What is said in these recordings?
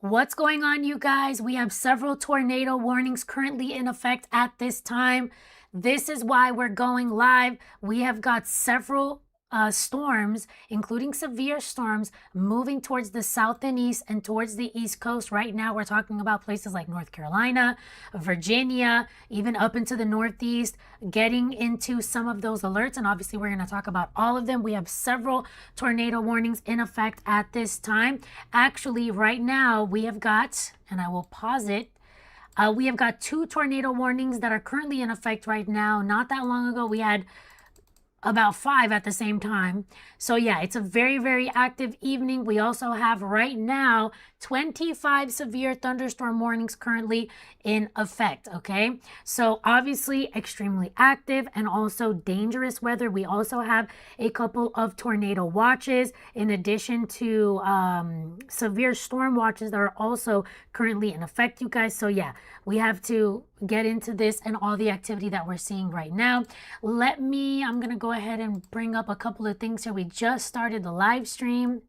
What's going on, you guys? We have several tornado warnings currently in effect at this time. This is why we're going live. We have got several storms, including severe storms, moving towards the south and east and towards the east coast. Right now, we're talking about places like North Carolina, Virginia, even up into the northeast, getting into some of those alerts. And obviously, we're going to talk about all of them. We have several tornado warnings in effect at this time. Actually, right now, we have got, and I will pause it, we have got 2 tornado warnings that are currently in effect right now. Not that long ago, we had about 5 at the same time. So yeah, it's a very, very active evening. We also have right now 25 severe thunderstorm warnings currently in effect, okay? So obviously extremely active and also dangerous weather. We also have a couple of tornado watches in addition to severe storm watches that are also currently in effect, you guys. So yeah, we have to get into this and all the activity that we're seeing right now. I'm gonna go ahead and bring up a couple of things here. We just started the live stream.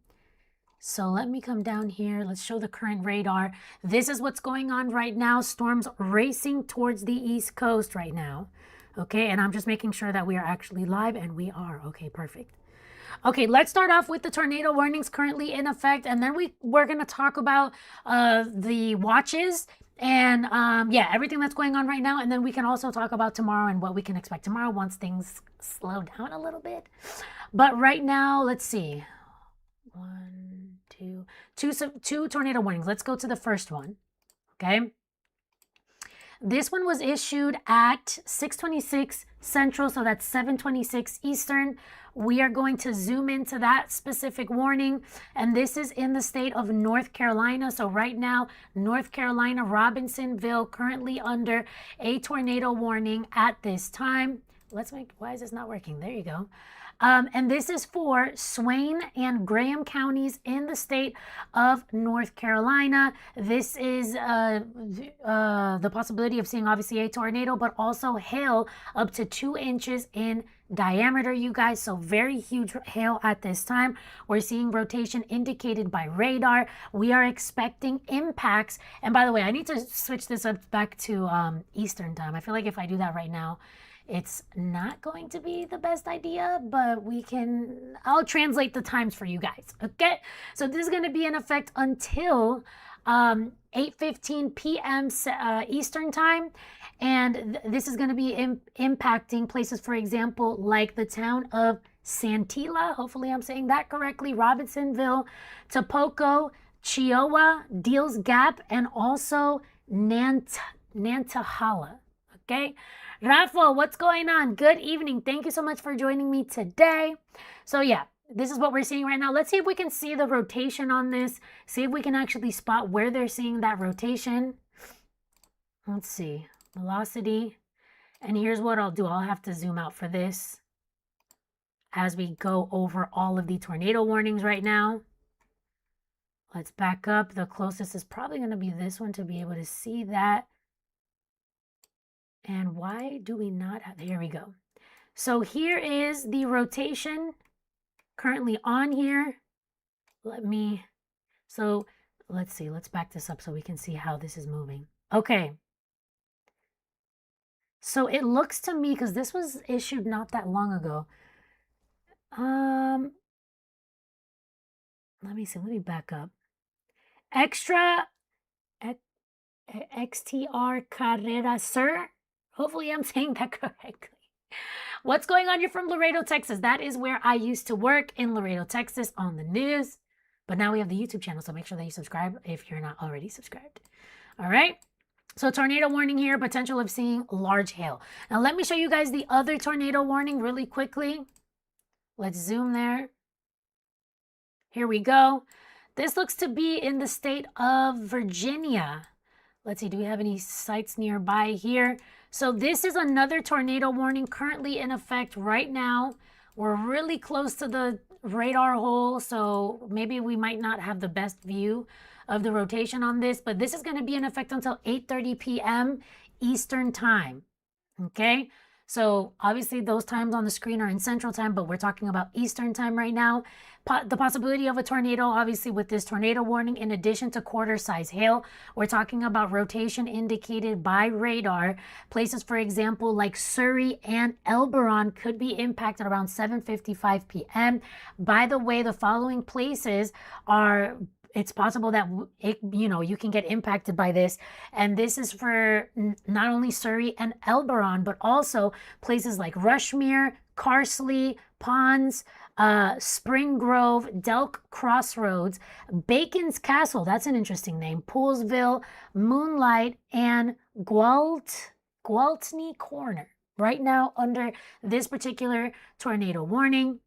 So let me come down here. Let's show the current radar. This is what's going on right now. Storms racing towards the East Coast right now. Okay, and I'm just making sure that we are actually live, and we are. Okay, perfect. Okay, let's start off with the tornado warnings currently in effect, and then we're going to talk about the watches and yeah, everything that's going on right now, and then we can also talk about tomorrow and what we can expect tomorrow once things slow down a little bit. But right now, let's see. Two tornado warnings. Let's go to the first one. Okay. This one was issued at 6:26 Central, so that's 7:26 Eastern. We are going to zoom into that specific warning, and this is in the state of North Carolina. So right now, North Carolina, Robinsonville, currently under a tornado warning at this time. Why is this not working? There you go. And this is for Swain and Graham counties in the state of North Carolina. This is the possibility of seeing obviously a tornado, but also hail up to 2 inches in diameter, you guys. So very huge hail at this time. We're seeing rotation indicated by radar. We are expecting impacts. And by the way, I need to switch this up back to Eastern time. I feel like if I do that right now, it's not going to be the best idea, but I'll translate the times for you guys, okay? So this is going to be in effect until 8:15 p.m. Eastern time, and this is going to be impacting places, for example, like the town of Santila, hopefully I'm saying that correctly, Robinsonville, Topoco, Chiowa, Deals Gap, and also Nantahala, okay? Rafa, what's going on? Good evening. Thank you so much for joining me today. So yeah, this is what we're seeing right now. Let's see if we can see the rotation on this. See if we can actually spot where they're seeing that rotation. Let's see. Velocity. And here's what I'll do. I'll have to zoom out for this as we go over all of the tornado warnings right now. Let's back up. The closest is probably going to be this one to be able to see that. And why do we not have, here we go. So here is the rotation currently on here. So let's see, let's back this up so we can see how this is moving. Okay. So it looks to me, because this was issued not that long ago. Let me see, let me back up. XTR Carrera, sir. Hopefully I'm saying that correctly. What's going on? You're from Laredo, Texas. That is where I used to work, in Laredo, Texas, on the news. But now we have the YouTube channel, so make sure that you subscribe if you're not already subscribed. All right. So tornado warning here, potential of seeing large hail. Now let me show you guys the other tornado warning really quickly. Let's zoom there. Here we go. This looks to be in the state of Virginia. Let's see, do we have any sites nearby here? So this is another tornado warning currently in effect right now. We're really close to the radar hole, so maybe we might not have the best view of the rotation on this, but this is going to be in effect until 8:30 p.m. Eastern time. Okay, So obviously those times on the screen are in Central Time, but we're talking about Eastern Time right now. The possibility of a tornado, obviously with this tornado warning, in addition to quarter-size hail, we're talking about rotation indicated by radar. Places, for example, like Surrey and Elberon could be impacted around 7:55 p.m. By the way, the following places are, it's possible that you can get impacted by this, and this is for not only Surrey and Elberon, but also places like Rushmere, Carsley, Ponds, Spring Grove, Delk Crossroads, Bacon's Castle, that's an interesting name, Poolsville, Moonlight, and Gwaltney Corner. Right now, under this particular tornado warning,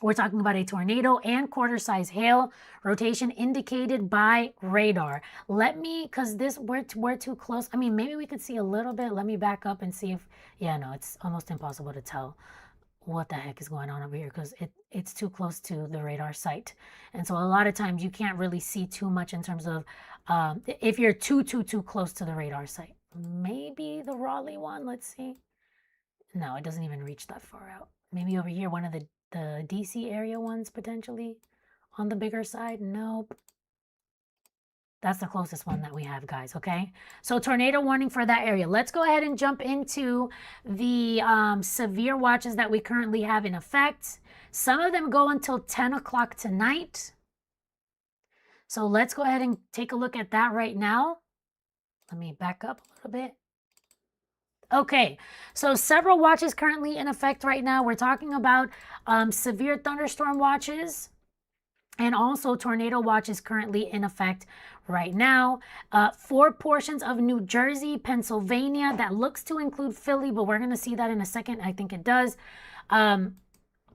we're talking about a tornado and quarter-size hail, rotation indicated by radar. Let me, because we're too close. I mean, maybe we could see a little bit. Let me back up and see if, yeah, no, it's almost impossible to tell what the heck is going on over here because it's too close to the radar site. And so a lot of times you can't really see too much in terms of if you're too close to the radar site. Maybe the Raleigh one, let's see. No, it doesn't even reach that far out. Maybe over here, one of the D.C. area ones potentially on the bigger side. Nope. That's the closest one that we have, guys, okay? So tornado warning for that area. Let's go ahead and jump into the severe watches that we currently have in effect. Some of them go until 10 o'clock tonight. So let's go ahead and take a look at that right now. Let me back up a little bit. Okay, so several watches currently in effect right now. We're talking about severe thunderstorm watches and also tornado watches currently in effect right now. 4 portions of New Jersey, Pennsylvania, that looks to include Philly, but we're going to see that in a second. I think it does.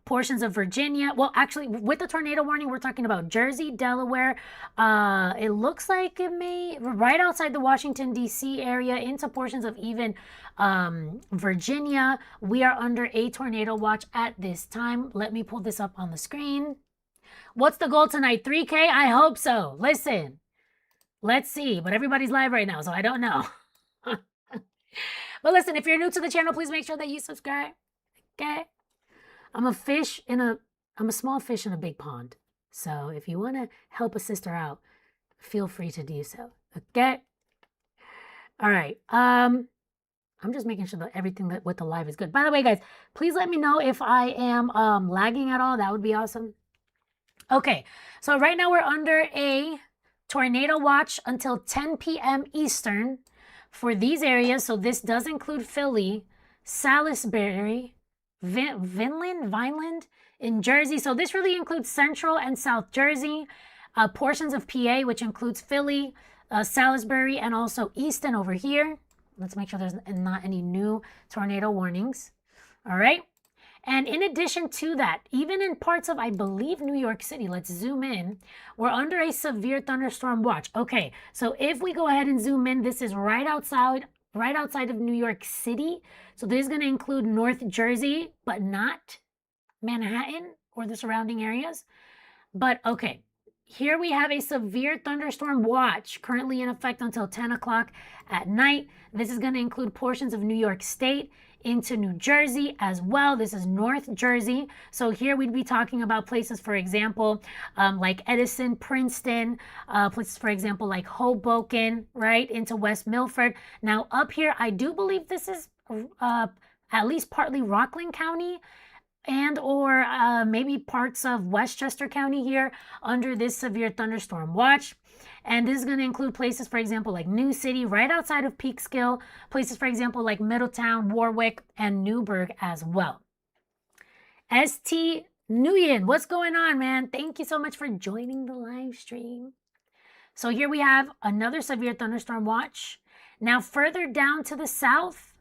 Portions of Virginia. Well, actually, with the tornado warning, we're talking about Jersey, Delaware. It looks like it may, right outside the Washington, D.C. area, into portions of even Virginia. We are under a tornado watch at this time. Let me pull this up on the screen. What's the goal tonight? 3K? I hope so. Listen, let's see. But everybody's live right now, so I don't know. But listen, if you're new to the channel, please make sure that you subscribe. Okay? I'm a small fish in a big pond. So if you want to help a sister out, feel free to do so. Okay? All right. I'm just making sure that everything that with the live is good. By the way, guys, please let me know if I am lagging at all. That would be awesome. Okay. So right now we're under a tornado watch until 10 p.m. Eastern for these areas. So this does include Philly, Salisbury, Vineland in Jersey. So this really includes Central and South Jersey, portions of PA, which includes Philly, Salisbury, and also Easton over here. Let's make sure there's not any new tornado warnings. All right. And in addition to that, even in parts of, I believe, New York City, let's zoom in, we're under a severe thunderstorm watch. Okay, so if we go ahead and zoom in, this is right outside of New York City. So this is going to include North Jersey, but not Manhattan or the surrounding areas. But okay, here we have a severe thunderstorm watch currently in effect until 10 o'clock at night. This is going to include portions of New York State into New Jersey as well. This is North Jersey. So here we'd be talking about places, for example, like Edison, Princeton, places, for example, like Hoboken, right, into West Milford. Now up here, I do believe this is at least partly Rockland County and or maybe parts of Westchester County here under this severe thunderstorm watch. And this is going to include places, for example, like New City, right outside of Peekskill, places, for example, like Middletown, Warwick, and Newburgh as well. ST Nguyen, what's going on, man? Thank you so much for joining the live stream. So here we have another severe thunderstorm watch. Now further down to the south,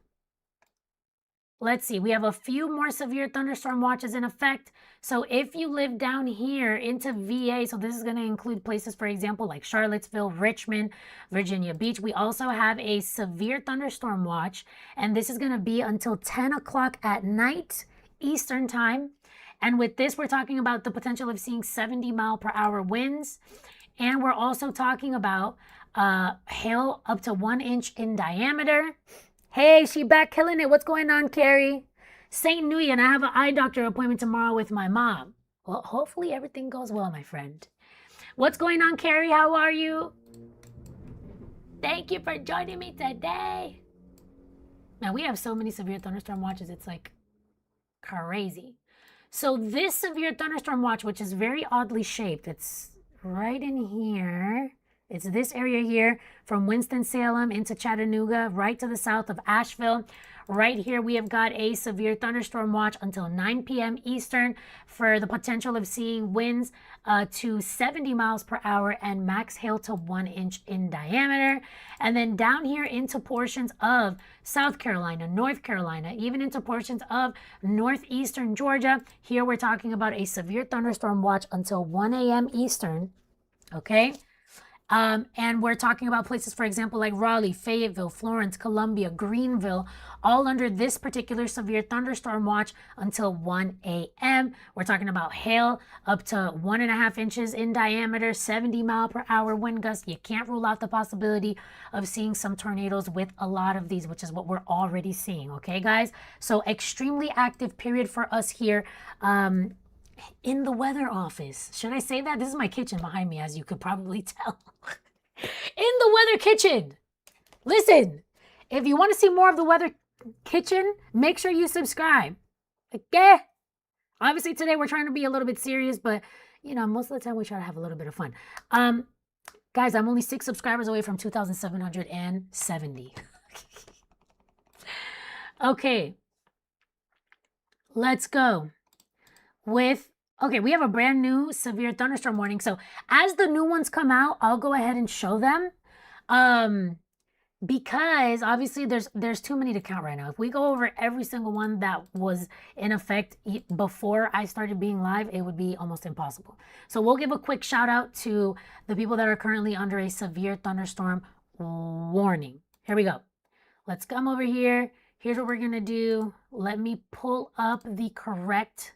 let's see, we have a few more severe thunderstorm watches in effect. So if you live down here into VA, so this is going to include places, for example, like Charlottesville, Richmond, Virginia Beach. We also have a severe thunderstorm watch, and this is going to be until 10 o'clock at night, Eastern time. And with this, we're talking about the potential of seeing 70-mile-per-hour winds. And we're also talking about hail up to 1 inch in diameter. Hey, she back killing it. What's going on, Carrie? St. Louis, and I have an eye doctor appointment tomorrow with my mom. Well, hopefully everything goes well, my friend. What's going on, Carrie? How are you? Thank you for joining me today. Now, we have so many severe thunderstorm watches, it's like crazy. So this severe thunderstorm watch, which is very oddly shaped, it's right in here. It's this area here from Winston-Salem into Chattanooga, right to the south of Asheville. Right here, we have got a severe thunderstorm watch until 9 p.m. Eastern for the potential of seeing winds to 70 miles per hour and max hail to 1 inch in diameter. And then down here into portions of South Carolina, North Carolina, even into portions of northeastern Georgia. Here we're talking about a severe thunderstorm watch until 1 a.m. Eastern, okay? And we're talking about places, for example, like Raleigh, Fayetteville, Florence, Columbia, Greenville, all under this particular severe thunderstorm watch until 1 a.m. We're talking about hail up to 1.5 inches in diameter, 70 mile per hour wind gusts. You can't rule out the possibility of seeing some tornadoes with a lot of these, which is what we're already seeing. Okay, guys? So extremely active period for us here. In the weather office. Should I say that? This is my kitchen behind me, as you could probably tell. In the weather kitchen. Listen, if you want to see more of the weather kitchen, make sure you subscribe. Okay? Obviously, today we're trying to be a little bit serious, but, you know, most of the time we try to have a little bit of fun. Guys, I'm only 6 subscribers away from 2,770. Okay. Let's go with, okay, we have a brand new severe thunderstorm warning. So as the new ones come out, I'll go ahead and show them. Because obviously there's too many to count right now. If we go over every single one that was in effect before I started being live, it would be almost impossible. So we'll give a quick shout out to the people that are currently under a severe thunderstorm warning. Here we go. Let's come over here. Here's what we're gonna do. Let me pull up the correct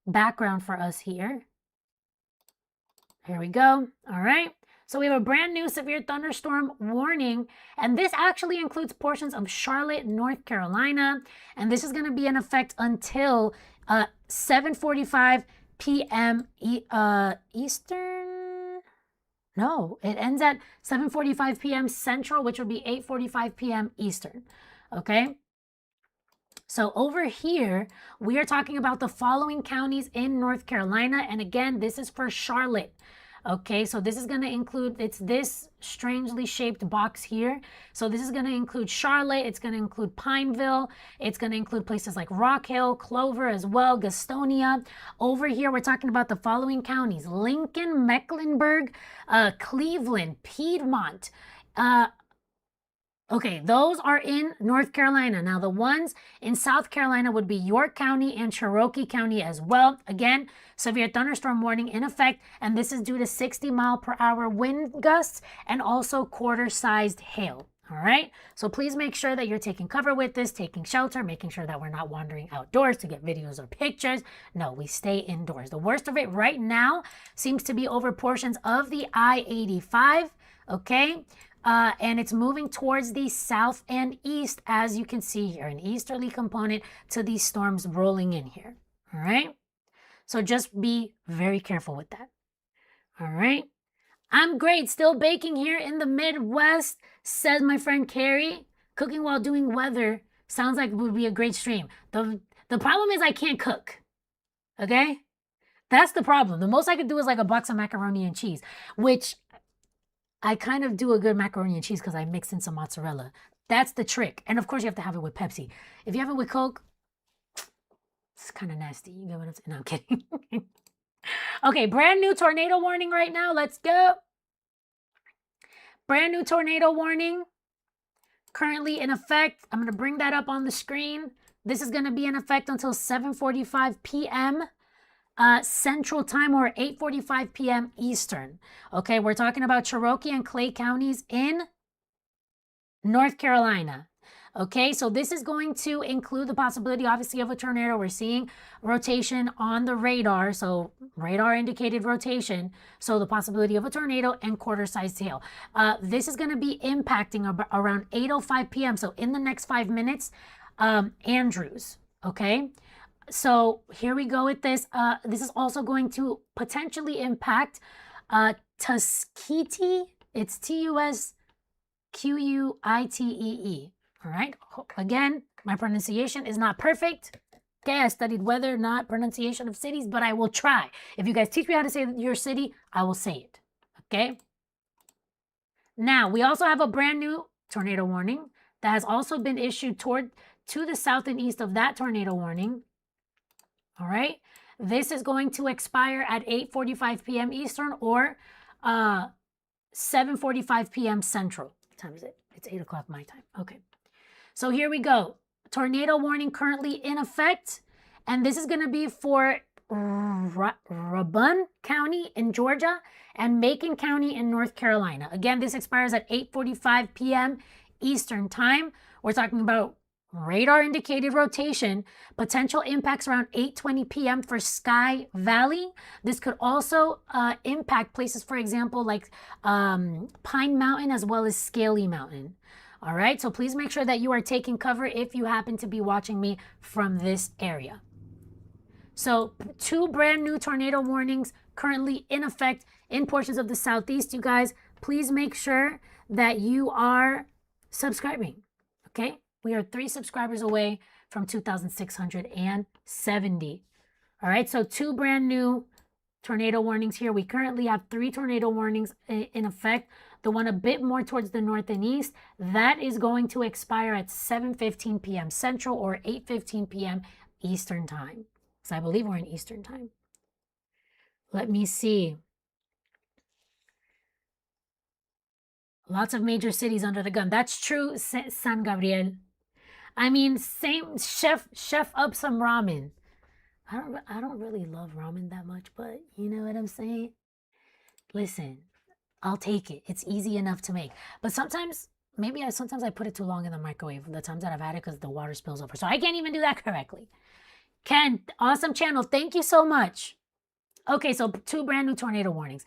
background for us here. Here we go. All right. So we have a brand new severe thunderstorm warning, and this actually includes portions of Charlotte, North Carolina, and this is going to be in effect until 7:45 p.m. Eastern. No, it ends at 7:45 p.m. Central, which would be 8:45 p.m. Eastern. Okay. So over here, we are talking about the following counties in North Carolina. And again, this is for Charlotte. Okay, so this is going to include, it's this strangely shaped box here. So this is going to include Charlotte. It's going to include Pineville. It's going to include places like Rock Hill, Clover as well, Gastonia. Over here, we're talking about the following counties: Lincoln, Mecklenburg, Cleveland, Piedmont, okay, those are in North Carolina. Now, the ones in South Carolina would be York County and Cherokee County as well. Again, severe thunderstorm warning in effect, and this is due to 60 mile per hour wind gusts and also quarter-sized hail. All right, so please make sure that you're taking cover with this, taking shelter, making sure that we're not wandering outdoors to get videos or pictures. No, we stay indoors. The worst of it right now seems to be over portions of the I-85, okay? And it's moving towards the south and east, as you can see here, an easterly component to these storms rolling in here. All right. So just be very careful with that. All right. I'm great. Still baking here in the Midwest, says my friend Carrie. Cooking while doing weather sounds like it would be a great stream. The problem is I can't cook. Okay. That's the problem. The most I could do is like a box of macaroni and cheese, which I kind of do a good macaroni and cheese because I mix in some mozzarella. That's the trick. And of course, you have to have it with Pepsi. If you have it with Coke, it's kind of nasty. You get what I'm saying? No, I'm kidding. Okay, brand new tornado warning right now. Let's go. Brand new tornado warning. Currently in effect. I'm going to bring that up on the screen. This is going to be in effect until 7:45 p.m. Central Time, or 8:45 p.m. Eastern. Okay, we're talking about Cherokee and Clay counties in North Carolina. Okay, so this is going to include the possibility, obviously, of a tornado. We're seeing rotation on the radar, so radar indicated rotation. So the possibility of a tornado and quarter-sized hail. This is going to be impacting around 8:05 p.m. So in the next 5 minutes, Andrews. Okay, so here we go with this. This is also going to potentially impact Tuskegee. It's Tusquitee. All right. Again, my pronunciation is not perfect. Okay, I studied weather, not pronunciation of cities, but I will try. If you guys teach me how to say your city, I will say it. Okay. Now, we also have a brand new tornado warning that has also been issued to the south and east of that tornado warning. All right. This is going to expire at 8:45 p.m. Eastern or 7:45 p.m. Central. What time is it? It's 8 o'clock my time. Okay. So here we go. Tornado warning currently in effect. And this is going to be for Rabun County in Georgia and Macon County in North Carolina. Again, this expires at 8:45 p.m. Eastern time. We're talking about radar indicated rotation, potential impacts around 8:20 p.m. for Sky Valley. This could also impact places, for example, like Pine Mountain as well as Scaly Mountain. All right, so please make sure that you are taking cover if you happen to be watching me from this area. So 2 brand new tornado warnings currently in effect in portions of the southeast. You guys, please make sure that you are subscribing, okay? We are 3 subscribers away from 2,670. All right, so 2 brand new tornado warnings here. We currently have 3 tornado warnings in effect. The one a bit more towards the north and east, that is going to expire at 7:15 p.m. Central or 8:15 p.m. Eastern time. So I believe we're in Eastern time. Let me see. Lots of major cities under the gun. That's true, San Gabriel. I mean, same chef up some ramen. I don't really love ramen that much, but you know what I'm saying? Listen, I'll take it. It's easy enough to make. But sometimes, sometimes I put it too long in the microwave. The times that I've had it because the water spills over. So I can't even do that correctly. Ken, awesome channel. Thank you so much. Okay, so 2 brand new tornado warnings.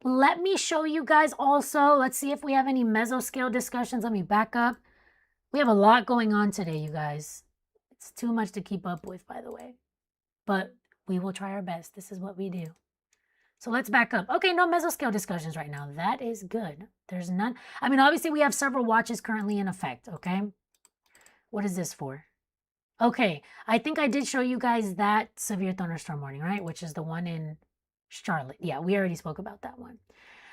Let me show you guys also. Let's see if we have any mesoscale discussions. Let me back up. We have a lot going on today, you guys. It's too much to keep up with, by the way. But we will try our best. This is what we do. So let's back up. Okay, no mesoscale discussions right now. That is good. There's none. I mean, obviously, we have several watches currently in effect, okay? What is this for? Okay, I think I did show you guys that severe thunderstorm warning, right? Which is the one in Charlotte. Yeah, we already spoke about that one.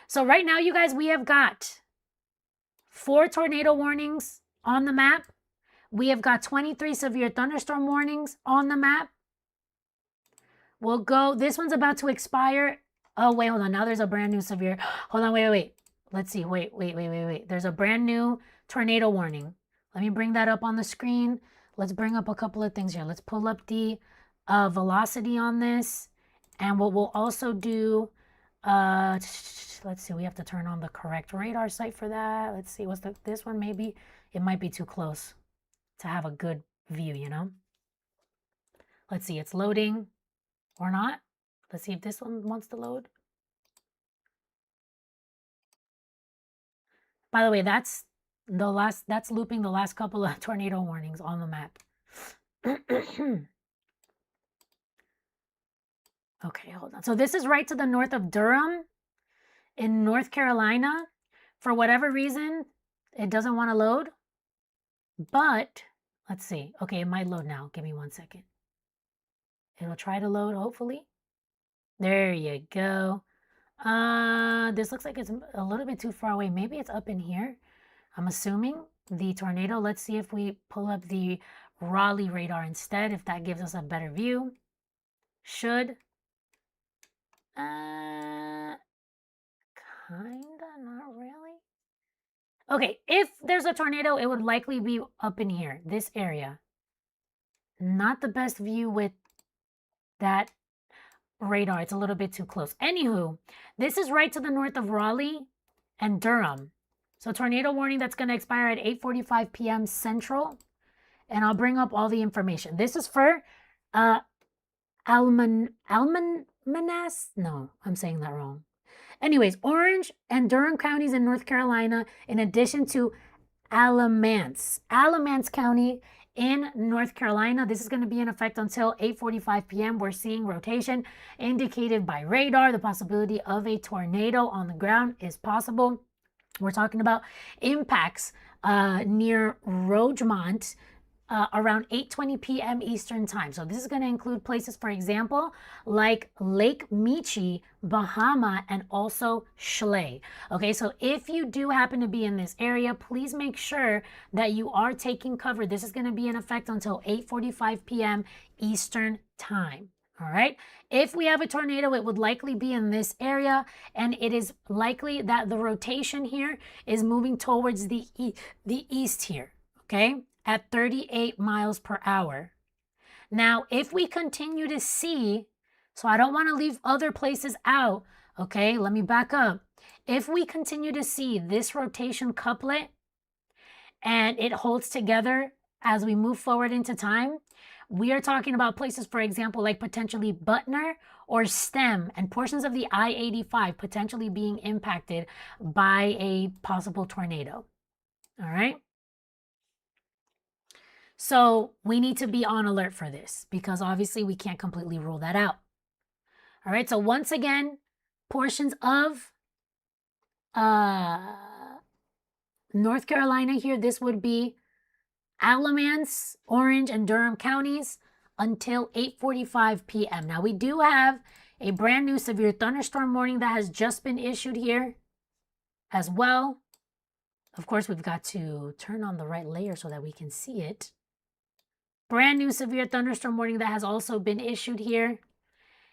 So right now, you guys, we have got 4 tornado warnings on the map. We have got 23 severe thunderstorm warnings on the map. We'll go. This one's about to expire. Oh, wait, hold on. Now there's a brand new severe. Hold on, wait. Let's see. Wait. There's a brand new tornado warning. Let me bring that up on the screen. Let's bring up a couple of things here. Let's pull up the velocity on this. And what we'll also do, let's see, we have to turn on the correct radar site for that. Let's see, what's this one? Maybe it might be too close to have a good view, you know? Let's see, it's loading or not. Let's see if this one wants to load. By the way, that's looping the last couple of tornado warnings on the map. Okay, hold on. So this is right to the north of Durham in North Carolina. For whatever reason, it doesn't want to load. But let's see. Okay, it might load now. Give me 1 second. It'll try to load, hopefully. There you go. This looks like it's a little bit too far away. Maybe it's up in here. I'm assuming the tornado. Let's see if we pull up the Raleigh radar instead, if that gives us a better view. Should. Kinda, not really. Okay, if there's a tornado, it would likely be up in here, this area. Not the best view with that radar. It's a little bit too close. Anywho, this is right to the north of Raleigh and Durham. So tornado warning that's going to expire at 8:45 p.m. Central. And I'll bring up all the information. This is for Almanac? No, I'm saying that wrong. Anyways, Orange and Durham counties in North Carolina, in addition to Alamance County in North Carolina. This is going to be in effect until 8:45 p.m. We're seeing rotation indicated by radar. The possibility of a tornado on the ground is possible. We're talking about impacts near Rogemont, around 8:20 p.m. Eastern time. So this is going to include places, for example, like Lake Meechee, Bahama, and also Schley. Okay, so if you do happen to be in this area, please make sure that you are taking cover. This is going to be in effect until 8:45 p.m. Eastern time. All right. If we have a tornado, it would likely be in this area, and it is likely that the rotation here is moving towards the east here. Okay, at 38 miles per hour. Now, if we continue to see, so I don't want to leave other places out, okay, let me back up. If we continue to see this rotation couplet and it holds together as we move forward into time, we are talking about places, for example, like potentially Butner or Stem and portions of the I-85 potentially being impacted by a possible tornado. All right. So we need to be on alert for this because obviously we can't completely rule that out. All right, so once again, portions of North Carolina here, this would be Alamance, Orange, and Durham counties until 8:45 p.m. Now we do have a brand new severe thunderstorm warning that has just been issued here as well. Of course, we've got to turn on the right layer so that we can see it. Brand new severe thunderstorm warning that has also been issued here.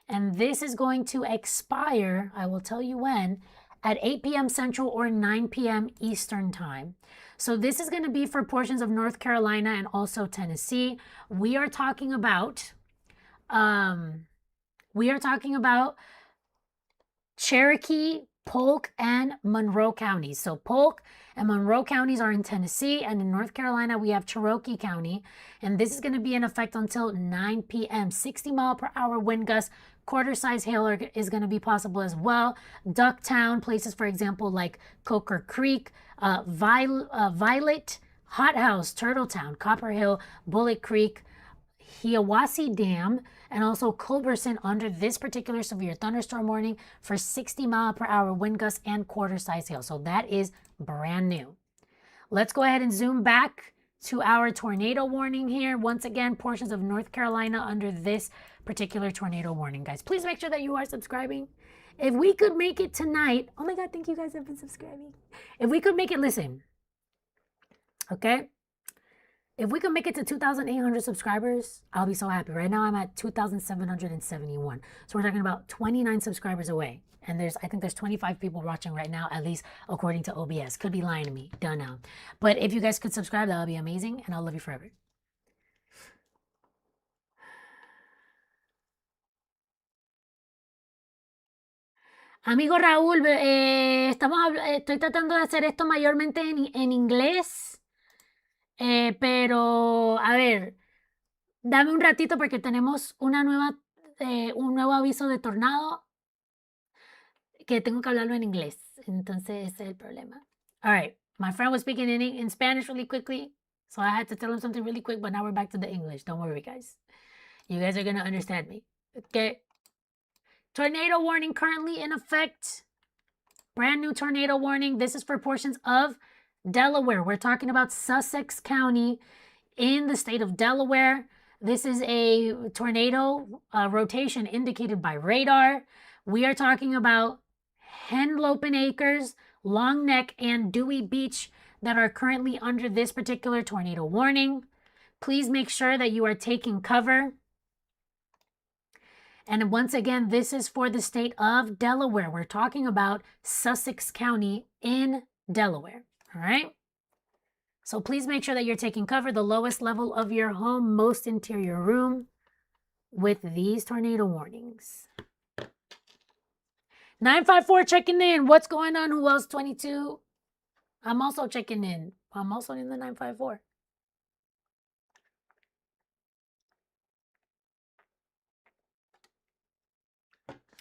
And this is going to expire, I will tell you when, at 8 p.m. Central or 9 p.m. Eastern time. So this is going to be for portions of North Carolina and also Tennessee. We are talking about Cherokee, Polk, and Monroe counties. So Polk and Monroe counties are in Tennessee, and in North Carolina, we have Cherokee County, and this is going to be in effect until 9 p.m. 60-mile-per-hour wind gusts, quarter-size hail is going to be possible as well. Ducktown, places, for example, like Coker Creek, Violet, Hot House, Turtletown, Copper Hill, Bullet Creek, Hiawassee Dam, and also Culberson under this particular severe thunderstorm warning for 60-mile-per-hour wind gusts and quarter-size hail. So that is brand new. Let's go ahead and zoom back to our tornado warning here. Once again, portions of North Carolina under this particular tornado warning, guys. Please make sure that you are subscribing. If we could make it tonight, oh my God, thank you guys have been subscribing. If we could make it, listen, okay? If we could make it to 2,800 subscribers, I'll be so happy. Right now, I'm at 2,771. So we're talking about 29 subscribers away. And I think there's 25 people watching right now, at least according to OBS. Could be lying to me. Don't know. But if you guys could subscribe, that would be amazing. And I'll love you forever. Amigo Raúl, estoy tratando de hacer esto mayormente en inglés. Pero, a ver, dame un ratito porque tenemos un nuevo aviso de tornado que tengo que hablarlo en inglés. Entonces, ese es el problema. All right. My friend was speaking in Spanish really quickly, so I had to tell him something really quick, but now we're back to the English. Don't worry, guys. You guys are going to understand me. Okay. Tornado warning currently in effect. Brand new tornado warning. This is for portions of Delaware. We're talking about Sussex County in the state of Delaware. This is a tornado rotation indicated by radar. We are talking about Henlopen Acres, Long Neck, and Dewey Beach that are currently under this particular tornado warning. Please make sure that you are taking cover. And once again, this is for the state of Delaware. We're talking about Sussex County in Delaware. All right. So please make sure that you're taking cover, the lowest level of your home, most interior room with these tornado warnings. 954 checking in. What's going on? Who else? 22. I'm also checking in. I'm also in the 954.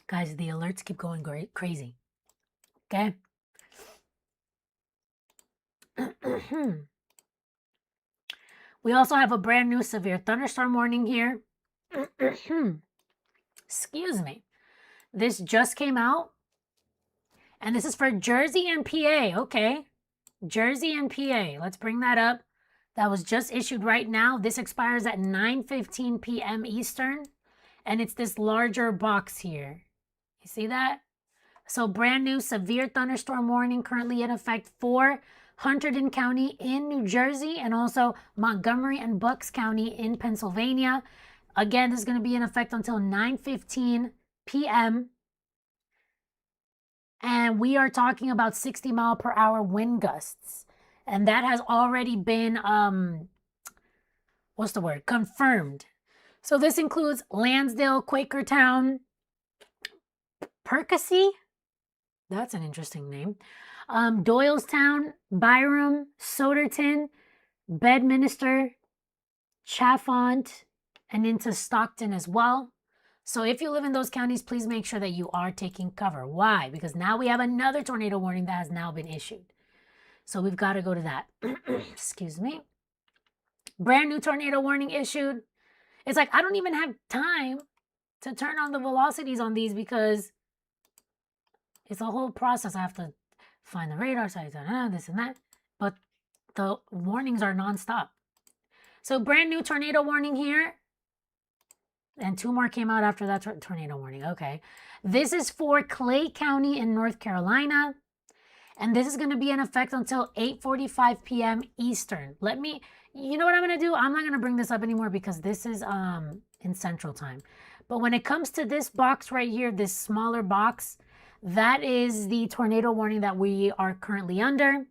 Guys, the alerts keep going crazy. Okay? We also have a brand new severe thunderstorm warning here. Excuse me. This just came out. And this is for Jersey and PA. Okay. Jersey and PA. Let's bring that up. That was just issued right now. This expires at 9:15 p.m. Eastern. And it's this larger box here. You see that? So brand new severe thunderstorm warning currently in effect for Hunterdon County in New Jersey and also Montgomery and Bucks County in Pennsylvania. Again, this is going to be in effect until 9:15 p.m. And we are talking about 60-mile-per-hour wind gusts. And that has already been, confirmed. So this includes Lansdale, Quakertown, Percy. That's an interesting name. Doylestown, Byram, Soderton, Bedminster, Chaffont, and into Stockton as well. So if you live in those counties, please make sure that you are taking cover. Why? Because now we have another tornado warning that has now been issued. So we've got to go to that. Excuse me. Brand new tornado warning issued. It's like I don't even have time to turn on the velocities on these because it's a whole process. I have to find the radar sites, this and that. But the warnings are nonstop. So brand new tornado warning here. And 2 more came out after that tornado warning. Okay. This is for Clay County in North Carolina. And this is going to be in effect until 8:45 p.m. Eastern. You know what I'm going to do? I'm not going to bring this up anymore because this is in Central Time. But when it comes to this box right here, this smaller box, that is the tornado warning that we are currently under.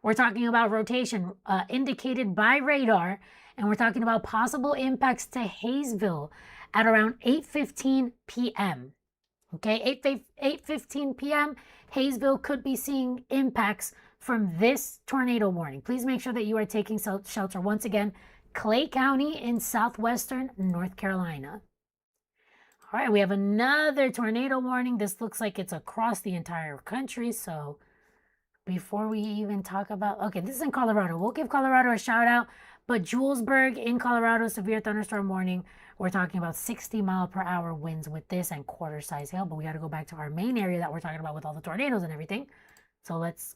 We're talking about rotation indicated by radar. And we're talking about possible impacts to Hayesville at around 8:15 p.m. Okay, 8:15 p.m. Hayesville could be seeing impacts from this tornado warning. Please make sure that you are taking shelter. Once again, Clay County in southwestern North Carolina. All right, we have another tornado warning. This looks like it's across the entire country. So before we even talk about, okay, this is in Colorado. We'll give Colorado a shout out. But Julesburg in Colorado, severe thunderstorm warning. We're talking about 60-mile-per-hour winds with this and quarter-size hail. But we got to go back to our main area that we're talking about with all the tornadoes and everything. So let's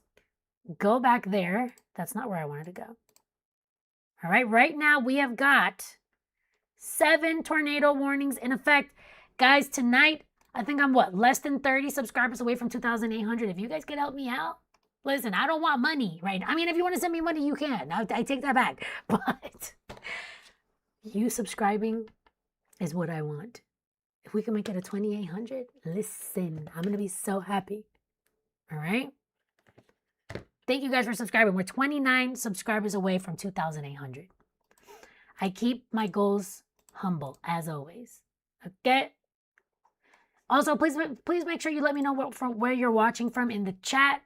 go back there. That's not where I wanted to go. All right, right now we have got 7 tornado warnings in effect. Guys, tonight, I think I'm less than 30 subscribers away from 2,800. If you guys could help me out, listen, I don't want money right now. I mean, if you want to send me money, you can. I take that back. But you subscribing is what I want. If we can make it a 2,800, listen, I'm going to be so happy. All right? Thank you guys for subscribing. We're 29 subscribers away from 2,800. I keep my goals humble, as always. Okay? Also, please make sure you let me know from where you're watching from in the chat.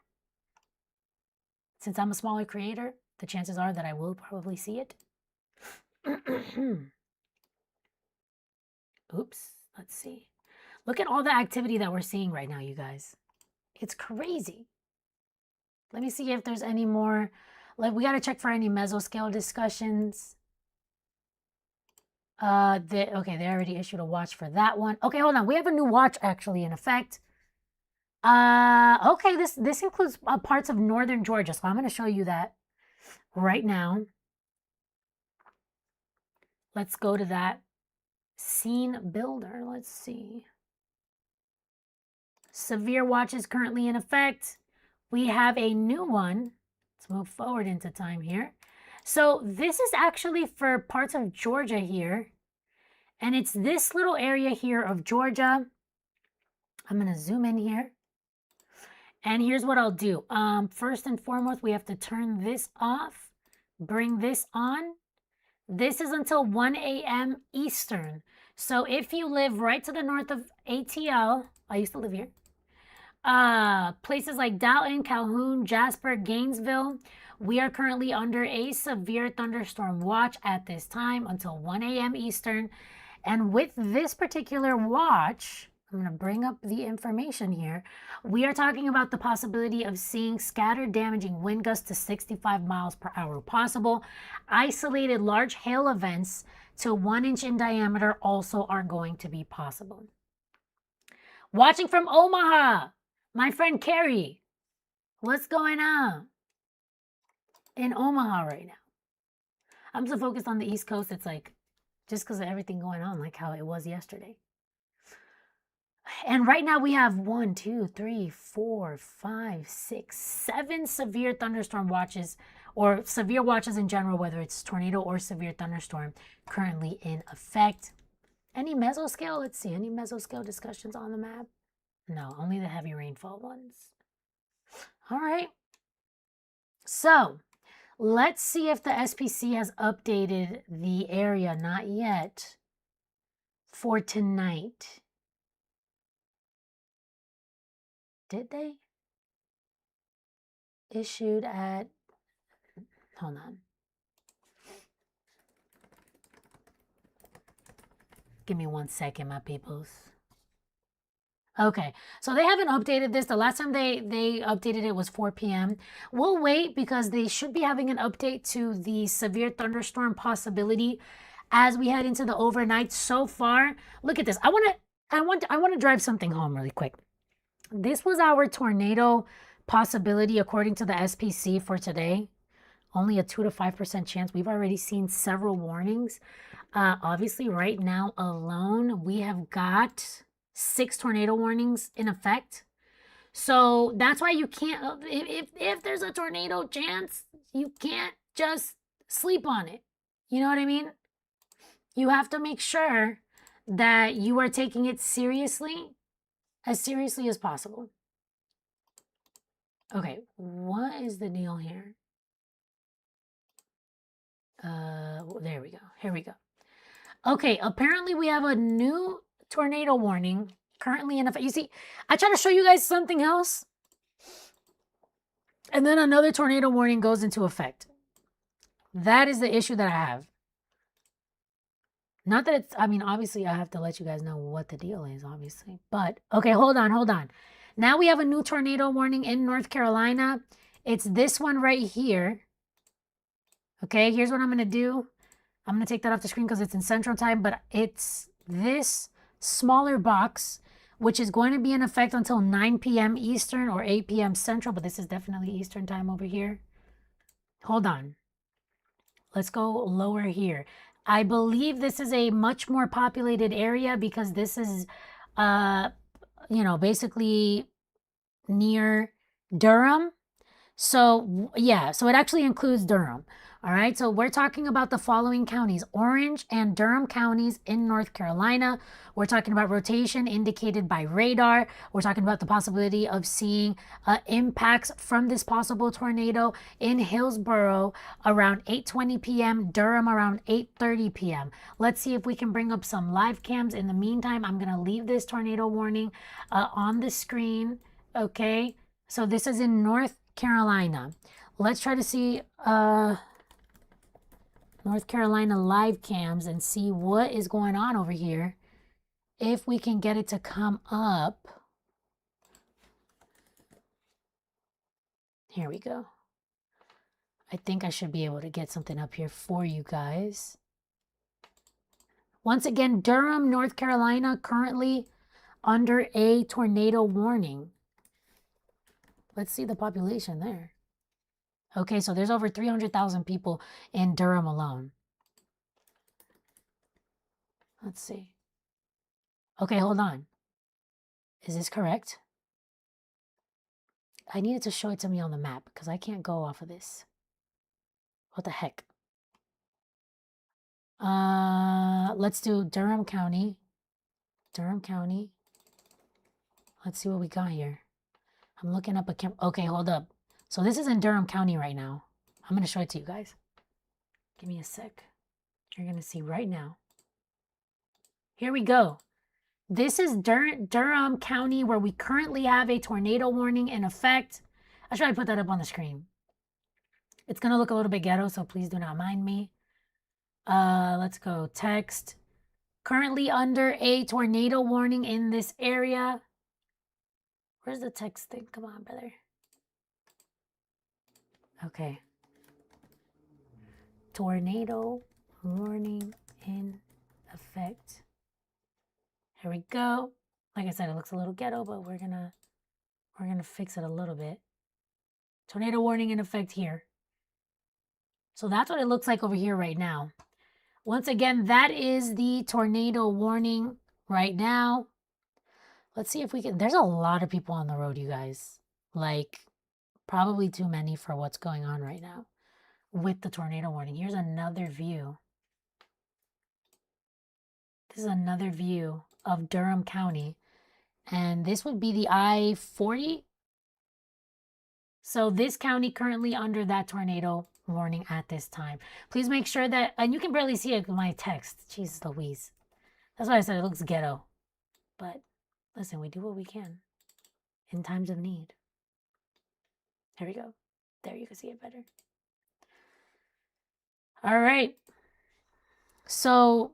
Since I'm a smaller creator, the chances are that I will probably see it. Oops, let's see. Look at all the activity that we're seeing right now, you guys. It's crazy. Let me see if there's any more. Like, we got to check for any mesoscale discussions. Okay, they already issued a watch for that one. Okay, hold on. We have a new watch actually in effect. Okay, this includes parts of northern Georgia, so I'm going to show you that right now. Let's go to that scene builder. Let's see. Severe watch is currently in effect. We have a new one. Let's move forward into time here. So this is actually for parts of Georgia here. And it's this little area here of Georgia. I'm going to zoom in here. And here's what I'll do. First and foremost, we have to turn this off, bring this on. This is until 1 a.m. Eastern. So if you live right to the north of ATL, I used to live here. Places like Dalton, Calhoun, Jasper, Gainesville. We are currently under a severe thunderstorm watch at this time until 1 a.m. Eastern. And with this particular watch, I'm going to bring up the information here. We are talking about the possibility of seeing scattered damaging wind gusts to 65 miles per hour possible. Isolated large hail events to 1 inch in diameter also are going to be possible. Watching from Omaha, my friend Carrie. What's going on in Omaha right now? I'm so focused on the East Coast, it's like just because of everything going on, like how it was yesterday. And right now we have 1, 2, 3, 4, 5, 6, 7 severe thunderstorm watches, or severe watches in general, whether it's tornado or severe thunderstorm, currently in effect. Any mesoscale? Let's see. Any mesoscale discussions on the map? No, only the heavy rainfall ones. All right. So let's see if the SPC has updated the area. Not yet. For tonight. Did they? Issued at, hold on. Give me 1 second, my peoples. Okay, so they haven't updated this. The last time they updated it was 4 p.m. We'll wait because they should be having an update to the severe thunderstorm possibility as we head into the overnight. So far, look at this. I want to drive something home really quick. This was our tornado possibility according to the SPC for today. Only a 2 to 5% chance. We've already seen several warnings. Obviously, right now alone, we have got 6 tornado warnings in effect. So that's why you can't, if there's a tornado chance, you can't just sleep on it. You know what I mean? You have to make sure that you are taking it seriously as possible. Okay, what is the deal here? There we go. Here we go. Okay, apparently we have a new tornado warning currently in effect. You see, I try to show you guys something else, and then another tornado warning goes into effect. That is the issue that I have. Not that it's, I mean, obviously I have to let you guys know what the deal is, obviously. But, okay, hold on. Now we have a new tornado warning in North Carolina. It's this one right here. Okay, here's what I'm going to do. I'm going to take that off the screen because it's in Central Time, but it's this smaller box, which is going to be in effect until 9 p.m. Eastern or 8 p.m. Central, but this is definitely Eastern Time over here. Hold on. Let's go lower here. I believe this is a much more populated area because this is, you know, basically near Durham. So, yeah, so it actually includes Durham. All right, so we're talking about the following counties: Orange and Durham counties in North Carolina. We're talking about rotation indicated by radar. We're talking about the possibility of seeing impacts from this possible tornado in Hillsborough around 8:20 p.m., Durham around 8:30 p.m. Let's see if we can bring up some live cams. In the meantime, I'm going to leave this tornado warning on the screen, okay? So this is in North Carolina. Let's try to see North Carolina live cams and see what is going on over here. If we can get it to come up. Here we go. I think I should be able to get something up here for you guys. Once again, Durham, North Carolina, currently under a tornado warning. Let's see the population there. Okay, so there's over 300,000 people in Durham alone. Let's see. Okay, hold on. Is this correct? I needed to show it to me on the map because I can't go off of this. What the heck? Let's do Durham County. Durham County. Let's see what we got here. I'm looking up a camp. Okay, hold up. So this is in Durham County right now. I'm going to show it to you guys. Give me a sec. You're going to see right now. Here we go. This is Durham County, where we currently have a tornado warning in effect. I'll try to put that up on the screen. It's going to look a little bit ghetto, so please do not mind me. Let's go. Text. Currently under a tornado warning in this area. Where's the text thing? Come on, brother. Okay. Tornado warning in effect. Here we go. Like I said, it looks a little ghetto, but we're gonna fix it a little bit. Tornado warning in effect here. So that's what it looks like over here right now. Once again, that is the tornado warning right now. Let's see if we can. There's a lot of people on the road, you guys. Like, probably too many for what's going on right now with the tornado warning. Here's another view. This is another view of Durham County. And this would be the I-40. So this county currently under that tornado warning at this time. Please make sure that, and you can barely see it in my text. Jesus Louise. That's why I said it looks ghetto. But listen, we do what we can in times of need. There we go. There, you can see it better. All right. So,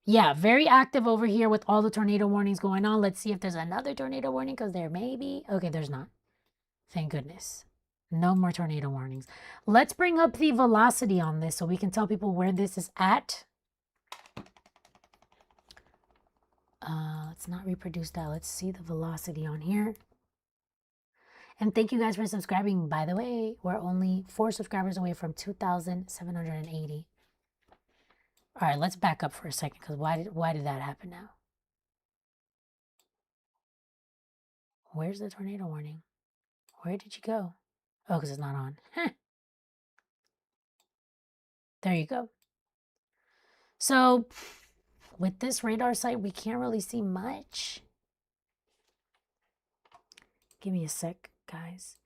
yeah, very active over here with all the tornado warnings going on. Let's see if there's another tornado warning, because there may be. Okay, there's not. Thank goodness. No more tornado warnings. Let's bring up the velocity on this so we can tell people where this is at. Let's not reproduce that. Let's see the velocity on here. And thank you guys for subscribing. By the way, we're only 4 subscribers away from 2,780. All right, let's back up for a second, because why did that happen now? Where's the tornado warning? Where did you go? Oh, because it's not on. There you go. So with this radar site, we can't really see much. Give me a sec, guys.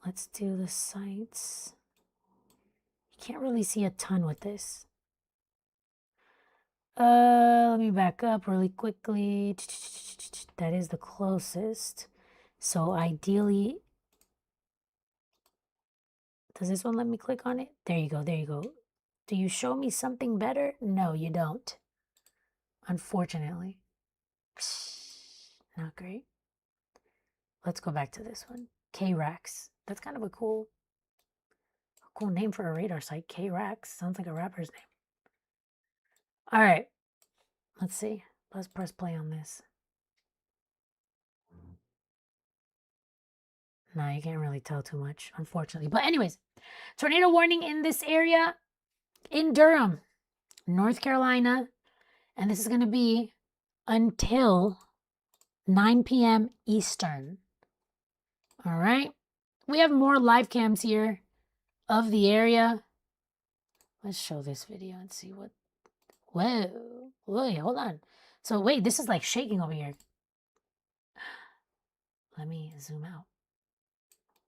Let's do the sites. You can't really see a ton with this. Let me back up really quickly. That is the closest. So ideally, does this one let me click on it? There you go, there you go. Do you show me something better? No, you don't. Unfortunately. Not great. Let's go back to this one. K-Rax. That's kind of a cool name for a radar site. K-Rax. Sounds like a rapper's name. All right. Let's see. Let's press play on this. No, you can't really tell too much, unfortunately. But anyways, tornado warning in this area in Durham, North Carolina. And this is going to be until 9 p.m. Eastern. All right. We have more live cams here of the area. Let's show this video and see what. Whoa. Wait, hold on. So wait, this is like shaking over here. Let me zoom out.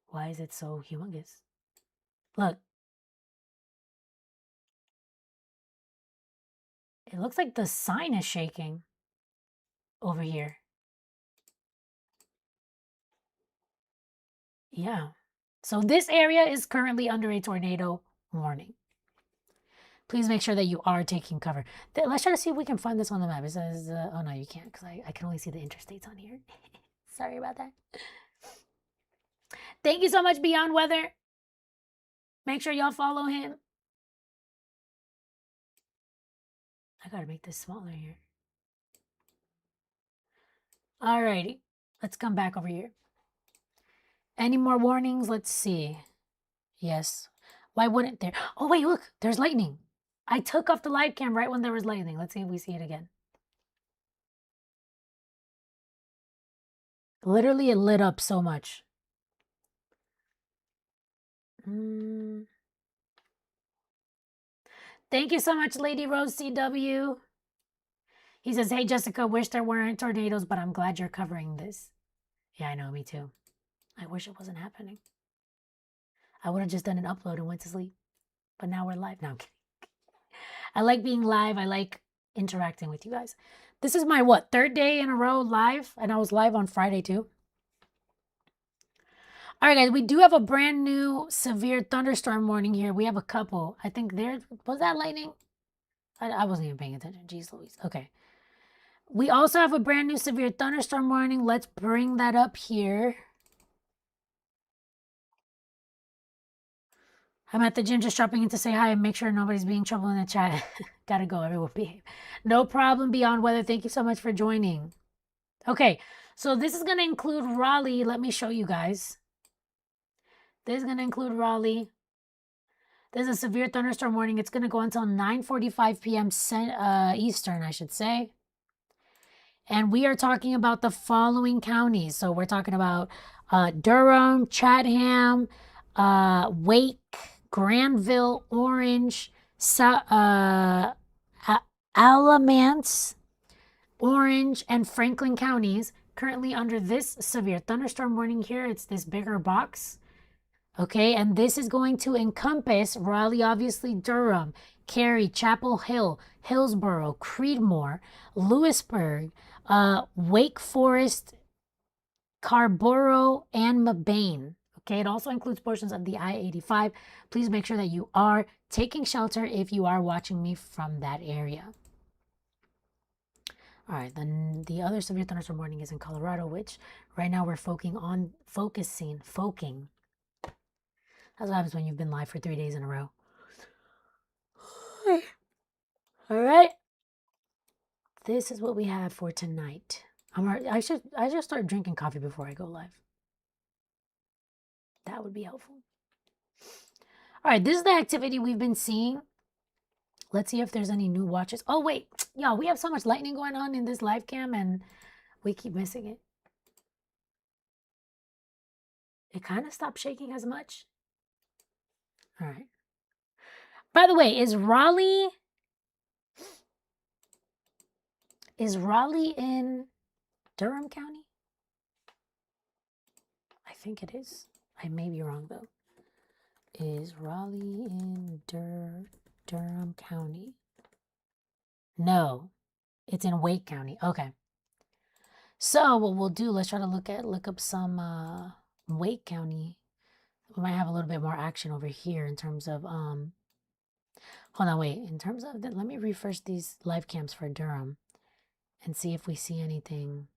Why is it so humongous? Look. It looks like the sign is shaking over here. Yeah. So this area is currently under a tornado warning. Please make sure that you are taking cover. Let's try to see if we can find this on the map. It says, oh no, you can't, because I can only see the interstates on here. Sorry about that. Thank you so much, Beyond Weather. Make sure y'all follow him. I gotta make this smaller here. Alrighty, let's come back over here. Any more warnings? Let's see. Yes. Why wouldn't there? Oh wait, look, there's lightning. I took off the live cam right when there was lightning. Let's see if we see it again. Literally, it lit up so much. Thank you so much, Lady Rose CW. He says, hey, Jessica, wish there weren't tornadoes, but I'm glad you're covering this. Yeah, I know, me too. I wish it wasn't happening. I would have just done an upload and went to sleep. But now we're live. No, I'm kidding. I like being live. I like interacting with you guys. This is my what, third day in a row live, and I was live on Friday too. All right, guys, we do have a brand new severe thunderstorm warning here. We have a couple. I think there was that lightning. I wasn't even paying attention. Jeez Louise. Okay. We also have a brand new severe thunderstorm warning. Let's bring that up here. I'm at the gym just dropping in to say hi and make sure nobody's being trouble in the chat. Gotta go, everyone behave. No problem, Beyond Weather. Thank you so much for joining. Okay, so this is going to include Raleigh. Let me show you guys. This is going to include Raleigh. There's a severe thunderstorm warning. It's going to go until 9:45 p.m. Eastern, I should say. And we are talking about the following counties. So we're talking about Durham, Chatham, Wake, Granville, Orange, Alamance, Orange, and Franklin counties currently under this severe thunderstorm warning here. It's this bigger box. Okay, and this is going to encompass Raleigh, obviously, Durham, Cary, Chapel Hill, Hillsborough, Creedmoor, Lewisburg, Wake Forest, Carborough, and Mabane. Okay, it also includes portions of the I-85. Please make sure that you are taking shelter if you are watching me from that area. All right, then the other severe thunderstorm warning is in Colorado, which right now we're focusing. That's what happens when you've been live for 3 days in a row. All right. This is what we have for tonight. I should start drinking coffee before I go live. That would be helpful. All right, this is the activity we've been seeing. Let's see if there's any new watches. Oh, wait. Y'all, we have so much lightning going on in this live cam, and we keep missing it. It kind of stopped shaking as much. All right. By the way, is Raleigh in Durham County? I think it is. I may be wrong, though. Is Raleigh in Durham County? No, it's in Wake County. Okay. So what we'll do, let's try to look up some Wake County. We might have a little bit more action over here in terms of hold on, wait. In terms of let me refresh these live cams for Durham and see if we see anything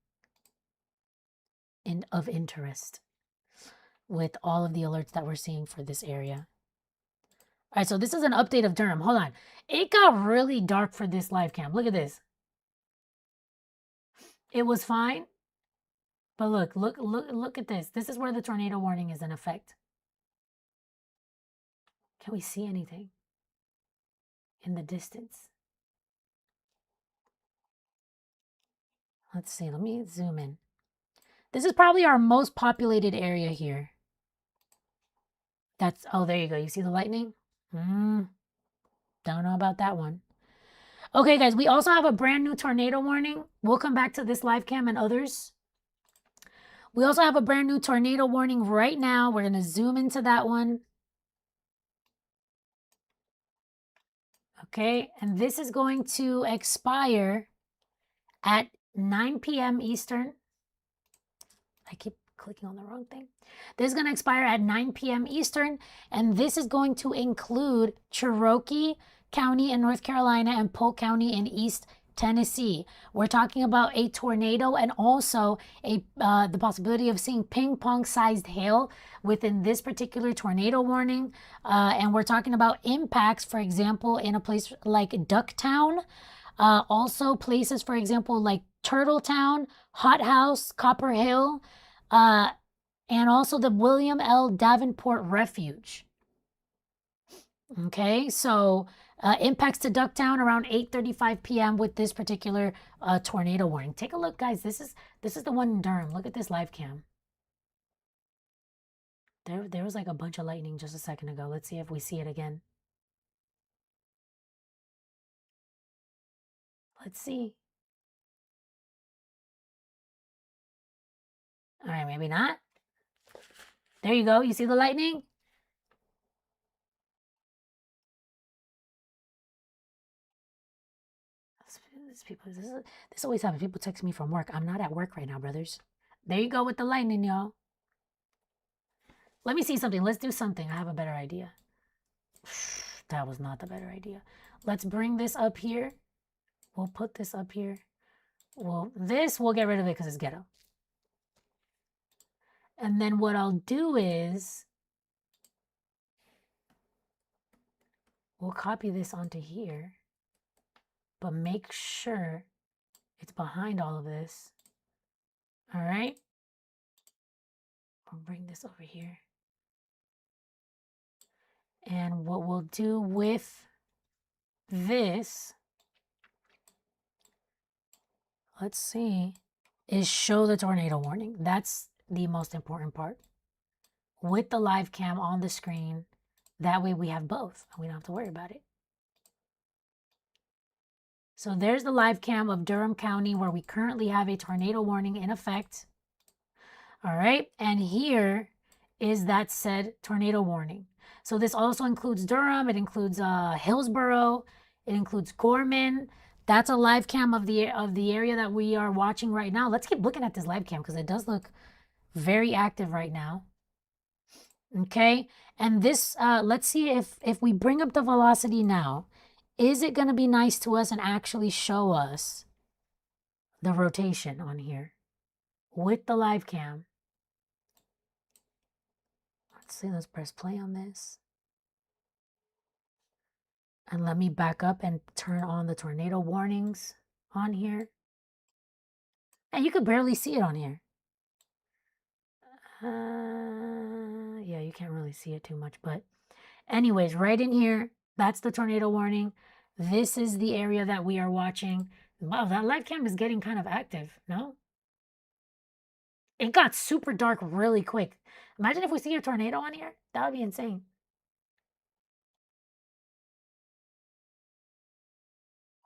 of interest with all of the alerts that we're seeing for this area. All right, so this is an update of Durham. Hold on. It got really dark for this live cam. Look at this. It was fine. But look at this. This is where the tornado warning is in effect. Can we see anything in the distance? Let's see. Let me zoom in. This is probably our most populated area here. Oh, there you go. You see the lightning? Don't know about that one. Okay, guys, we also have a brand new tornado warning. We'll come back to this live cam and others. We also have a brand new tornado warning right now. We're going to zoom into that one. Okay, and this is going to expire at 9 p.m. Eastern. I keep clicking on the wrong thing. This is going to expire at 9 p.m. Eastern, and this is going to include Cherokee County in North Carolina and Polk County in East Tennessee. We're talking about a tornado and also the possibility of seeing ping-pong-sized hail within this particular tornado warning. And we're talking about impacts, for example, in a place like Ducktown. Also places, for example, like Turtletown, Hot House, Copper Hill, and also the William L. Davenport Refuge. Okay, so impacts to Ducktown around 8:35 p.m. with this particular tornado warning. Take a look, guys. This is the one in Durham. Look at this live cam. There was like a bunch of lightning just a second ago. Let's see if we see it again. Let's see. All right, maybe not. There you go. You see the lightning? Let's people. This always happens. People text me from work. I'm not at work right now, brothers. There you go with the lightning, y'all. Let me see something. Let's do something. I have a better idea. That was not the better idea. Let's bring this up here. We'll put this up here. Well, this, we'll get rid of it because it's ghetto. And then what I'll do is we'll copy this onto here, but make sure it's behind all of this. All right. I'll bring this over here. And what we'll do with this, let's see, is show the tornado warning. That's the most important part. With the live cam on the screen, that way we have both and we don't have to worry about it. So there's the live cam of Durham County where we currently have a tornado warning in effect. All right, and here is that said tornado warning. So this also includes Durham, it includes Hillsborough, it includes Gorman. That's a live cam of the area that we are watching right now. Let's keep looking at this live cam because it does look very active right now. Okay, and this, let's see if we bring up the velocity now, is it going to be nice to us and actually show us the rotation on here with the live cam? Let's see, let's press play on this. And let me back up and turn on the tornado warnings on here. And you could barely see it on here. Yeah, you can't really see it too much, but anyways, right in here, that's the tornado warning. This is the area that we are watching. Wow, that live cam is getting kind of active, no? It got super dark really quick. Imagine if we see a tornado on here. That would be insane.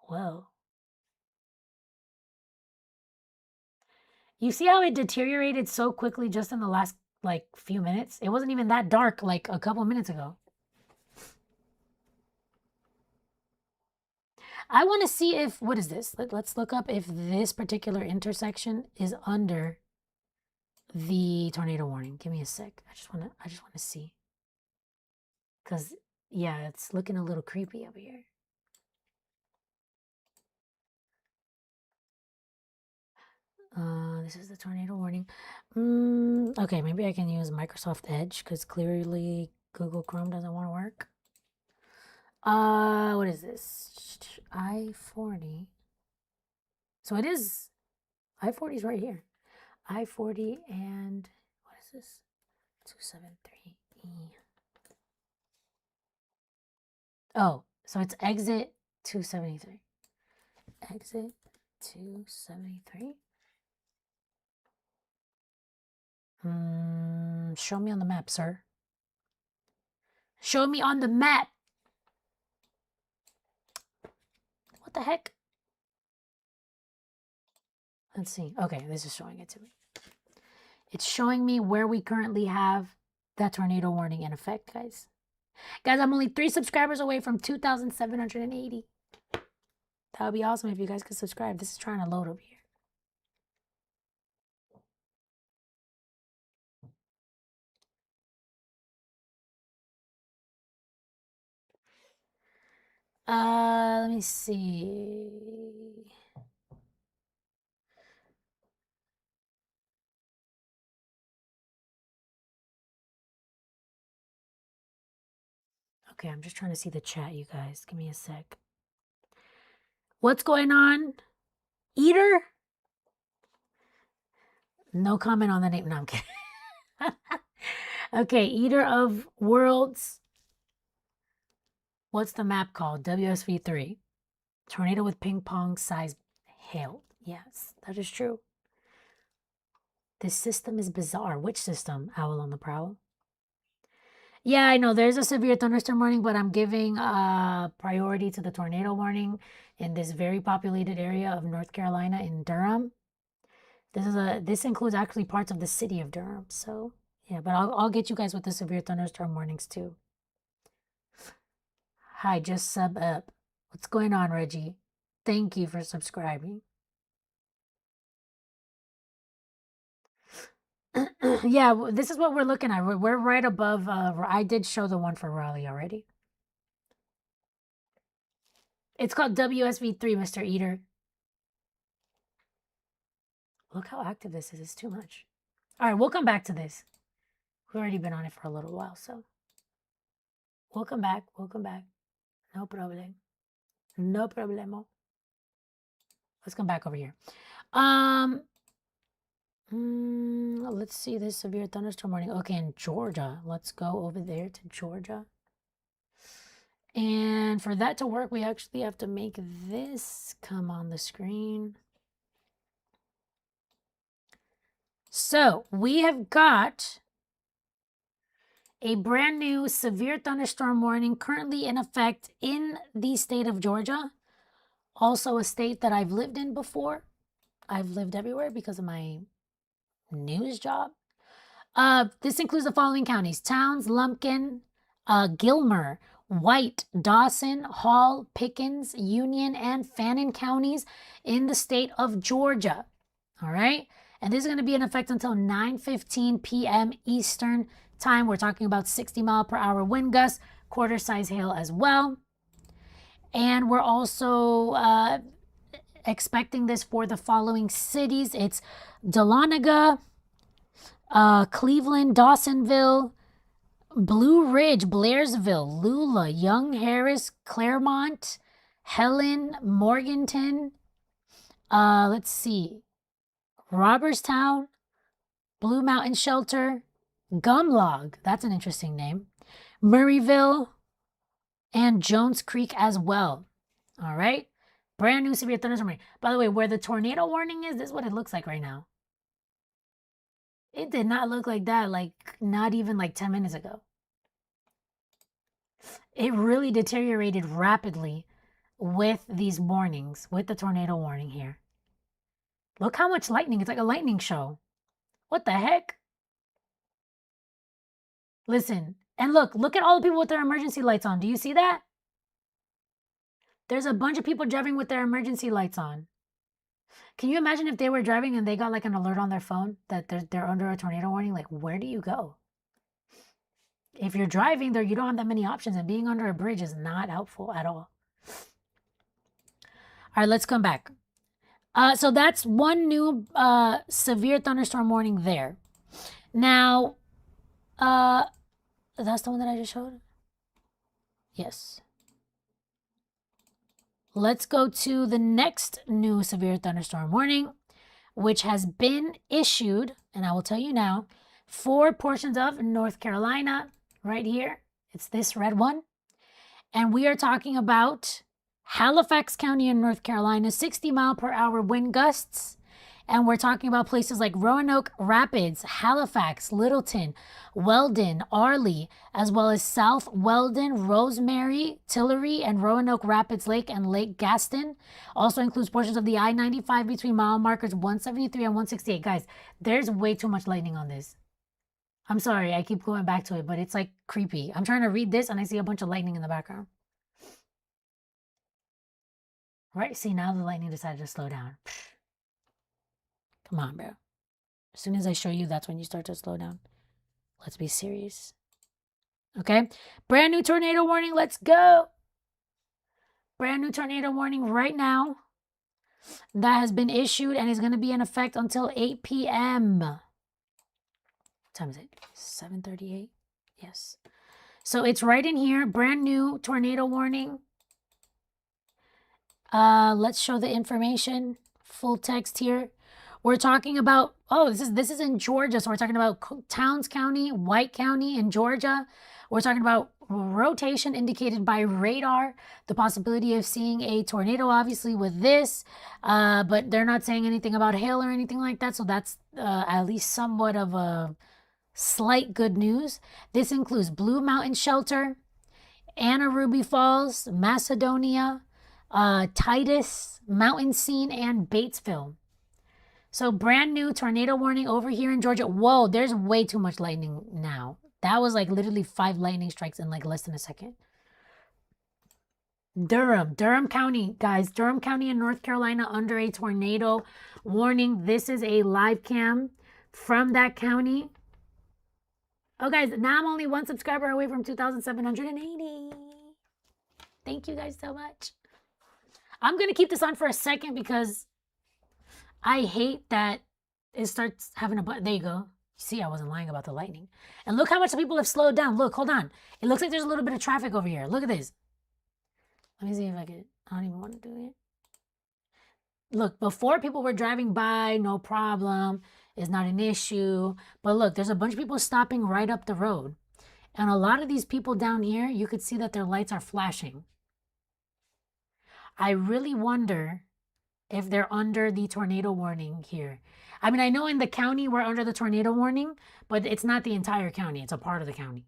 Whoa. You see how it deteriorated so quickly just in the last, like, few minutes? It wasn't even that dark, like, a couple minutes ago. I want to see if, what is this? Let's look up if this particular intersection is under the tornado warning. Give me a sec. I just want to see. Because, yeah, it's looking a little creepy over here. This is the tornado warning. Okay, maybe I can use Microsoft Edge because clearly Google Chrome doesn't want to work. What is this? I-40. So it is, I-40 is right here. I-40 and, what is this? 273E. Oh, so it's exit 273. Exit 273. Show me on the map, sir. Show me on the map. What the heck? Let's see. Okay, this is showing it to me. It's showing me where we currently have that tornado warning in effect, guys. Guys, I'm only 3 subscribers away from 2,780. That would be awesome if you guys could subscribe. This is trying to load over here. Let me see. Okay, I'm just trying to see the chat, you guys. Give me a sec. What's going on? Eater? No comment on the name. No, I'm kidding. Okay, Eater of Worlds. What's the map called? WSV3. Tornado with ping pong size hail. Yes, that is true. This system is bizarre. Which system? Owl on the Prowl. Yeah, I know there's a severe thunderstorm warning, but I'm giving priority to the tornado warning in this very populated area of North Carolina in Durham. This includes actually parts of the city of Durham. So yeah, but I'll get you guys with the severe thunderstorm warnings too. Hi, just sub up. What's going on, Reggie? Thank you for subscribing. Yeah, this is what we're looking at. We're right above. I did show the one for Raleigh already. It's called WSV3, Mr. Eater. Look how active this is. It's too much. All right, we'll come back to this. We've already been on it for a little while, so we'll come back. We'll come back. No problem. No problemo. Let's come back over here. Let's see this severe thunderstorm warning. Okay, in Georgia. Let's go over there to Georgia. And for that to work, we actually have to make this come on the screen. So we have got a brand new severe thunderstorm warning currently in effect in the state of Georgia. Also a state that I've lived in before. I've lived everywhere because of my news job. This includes the following counties: Towns, Lumpkin, Gilmer, White, Dawson, Hall, Pickens, Union, and Fannin counties in the state of Georgia. All right. And this is going to be in effect until 9:15 p.m. Eastern time. We're talking about 60-mile-per-hour wind gusts, quarter-size hail as well. And we're also expecting this for the following cities. It's Dahlonega, Cleveland, Dawsonville, Blue Ridge, Blairsville, Lula, Young Harris, Claremont, Helen, Morganton, let's see, Robertstown, Blue Mountain Shelter, Gumlog, that's an interesting name, Murrayville, and Jones Creek as well. All right. Brand new severe thunderstorm warning. By the way, where the tornado warning is, this is what it looks like right now. It did not look like that, like not even like 10 minutes ago. It really deteriorated rapidly with these warnings, with the tornado warning here. Look how much lightning. It's like a lightning show. What the heck? Listen, and look at all the people with their emergency lights on. Do you see that? There's a bunch of people driving with their emergency lights on. Can you imagine if they were driving and they got like an alert on their phone that they're under a tornado warning? Like, where do you go? If you're driving there, you don't have that many options, and being under a bridge is not helpful at all. All right, let's come back. So that's one new severe thunderstorm warning there. Now, that's the one that I just showed? Yes. Let's go to the next new severe thunderstorm warning, which has been issued, and I will tell you now, for portions of North Carolina, right here. It's this red one. And we are talking about Halifax County in North Carolina, 60-mile-per-hour wind gusts. And we're talking about places like Roanoke Rapids, Halifax, Littleton, Weldon, Arley, as well as South Weldon, Rosemary, Tillery, and Roanoke Rapids Lake and Lake Gaston. Also includes portions of the I-95 between mile markers 173 and 168. Guys, there's way too much lightning on this. I'm sorry, I keep going back to it, but it's like creepy. I'm trying to read this and I see a bunch of lightning in the background. Right? See, now the lightning decided to slow down. Come on, bro. As soon as I show you, that's when you start to slow down. Let's be serious. Okay? Brand new tornado warning. Let's go. Brand new tornado warning right now. That has been issued and is going to be in effect until 8 p.m. What time is it? 7:38? Yes. So it's right in here. Brand new tornado warning. Let's show the information. Full text here. We're talking about, this is in Georgia. So we're talking about Towns County, White County in Georgia. We're talking about rotation indicated by radar. The possibility of seeing a tornado, obviously, with this. But they're not saying anything about hail or anything like that. So that's at least somewhat of a slight good news. This includes Blue Mountain Shelter, Anna Ruby Falls, Macedonia, Titus, Mountain Scene, and Batesville. So brand new tornado warning over here in Georgia. Whoa, there's way too much lightning now. That was like literally 5 lightning strikes in like less than a second. Durham County, guys. Durham County in North Carolina under a tornado warning. This is a live cam from that county. Oh, guys, now I'm only one subscriber away from 2,780. Thank you guys so much. I'm going to keep this on for a second because I hate that it starts having a button. There you go. See, I wasn't lying about the lightning. And look how much the people have slowed down. Look, hold on. It looks like there's a little bit of traffic over here. Look at this. Let me see if I can. I don't even want to do it. Look, before people were driving by, no problem. It's not an issue. But look, there's a bunch of people stopping right up the road. And a lot of these people down here, you could see that their lights are flashing. I really wonder if they're under the tornado warning here. I mean, I know in the county we're under the tornado warning, but it's not the entire county. It's a part of the county.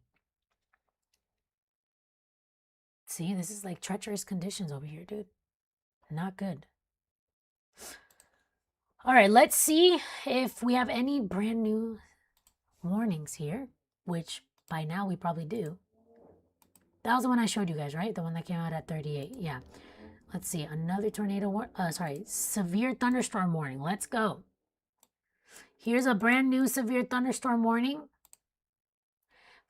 See, this is like treacherous conditions over here, dude. Not good. All right, let's see if we have any brand new warnings here, which by now we probably do. That was the one I showed you guys, right? The one that came out at 38. Yeah. Let's see. Another tornado severe thunderstorm warning. Let's go. Here's a brand new severe thunderstorm warning.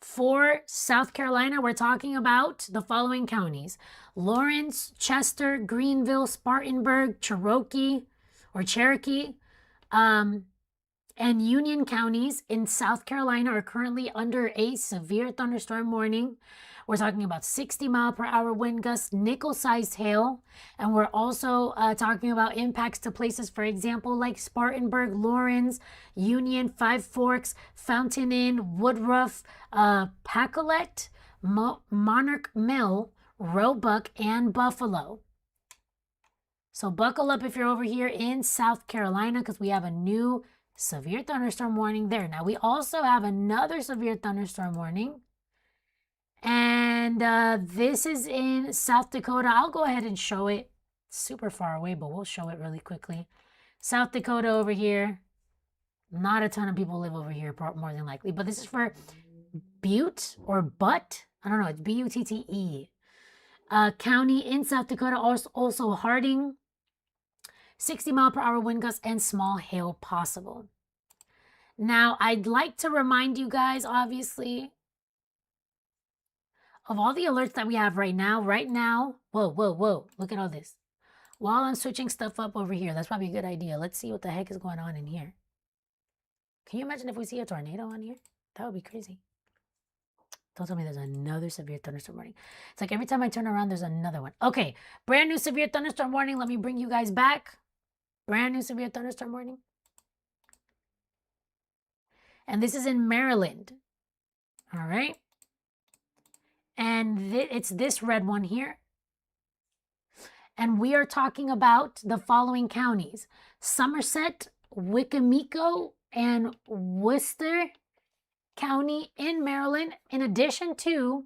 For South Carolina, we're talking about the following counties: Lawrence, Chester, Greenville, Spartanburg, Cherokee, and Union counties in South Carolina are currently under a severe thunderstorm warning. We're talking about 60-mile-per-hour wind gusts, nickel-sized hail, and we're also talking about impacts to places, for example, like Spartanburg, Lawrence, Union, Five Forks, Fountain Inn, Woodruff, Pacolet, Monarch Mill, Roebuck, and Buffalo. So buckle up if you're over here in South Carolina, because we have a new severe thunderstorm warning there. Now, we also have another severe thunderstorm warning. And this is in South Dakota. I'll go ahead and show it. It's super far away, but we'll show it really quickly. South Dakota over here. Not a ton of people live over here, more than likely. But this is for Butte or Butte. I don't know. It's Butte. County in South Dakota. Also Harding. 60-mile-per-hour wind gusts and small hail possible. Now, I'd like to remind you guys, obviously, of all the alerts that we have right now. Whoa. Look at all this. While I'm switching stuff up over here, that's probably a good idea. Let's see what the heck is going on in here. Can you imagine if we see a tornado on here? That would be crazy. Don't tell me there's another severe thunderstorm warning. It's like every time I turn around, there's another one. Okay, brand new severe thunderstorm warning. Let me bring you guys back. Brand new severe thunderstorm warning. And this is in Maryland. All right. And it's this red one here. And we are talking about the following counties: Somerset, Wicomico, and Worcester County in Maryland, in addition to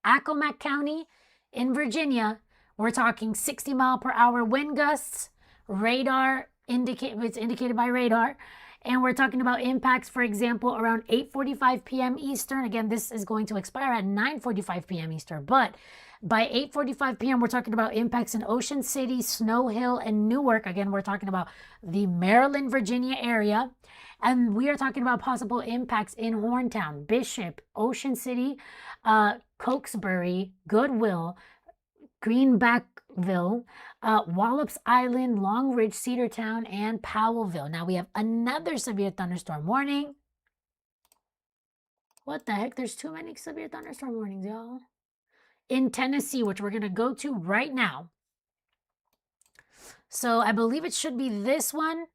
Accomack County in Virginia. We're talking 60-mile-per-hour wind gusts, it's indicated by radar. And we're talking about impacts, for example, around 8:45 p.m. Eastern. Again, this is going to expire at 9:45 p.m. Eastern. But by 8:45 p.m., we're talking about impacts in Ocean City, Snow Hill, and Newark. Again, we're talking about the Maryland, Virginia area. And we are talking about possible impacts in Horntown, Bishop, Ocean City, Cokesbury, Goodwill, Greenbackville, Wallops Island, Long Ridge, Cedartown, and Powellville. Now, we have another severe thunderstorm warning. What the heck? There's too many severe thunderstorm warnings, y'all. In Tennessee, which we're going to go to right now. So I believe it should be this one.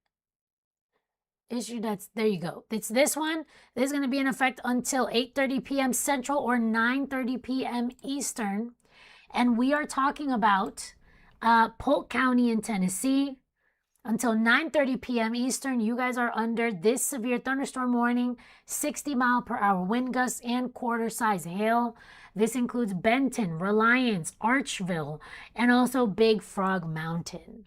There you go. It's this one. This is going to be in effect until 8:30 p.m. Central or 9:30 p.m. Eastern. And we are talking about Polk County in Tennessee. Until 9:30 p.m. Eastern, you guys are under this severe thunderstorm warning, 60-mile-per-hour wind gusts, and quarter-size hail. This includes Benton, Reliance, Archville, and also Big Frog Mountain.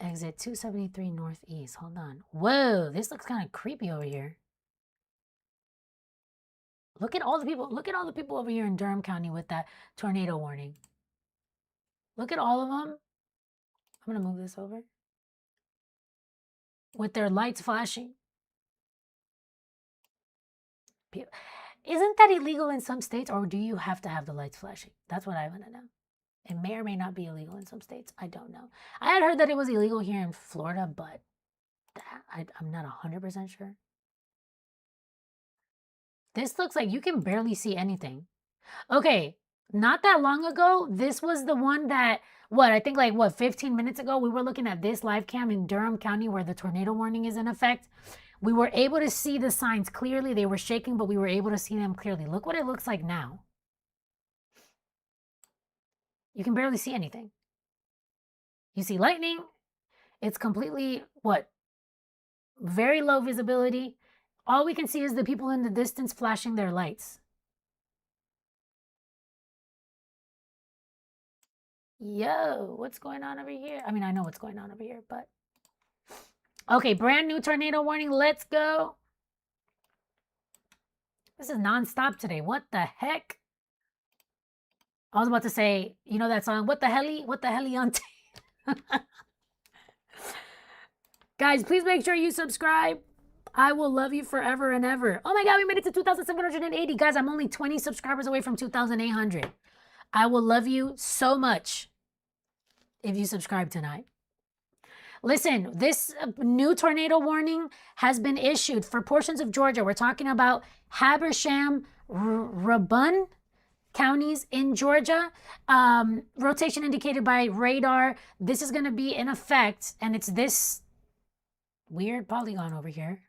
Exit 273 Northeast. Hold on. Whoa, this looks kind of creepy over here. Look at all the people. Look at all the people over here in Durham County with that tornado warning. Look at all of them. I'm going to move this over. With their lights flashing. Isn't that illegal in some states, or do you have to have the lights flashing? That's what I want to know. It may or may not be illegal in some states. I don't know. I had heard that it was illegal here in Florida, but I'm not 100% sure. This looks like you can barely see anything. Okay, not that long ago, this was the one that, I think 15 minutes ago, we were looking at this live cam in Durham County where the tornado warning is in effect. We were able to see the signs clearly. They were shaking, but we were able to see them clearly. Look what it looks like now. You can barely see anything. You see lightning. It's completely, very low visibility. All we can see is the people in the distance flashing their lights. Yo, what's going on over here? I mean, I know what's going on over here, but... Okay, brand new tornado warning. Let's go. This is nonstop today. What the heck? I was about to say, you know that song, What the Helly? What the Helly on Guys, please make sure you subscribe. I will love you forever and ever. Oh my God, we made it to 2,780. Guys, I'm only 20 subscribers away from 2,800. I will love you so much if you subscribe tonight. Listen, this new tornado warning has been issued for portions of Georgia. We're talking about Habersham, Rabun counties in Georgia. Rotation indicated by radar. This is going to be in effect, and it's this weird polygon over here.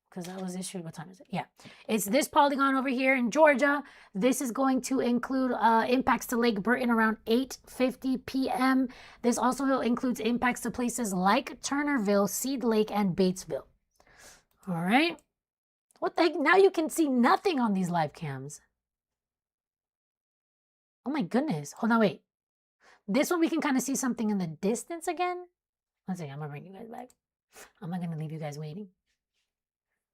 Because that was issued, what time is it? Yeah, it's this polygon over here in Georgia. This is going to include impacts to Lake Burton around 8:50 p.m. This also includes impacts to places like Turnerville, Seed Lake, and Batesville. All right. What the heck? Now you can see nothing on these live cams. Oh my goodness. Hold on, wait. This one we can kind of see something in the distance again. Let's see, I'm going to bring you guys back. I'm not going to leave you guys waiting.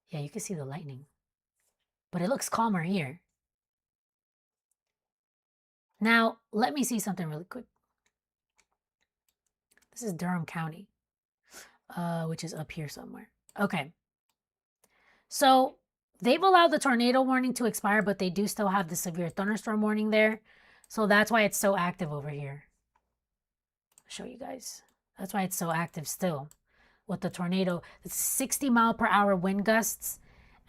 Yeah, you can see the lightning. But it looks calmer here. Now, let me see something really quick. This is Durham County, which is up here somewhere. Okay. So, they've allowed the tornado warning to expire, but they do still have the severe thunderstorm warning there. So, that's why it's so active over here. I'll show you guys. That's why it's so active still. With the tornado, it's 60-mile-per-hour wind gusts,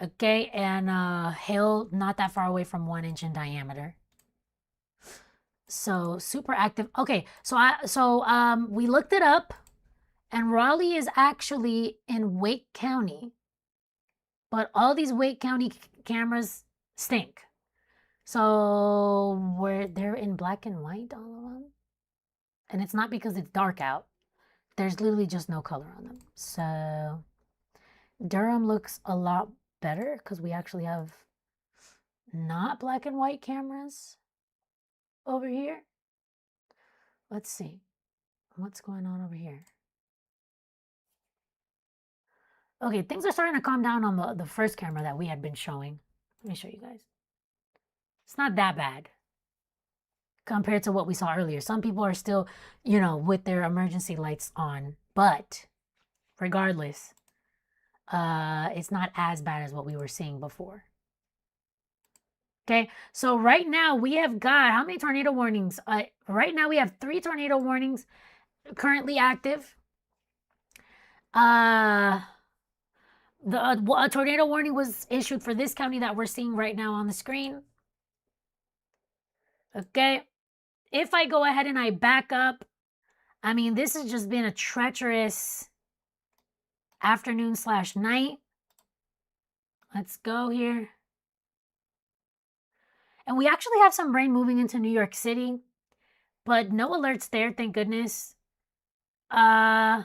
okay, and hail not that far away from 1 inch in diameter. So super active. Okay, so we looked it up, and Raleigh is actually in Wake County, but all these Wake County cameras stink. So they're in black and white, all of them, and it's not because it's dark out. There's literally just no color on them. So Durham looks a lot better because we actually have not black and white cameras over here. Let's see. What's going on over here? Okay, things are starting to calm down on the first camera that we had been showing. Let me show you guys. It's not that bad compared to what we saw earlier. Some people are still, with their emergency lights on, but regardless, it's not as bad as what we were seeing before. Okay, so right now we have got, how many tornado warnings? Right now we have 3 tornado warnings currently active. A tornado warning was issued for this county that we're seeing right now on the screen. Okay, if I go ahead and I back up, I mean, this has just been a treacherous afternoon/night. Let's go here. And we actually have some rain moving into New York City, but no alerts there, thank goodness. All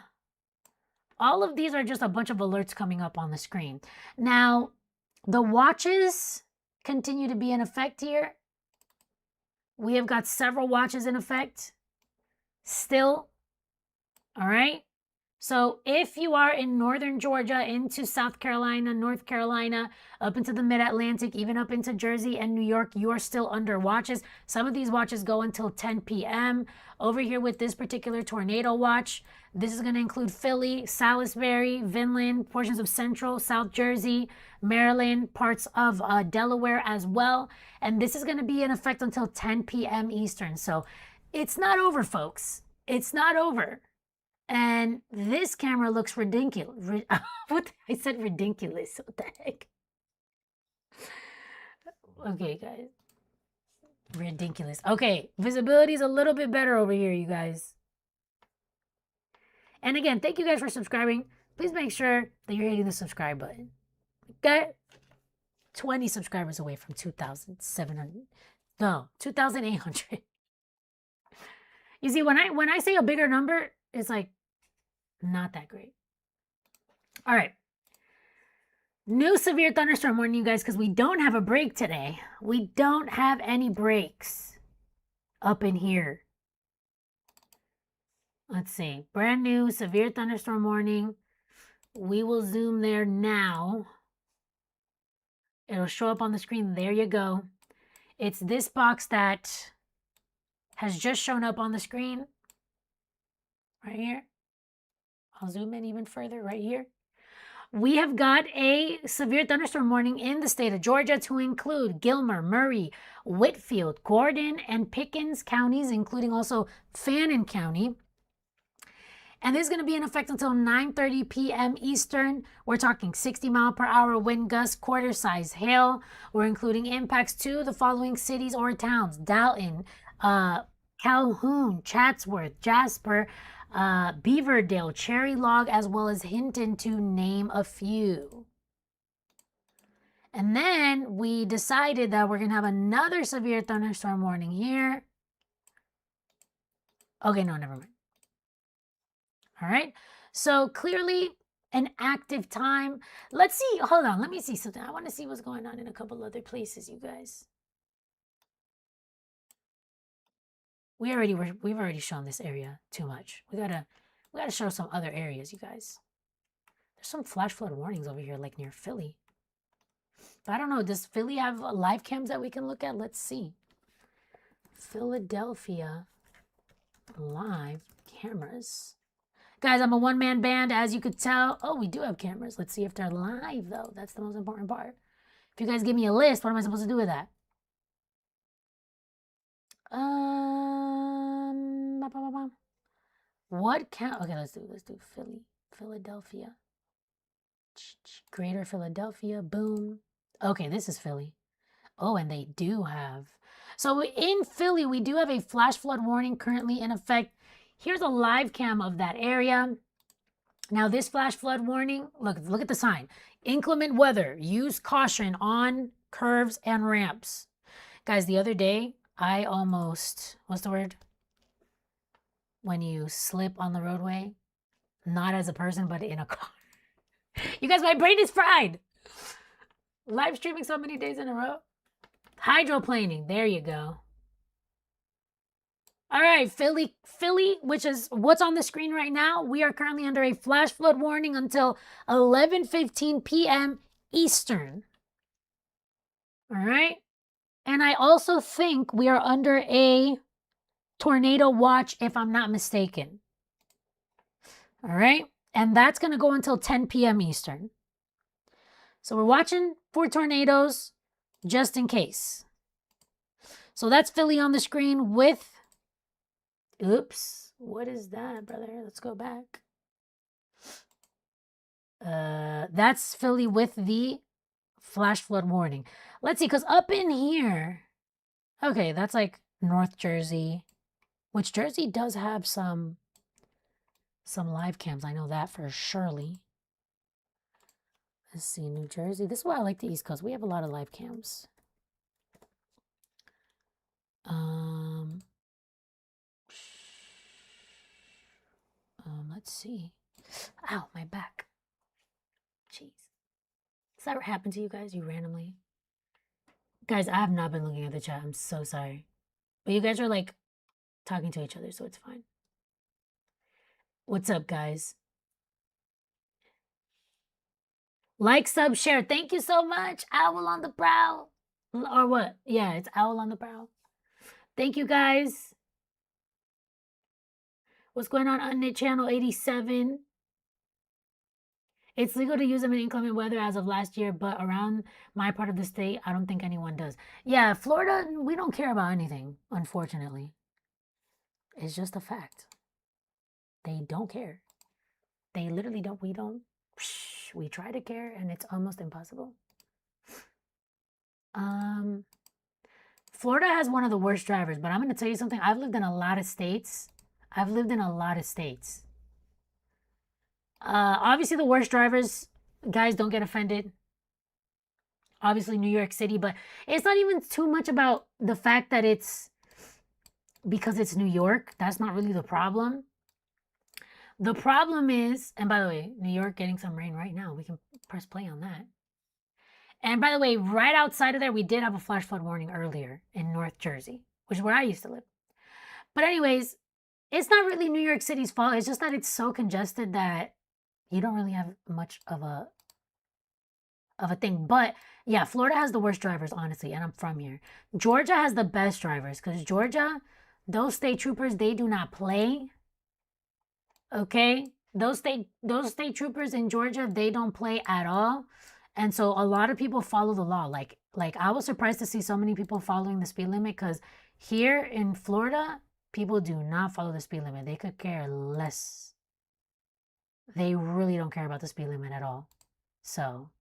of these are just a bunch of alerts coming up on the screen. Now, the watches continue to be in effect here. We have got several watches in effect still. All right. So if you are in northern Georgia, into South Carolina, North Carolina, up into the mid-Atlantic, even up into Jersey and New York, you are still under watches. Some of these watches go until 10 p.m. Over here with this particular tornado watch, this is going to include Philly, Salisbury, Vinland, portions of Central, South Jersey, Maryland, parts of Delaware as well. And this is going to be in effect until 10 p.m. Eastern. So it's not over, folks. It's not over. And this camera looks ridiculous. I said ridiculous. What the heck? Okay, guys. Ridiculous. Okay, visibility is a little bit better over here, you guys. And again, thank you guys for subscribing. Please make sure that you're hitting the subscribe button. Got 20 subscribers away from 2,700. No, 2,800. You see, when I say a bigger number, it's like not that great. All right. New severe thunderstorm warning, you guys, because we don't have a break today. We don't have any breaks up in here. Let's see. Brand new severe thunderstorm warning. We will zoom there now. It'll show up on the screen. There you go. It's this box that has just shown up on the screen. Right here. I'll zoom in even further right here. We have got a severe thunderstorm warning in the state of Georgia to include Gilmer, Murray, Whitfield, Gordon, and Pickens counties, including also Fannin County. And this is going to be in effect until 9:30 p.m. Eastern. We're talking 60-mile-per-hour wind gusts, quarter-size hail. We're including impacts to the following cities or towns: Dalton, Calhoun, Chatsworth, Jasper, Beaverdale, Cherry Log, as well as Hinton, to name a few. And then we decided that we're going to have another severe thunderstorm warning here. Okay, no, never mind. All right, so clearly an active time. Let's see, hold on, let me see something. I want to see what's going on in a couple other places, you guys. We've already shown this area too much. We gotta show some other areas, you guys. There's some flash flood warnings over here, like near Philly. But I don't know, does Philly have live cams that we can look at? Let's see. Philadelphia live cameras. Guys, I'm a one-man band, as you could tell. Oh, we do have cameras. Let's see if they're live, though. That's the most important part. If you guys give me a list, what am I supposed to do with that? What count? Okay, let's do Philly, Philadelphia, Greater Philadelphia. Boom. Okay, this is Philly. Oh, and they do have. So in Philly, we do have a flash flood warning currently in effect. Here's a live cam of that area. Now, this flash flood warning, look at the sign. Inclement weather, use caution on curves and ramps. Guys, the other day, I almost, what's the word? When you slip on the roadway, not as a person, but in a car. You guys, my brain is fried. Live streaming so many days in a row. Hydroplaning, there you go. All right, Philly, which is what's on the screen right now. We are currently under a flash flood warning until 11:15 p.m. Eastern. All right. And I also think we are under a tornado watch, if I'm not mistaken. All right. And that's going to go until 10 p.m. Eastern. So we're watching for tornadoes just in case. So that's Philly on the screen with... Oops, what is that, brother? Let's go back. That's Philly with the flash flood warning. Let's see, because up in here, okay, that's like North Jersey, which Jersey does have some live cams. I know that for surely. Let's see, New Jersey. This is why I like the East Coast. We have a lot of live cams. Let's see. Ow, my back. Jeez. Does that happen to you guys? You randomly? Guys, I have not been looking at the chat. I'm so sorry. But you guys are like talking to each other, so it's fine. What's up, guys? Like, sub, share. Thank you so much. Owl on the prowl. Or what? Yeah, it's owl on the prowl. Thank you, guys. What's going on? Unlit channel 87. It's legal to use them in inclement weather as of last year, but around my part of the state, I don't think anyone does. Yeah, Florida, we don't care about anything, unfortunately. It's just a fact. They don't care. They literally don't. We don't. We try to care, and it's almost impossible. Florida has one of the worst drivers, but I'm going to tell you something. I've lived in a lot of states. Obviously, the worst drivers, guys, don't get offended. Obviously, New York City, but it's not even too much about the fact that it's because it's New York. That's not really the problem. The problem is, and by the way, New York getting some rain right now. We can press play on that. And by the way, right outside of there, we did have a flash flood warning earlier in North Jersey, which is where I used to live. But anyways, it's not really New York City's fault. It's just that it's so congested that you don't really have much of a thing. But yeah, Florida has the worst drivers, honestly, and I'm from here. Georgia has the best drivers because Georgia, those state troopers, they do not play. Okay? Those state troopers in Georgia, they don't play at all. And so a lot of people follow the law. Like I was surprised to see so many people following the speed limit because here in Florida, people do not follow the speed limit. They could care less. They really don't care about the speed limit at all. So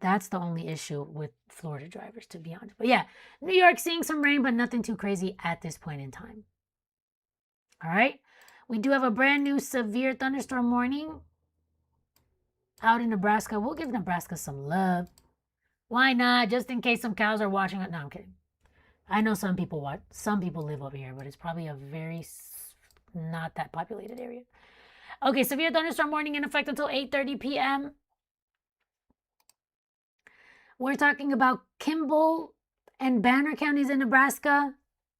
that's the only issue with Florida drivers, to be honest. But yeah, New York seeing some rain, but nothing too crazy at this point in time. All right. We do have a brand new severe thunderstorm warning out in Nebraska. We'll give Nebraska some love. Why not? Just in case some cows are watching it. No, I'm kidding. I know some people live over here, but it's probably a very not that populated area. Okay, severe thunderstorm warning in effect until 8:30 p.m. We're talking about Kimball and Banner counties in Nebraska,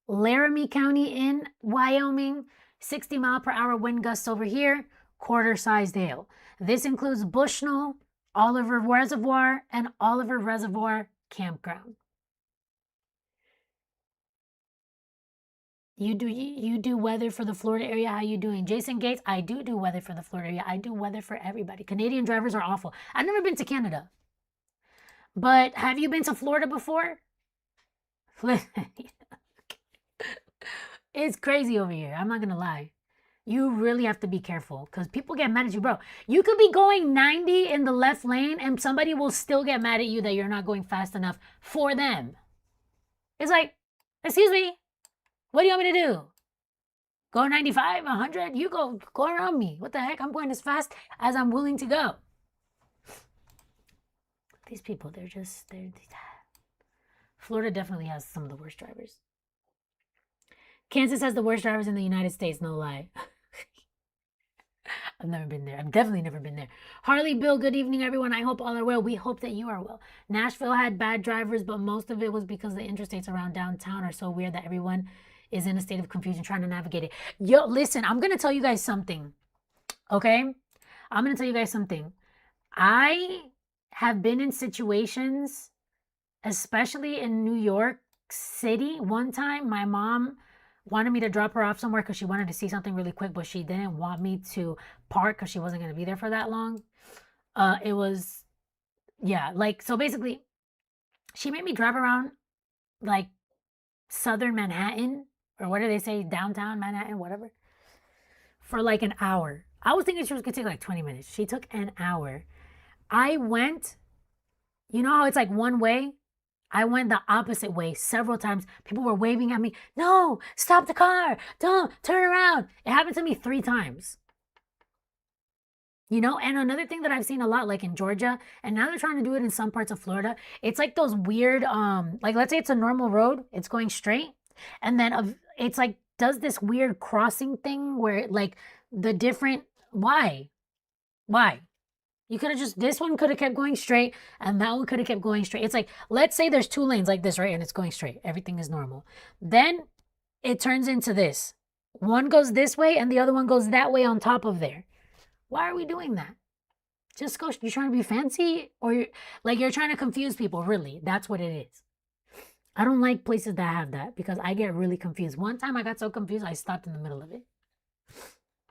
Laramie County in Wyoming, 60-mile-per-hour wind gusts over here, quarter-sized hail. This includes Bushnell, Oliver Reservoir, and Oliver Reservoir Campground. You do weather for the Florida area. How you doing? Jason Gates, I do weather for the Florida area. I do weather for everybody. Canadian drivers are awful. I've never been to Canada. But have you been to Florida before? It's crazy over here. I'm not going to lie. You really have to be careful because people get mad at you, bro. You could be going 90 in the left lane and somebody will still get mad at you that you're not going fast enough for them. It's like, excuse me, what do you want me to do? Go 95, 100? You go around me. What the heck? I'm going as fast as I'm willing to go. These people, Florida definitely has some of the worst drivers. Kansas has the worst drivers in the United States, no lie. I've never been there. I've definitely never been there. Harley Bill, good evening, everyone. I hope all are well. We hope that you are well. Nashville had bad drivers, but most of it was because the interstates around downtown are so weird that everyone is in a state of confusion trying to navigate it. Yo, listen, I'm going to tell you guys something, okay? I'm going to tell you guys something. I have been in situations, especially in New York City. One time, my mom wanted me to drop her off somewhere because she wanted to see something really quick, but she didn't want me to park because she wasn't going to be there for that long. It was, yeah, like, so basically, she made me drive around, like, southern Manhattan, or what do they say, downtown Manhattan, whatever, for like an hour. I was thinking she was going to take like 20 minutes. She took an hour. I went, you know how it's like one way? I went the opposite way several times. People were waving at me. No, stop the car. Don't turn around. It happened to me 3 times. You know, and another thing that I've seen a lot, like in Georgia, and now they're trying to do it in some parts of Florida. It's like those weird, like let's say it's a normal road. It's going straight. And then it's like, does this weird crossing thing where like the different, why? You could have this one could have kept going straight and that one could have kept going straight. It's like, let's say there's 2 lanes like this, right? And it's going straight. Everything is normal. Then it turns into this. One goes this way and the other one goes that way on top of there. Why are we doing that? Just go. You're trying to be fancy, or you're trying to confuse people. Really, that's what it is. I don't like places that have that because I get really confused. One time I got so confused I stopped in the middle of it,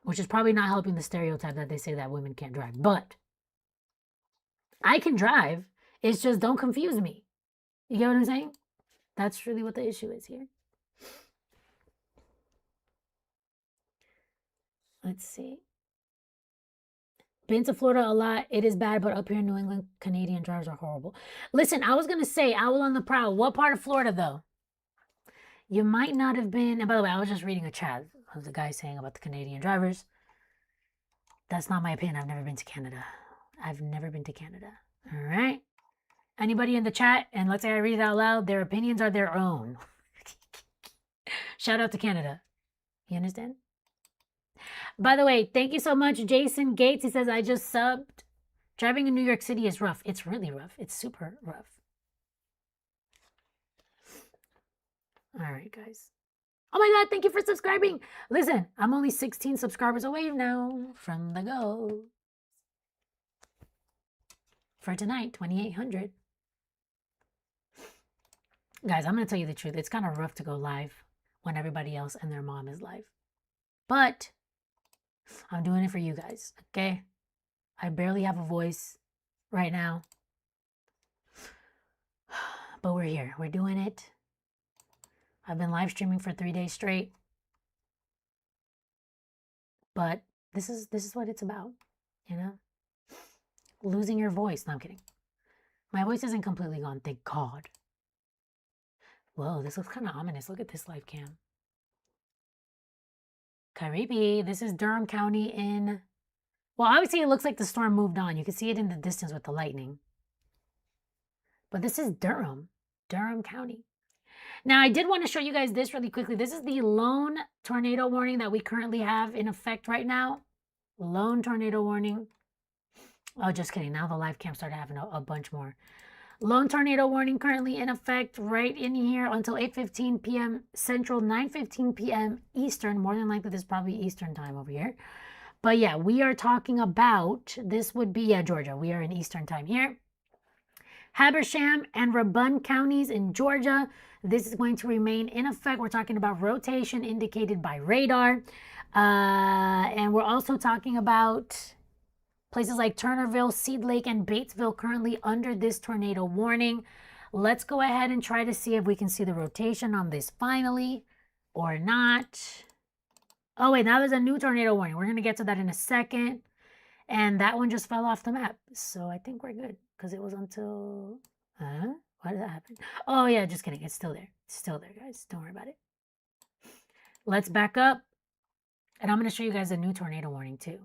which is probably not helping the stereotype that they say that women can't drive. But I can drive. It's just don't confuse me. You get what I'm saying? That's really what the issue is here. Let's see. Been to Florida a lot. It is bad, but up here in New England, Canadian drivers are horrible. Listen, I was going to say, Owl on the Prowl. What part of Florida, though? You might not have been. And by the way, I was just reading a chat of the guy saying about the Canadian drivers. That's not my opinion. I've never been to Canada. I've never been to Canada. All right. Anybody in the chat, and let's say I read it out loud, their opinions are their own. Shout out to Canada. You understand? By the way, thank you so much, Jason Gates. He says, I just subbed. Driving in New York City is rough. It's really rough. It's super rough. All right, guys. Oh my God, thank you for subscribing. Listen, I'm only 16 subscribers away now from the goal. For tonight, 2,800. Guys, I'm going to tell you the truth. It's kind of rough to go live when everybody else and their mom is live. But I'm doing it for you guys, okay? I barely have a voice right now. But we're here. We're doing it. I've been live streaming for 3 days straight. But this is what it's about, you know? Losing your voice. No, I'm kidding. My voice isn't completely gone, thank God. Whoa, this looks kind of ominous. Look at this live cam. Caribe, this is Durham County in... Well, obviously it looks like the storm moved on. You can see it in the distance with the lightning. But this is Durham County. Now, I did want to show you guys this really quickly. This is the lone tornado warning that we currently have in effect right now. Lone tornado warning. Oh, just kidding. Now the live cam started having a bunch more. Lone tornado warning currently in effect right in here until 8:15 p.m. Central, 9:15 p.m. Eastern. More than likely, this is probably Eastern time over here. But yeah, we are talking about, this would be, Georgia. We are in Eastern time here. Habersham and Rabun counties in Georgia. This is going to remain in effect. We're talking about rotation indicated by radar. And we're also talking about places like Turnerville, Seed Lake, and Batesville currently under this tornado warning. Let's go ahead and try to see if we can see the rotation on this finally or not. Oh, wait, now there's a new tornado warning. We're going to get to that in a second. And that one just fell off the map. So I think we're good because it was until... Why did that happen? Oh, yeah, just kidding. It's still there. It's still there, guys. Don't worry about it. Let's back up. And I'm going to show you guys a new tornado warning, too.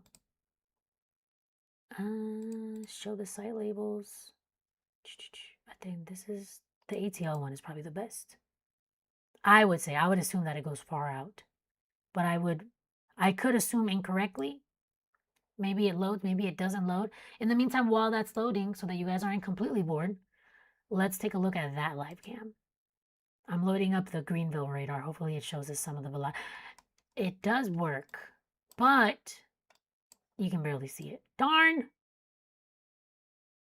Show the site labels. I think this is the ATL one is probably the best. I would say, I would assume that it goes far out, but I could assume incorrectly. Maybe it loads, maybe it doesn't load. In the meantime, while that's loading, so that you guys aren't completely bored, let's take a look at that live cam. I'm loading up the Greenville radar. Hopefully it shows us some of the velocity. It does work, but you can barely see it. Darn.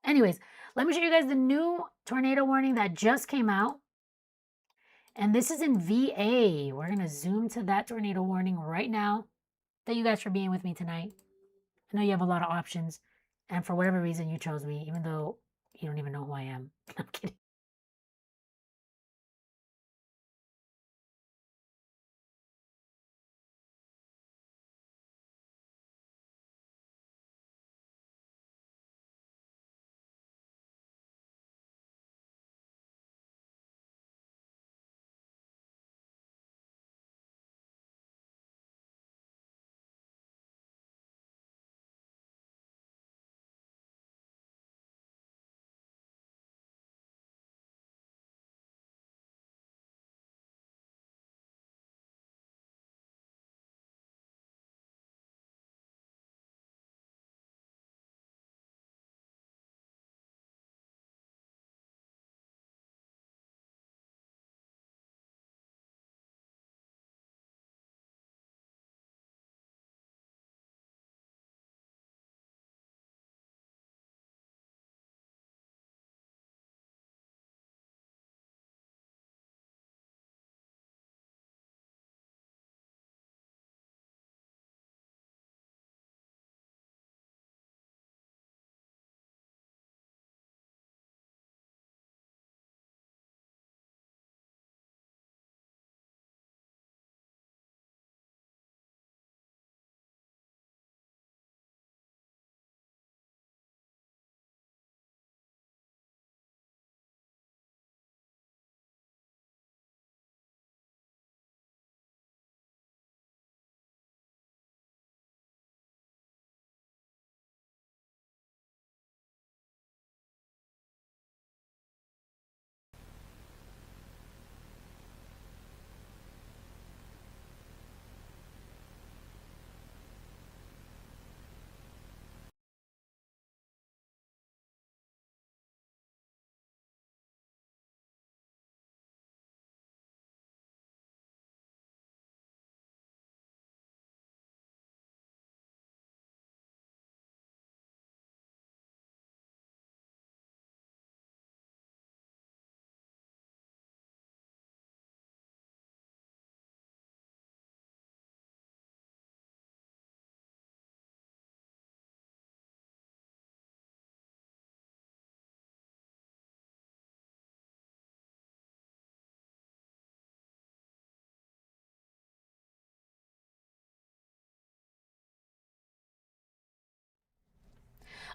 Anyways, let me show you guys the new tornado warning that just came out. And this is in VA. We're going to zoom to that tornado warning right now. Thank you guys for being with me tonight. I know you have a lot of options. And for whatever reason, you chose me, even though you don't even know who I am. I'm kidding.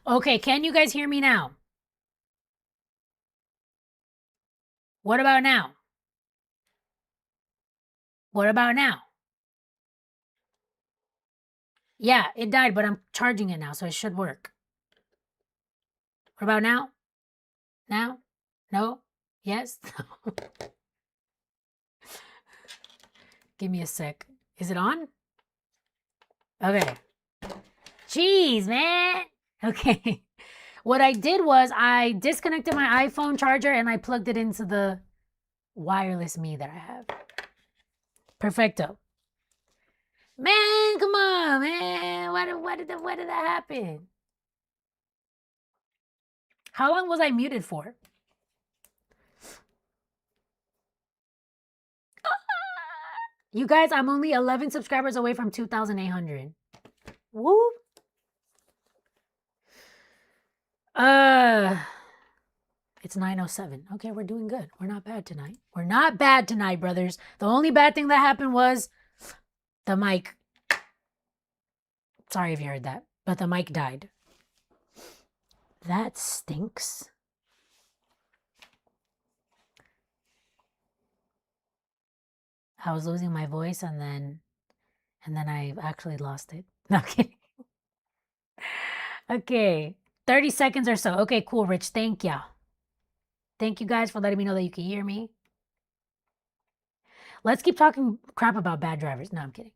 Okay, can you guys hear me now? What about now? What about now? Yeah, it died, but I'm charging it now, so it should work. What about now? Now? No? Yes? Give me a sec. Is it on? Okay. Jeez, man. Okay. What I did was I disconnected my iPhone charger and I plugged it into the wireless me that I have. Perfecto. Man, come on, man. Why did that happen? How long was I muted for? You guys, I'm only 11 subscribers away from 2,800. Whoop. It's 9:07. Okay, we're doing good. We're not bad tonight. We're not bad tonight, brothers. The only bad thing that happened was the mic. Sorry if you heard that, but the mic died. That stinks. I was losing my voice and then I actually lost it. No, I'm kidding. Okay. 30 seconds or so. Okay, cool, Rich. Thank ya. Thank you guys for letting me know that you can hear me. Let's keep talking crap about bad drivers. No, I'm kidding.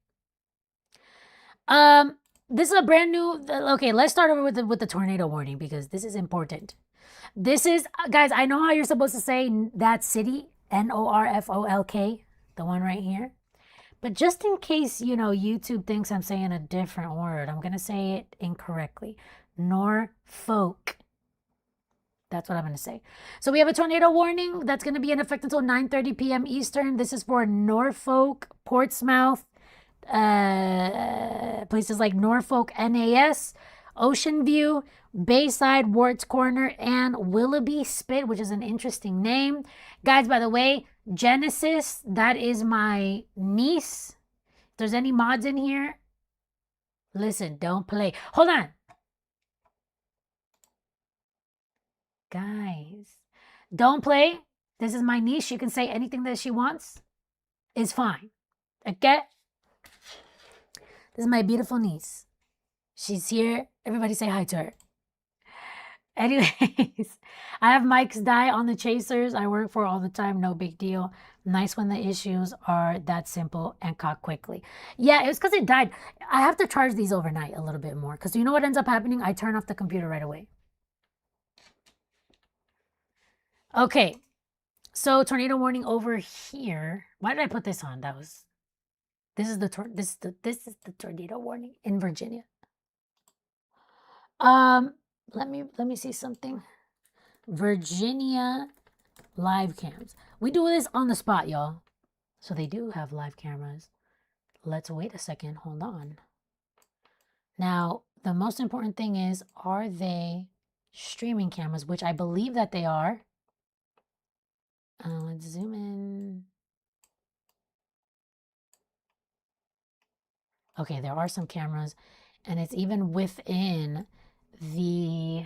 This is a brand new. Okay, let's start over with the tornado warning because this is important. This is, guys, I know how you're supposed to say that city, Norfolk, the one right here. But just in case, you know, YouTube thinks I'm saying a different word, I'm going to say it incorrectly. Norfolk. That's what I'm going to say. So we have a tornado warning that's going to be in effect until 9:30 p.m. Eastern. This is for Norfolk, Portsmouth, places like Norfolk, NAS, Ocean View, Bayside, Wards Corner, and Willoughby Spit, which is an interesting name. Guys, by the way, Genesis, that is my niece. If there's any mods in here, listen, don't play. Hold on. Guys, don't play. This is my niece. She can say anything that she wants. It's fine. Okay? This is my beautiful niece. She's here. Everybody say hi to her. Anyways, I have Mike's die on the chasers I work for all the time. No big deal. Nice when the issues are that simple and caught quickly. Yeah, it was because it died. I have to charge these overnight a little bit more because you know what ends up happening? I turn off the computer right away. Okay, so tornado warning over here. Why did I put this on? This is the tornado warning in Virginia. Let me see something. Virginia live cams. We do this on the spot, y'all. So they do have live cameras. Let's wait a second. Hold on. Now, the most important thing is, are they streaming cameras? Which I believe that they are. Let's zoom in. Okay, there are some cameras, and it's even within the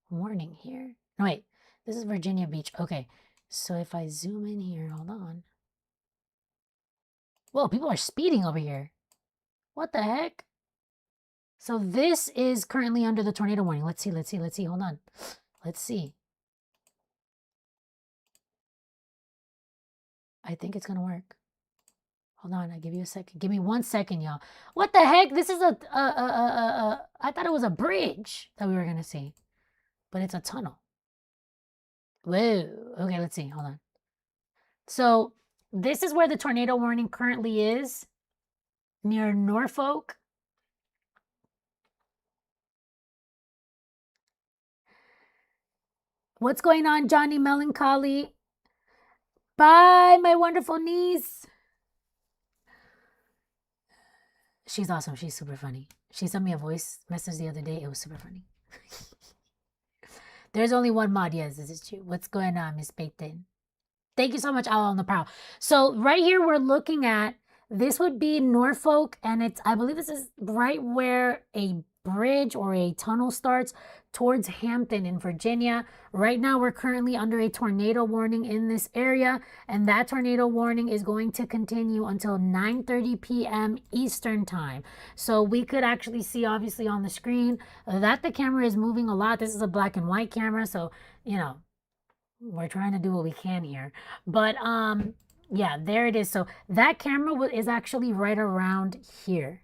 warning here. No, wait, this is Virginia Beach. Okay, so if I zoom in here, hold on. Whoa, people are speeding over here. What the heck? So this is currently under the tornado warning. Let's see. Hold on. Let's see. I think it's going to work. Hold on. I give you a second. Give me 1 second, y'all. What the heck? This is I thought it was a bridge that we were going to see, but it's a tunnel. Whoa. Okay, let's see. Hold on. So this is where the tornado warning currently is, near Norfolk. What's going on, Johnny Melancholy? Bye, my wonderful niece. She's awesome. She's super funny. She sent me a voice message the other day. It was super funny. There's only one mod. Yes, this is true. What's going on, Miss Peyton? Thank you so much, Owl on the Prowl. So right here, we're looking at, this would be Norfolk, and it's, I believe this is right where a bridge or a tunnel starts towards Hampton in Virginia. Right now, we're currently under a tornado warning in this area, and that tornado warning is going to continue until 9:30 p.m. Eastern time. So we could actually see, obviously, on the screen that the camera is moving a lot. This is a black and white camera, so, you know, we're trying to do what we can here. But, yeah, there it is. So that camera is actually right around here.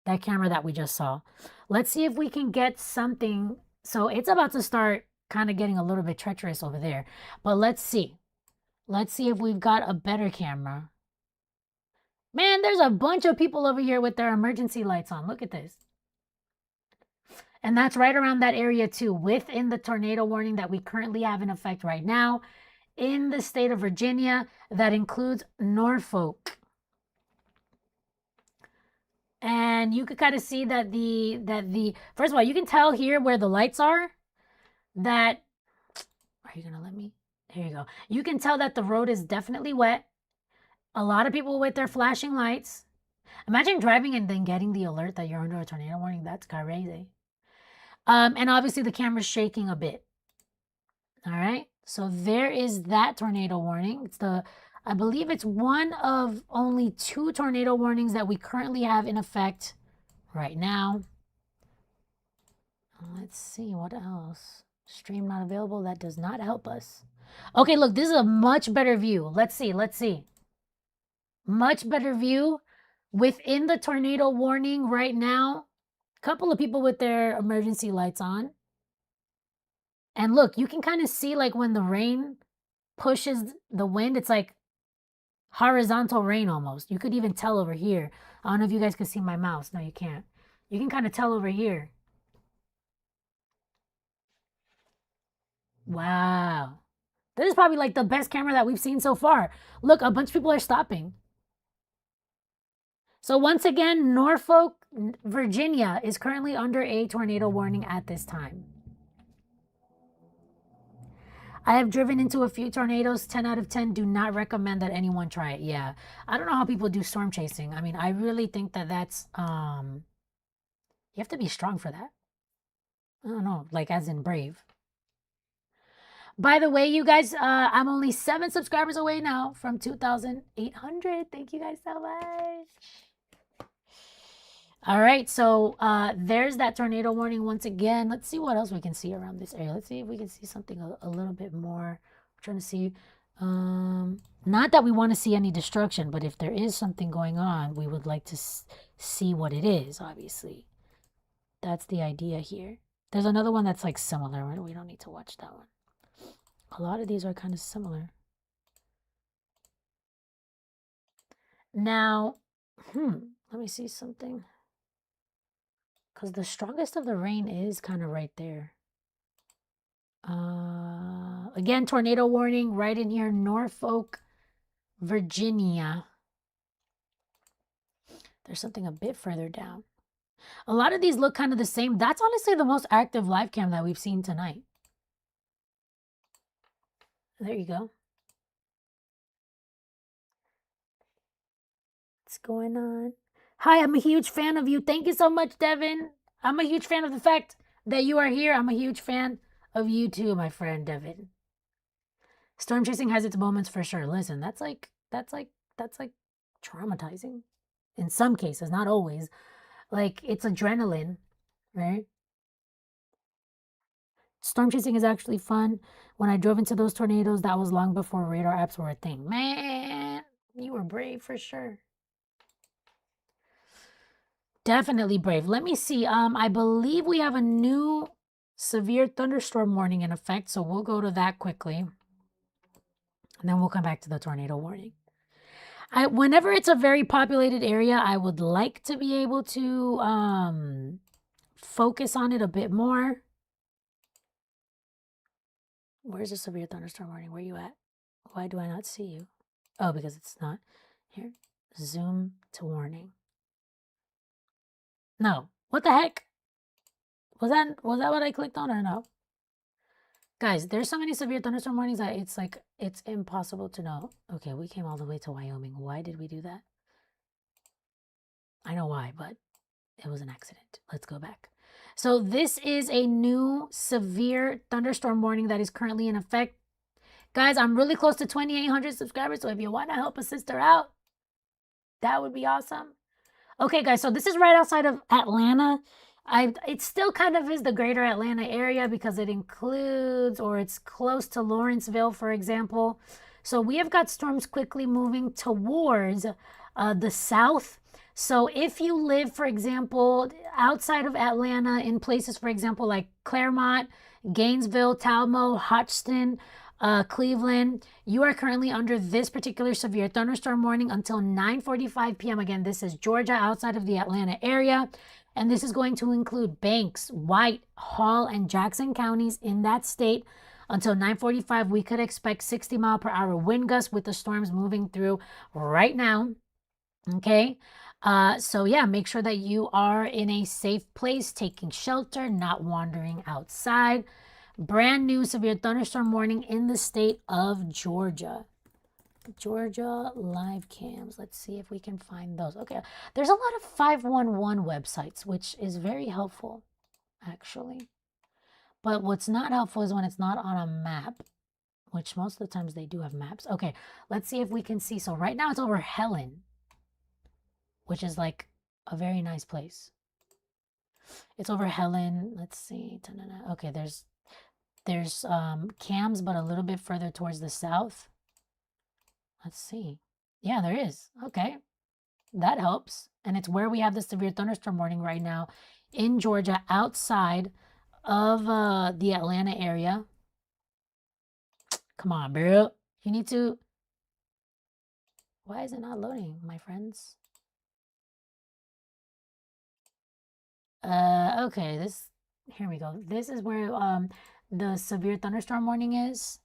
That camera that we just saw. Let's see if we can get something. So it's about to start kind of getting a little bit treacherous over there. But let's see. Let's see if we've got a better camera. Man, there's a bunch of people over here with their emergency lights on. Look at this. And that's right around that area too, within the tornado warning that we currently have in effect right now in the state of Virginia. That includes Norfolk. And you could kind of see that the first of all, you can tell here where the lights are that, are you gonna let me? Here you go. You can tell that the road is definitely wet. A lot of people with their flashing lights. Imagine driving and then getting the alert that you're under a tornado warning. That's crazy. And obviously the camera's shaking a bit. All right. So there is that tornado warning. I believe it's one of only 2 tornado warnings that we currently have in effect right now. Let's see what else. Stream not available. That does not help us. Okay, look, this is a much better view. Let's see. Much better view within the tornado warning right now. A couple of people with their emergency lights on. And look, you can kind of see like when the rain pushes the wind, it's like horizontal rain almost. You could even tell over here. I don't know if you guys can see my mouse. No, you can't. You can kind of tell over here. Wow. This is probably like the best camera that we've seen so far. Look, a bunch of people are stopping. So once again, Norfolk, Virginia is currently under a tornado warning at this time. I have driven into a few tornadoes. 10 out of 10 do not recommend that anyone try it. Yeah. I don't know how people do storm chasing. I mean, I really think that that's, you have to be strong for that. I don't know, like as in brave. By the way, you guys, I'm only 7 subscribers away now from 2,800. Thank you guys so much. All right, so there's that tornado warning once again. Let's see what else we can see around this area. Let's see if we can see something a little bit more. I'm trying to see, not that we want to see any destruction, but if there is something going on, we would like to see what it is, obviously. That's the idea here. There's another one that's like similar. We don't need to watch that one. A lot of these are kind of similar. Now, let me see something. Because the strongest of the rain is kind of right there. Again, tornado warning right in here, Norfolk, Virginia. There's something a bit further down. A lot of these look kind of the same. That's honestly the most active live cam that we've seen tonight. There you go. What's going on? Hi, I'm a huge fan of you. Thank you so much, Devin. I'm a huge fan of the fact that you are here. I'm a huge fan of you too, my friend, Devin. Storm chasing has its moments for sure. Listen, that's like traumatizing. In some cases, not always. Like, it's adrenaline, right? Storm chasing is actually fun. When I drove into those tornadoes, that was long before radar apps were a thing. Man, you were brave for sure. Definitely brave. Let me see. I believe we have a new severe thunderstorm warning in effect, so we'll go to that quickly. And then we'll come back to the tornado warning. Whenever it's a very populated area, I would like to be able to focus on it a bit more. Where's the severe thunderstorm warning? Where are you at? Why do I not see you? Oh, because it's not here. Zoom to warning. No. What the heck? Was that what I clicked on or no? Guys, there's so many severe thunderstorm warnings that it's impossible to know. Okay, we came all the way to Wyoming. Why did we do that? I know why, but It was an accident. Let's go back. So this is a new severe thunderstorm warning that is currently in effect. Guys, I'm really close to 2,800 subscribers, so if you want to help a sister out, that would be awesome. Okay, guys, so this is right outside of Atlanta. It still kind of is the greater Atlanta area because it includes, or it's close to Lawrenceville, for example. So we have got storms quickly moving towards the south. So if you live, for example, outside of Atlanta in places, for example, like Claremont, Gainesville, Talmo, Hodgson, Cleveland, you are currently under this particular severe thunderstorm warning until 9:45 p.m. Again, this is Georgia outside of the Atlanta area. And this is going to include Banks, White, Hall, and Jackson counties in that state. Until 9:45, we could expect 60-mile-per-hour wind gusts with the storms moving through right now. Okay. So yeah, make sure that you are in a safe place, taking shelter, not wandering outside. Brand new severe thunderstorm warning in the state of Georgia. Georgia live cams. Let's see if we can find those. Okay, there's a lot of 511 websites, which is very helpful, actually. But what's not helpful is when it's not on a map, which most of the times they do have maps. Okay, let's see if we can see. So right now it's over Helen, which is like a very nice place. It's over Helen. Let's see. Okay, there's cams, but a little bit further towards the south. Let's see. Yeah, there is. Okay. That helps. And it's where we have the severe thunderstorm warning right now in Georgia outside of the Atlanta area. Come on, bro. You need to... Why is it not loading, my friends? Okay, here we go. This is where the severe thunderstorm warning is.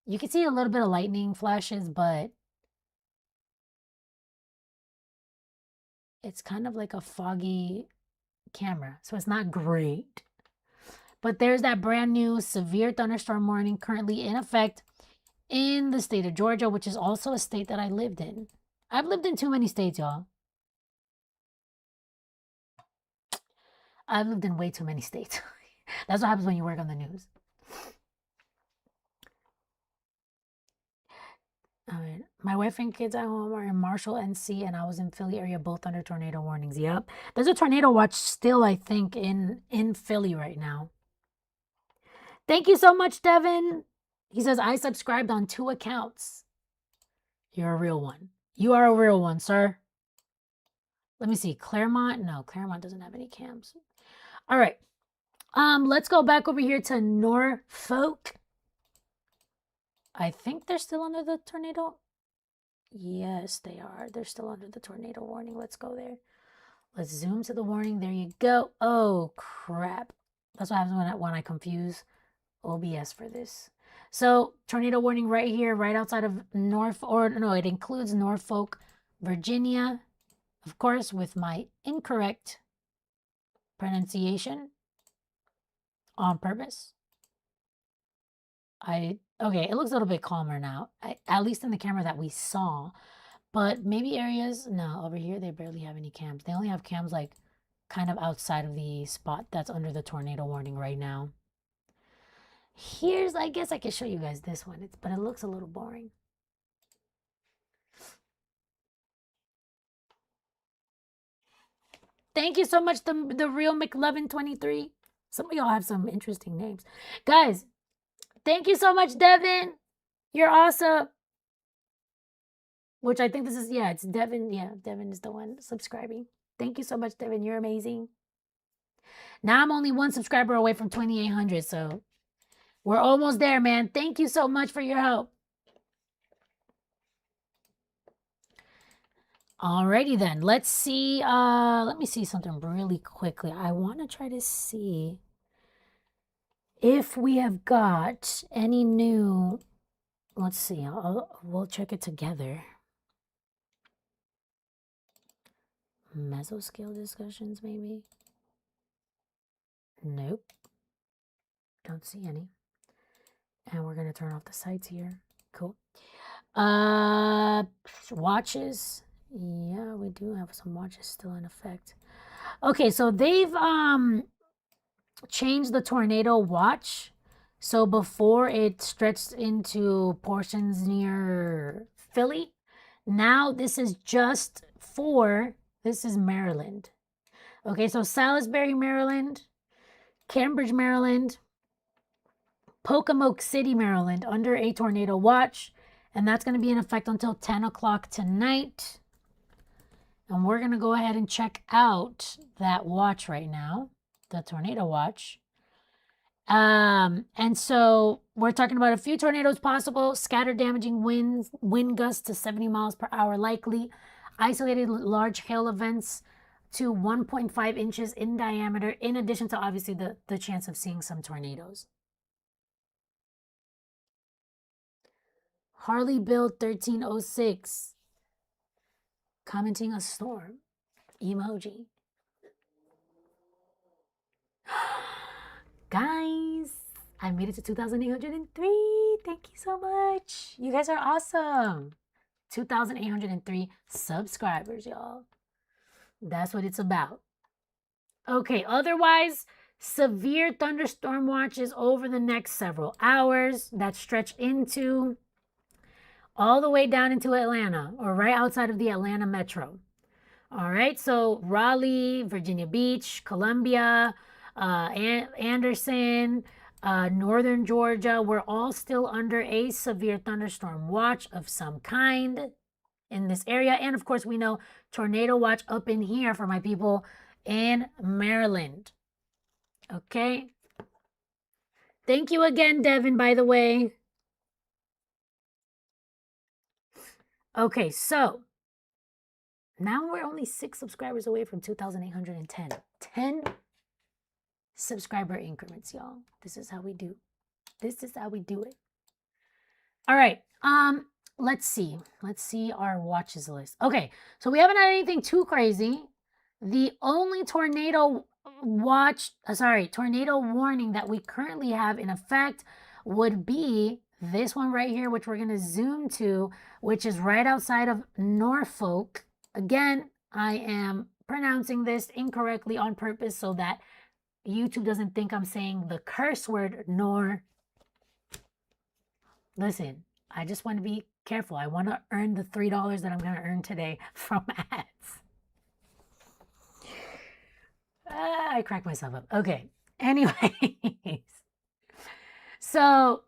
You can see a little bit of lightning flashes, but it's kind of like a foggy camera, so it's not great. But there's that brand new severe thunderstorm warning currently in effect in the state of Georgia, which is also a state that I lived in. I've lived in too many states, y'all. I've lived in way too many states. That's what happens when you work on the news. All right. My wife and kids at home are in Marshall, NC, and I was in Philly area, both under tornado warnings. Yep. There's a tornado watch still, I think, in Philly right now. Thank you so much, Devin. He says, I subscribed on 2 accounts. You're a real one. You are a real one, sir. Let me see. Claremont? No, Claremont doesn't have any cams. All right. Let's go back over here to Norfolk. I think they're still under the tornado. Yes, they are. They're still under the tornado warning. Let's go there. Let's zoom to the warning. There you go. Oh, crap. That's what happens when I confuse OBS for this. So, tornado warning right here, right outside of it includes Norfolk, Virginia. Of course, with my incorrect pronunciation on purpose. Okay, it looks a little bit calmer now, at least in the camera that we saw. But maybe areas, no, over here they barely have any cams. They only have cams like kind of outside of the spot that's under the tornado warning right now. I guess I can show you guys this one, but it looks a little boring. Thank you so much, the real McLovin23. Some of y'all have some interesting names. Guys, thank you so much, Devin. You're awesome. Which I think this is, yeah, it's Devin. Yeah, Devin is the one subscribing. Thank you so much, Devin. You're amazing. Now I'm only 1 subscriber away from 2,800, so we're almost there, man. Thank you so much for your help. Alrighty then, let's see. Let me see something really quickly. I want to try to see if we have got any new. Let's see. We'll check it together. Mesoscale discussions, maybe. Nope. Don't see any. And we're gonna turn off the sites here. Cool. Watches. Yeah, we do have some watches still in effect. Okay, so they've changed the tornado watch. So before it stretched into portions near Philly, now this is just for, this is Maryland. Okay, so Salisbury, Maryland, Cambridge, Maryland, Pocomoke City, Maryland, under a tornado watch. And that's going to be in effect until 10 o'clock tonight. And we're going to go ahead and check out that watch right now, the tornado watch. And so we're talking about a few tornadoes possible, scattered damaging winds, wind gusts to 70 miles per hour likely, isolated large hail events to 1.5 inches in diameter, in addition to obviously the chance of seeing some tornadoes. Harley Build 1306 commenting a storm emoji. Guys, I made it to 2,803. Thank you so much. You guys are awesome. 2,803 subscribers, y'all. That's what it's about. Okay, otherwise, severe thunderstorm watches over the next several hours that stretch into all the way down into Atlanta, or right outside of the Atlanta metro. All right, so Raleigh, Virginia Beach, Columbia, Anderson, northern Georgia, we're all still under a severe thunderstorm watch of some kind in this area. And of course, we know tornado watch up in here for my people in Maryland. Okay. Thank you again, Devin, by the way. Okay, so now we're only 6 subscribers away from 2,810. 10 subscriber increments, y'all. This is how we do. This is how we do it. All right. Let's see. Let's see our watches list. Okay, so we haven't had anything too crazy. The only tornado tornado warning that we currently have in effect would be this one right here, which we're going to zoom to, which is right outside of Norfolk. Again, I am pronouncing this incorrectly on purpose so that YouTube doesn't think I'm saying the curse word nor. Listen, I just want to be careful. I want to earn the $3 that I'm going to earn today from ads. I cracked myself up. Okay. Anyways. So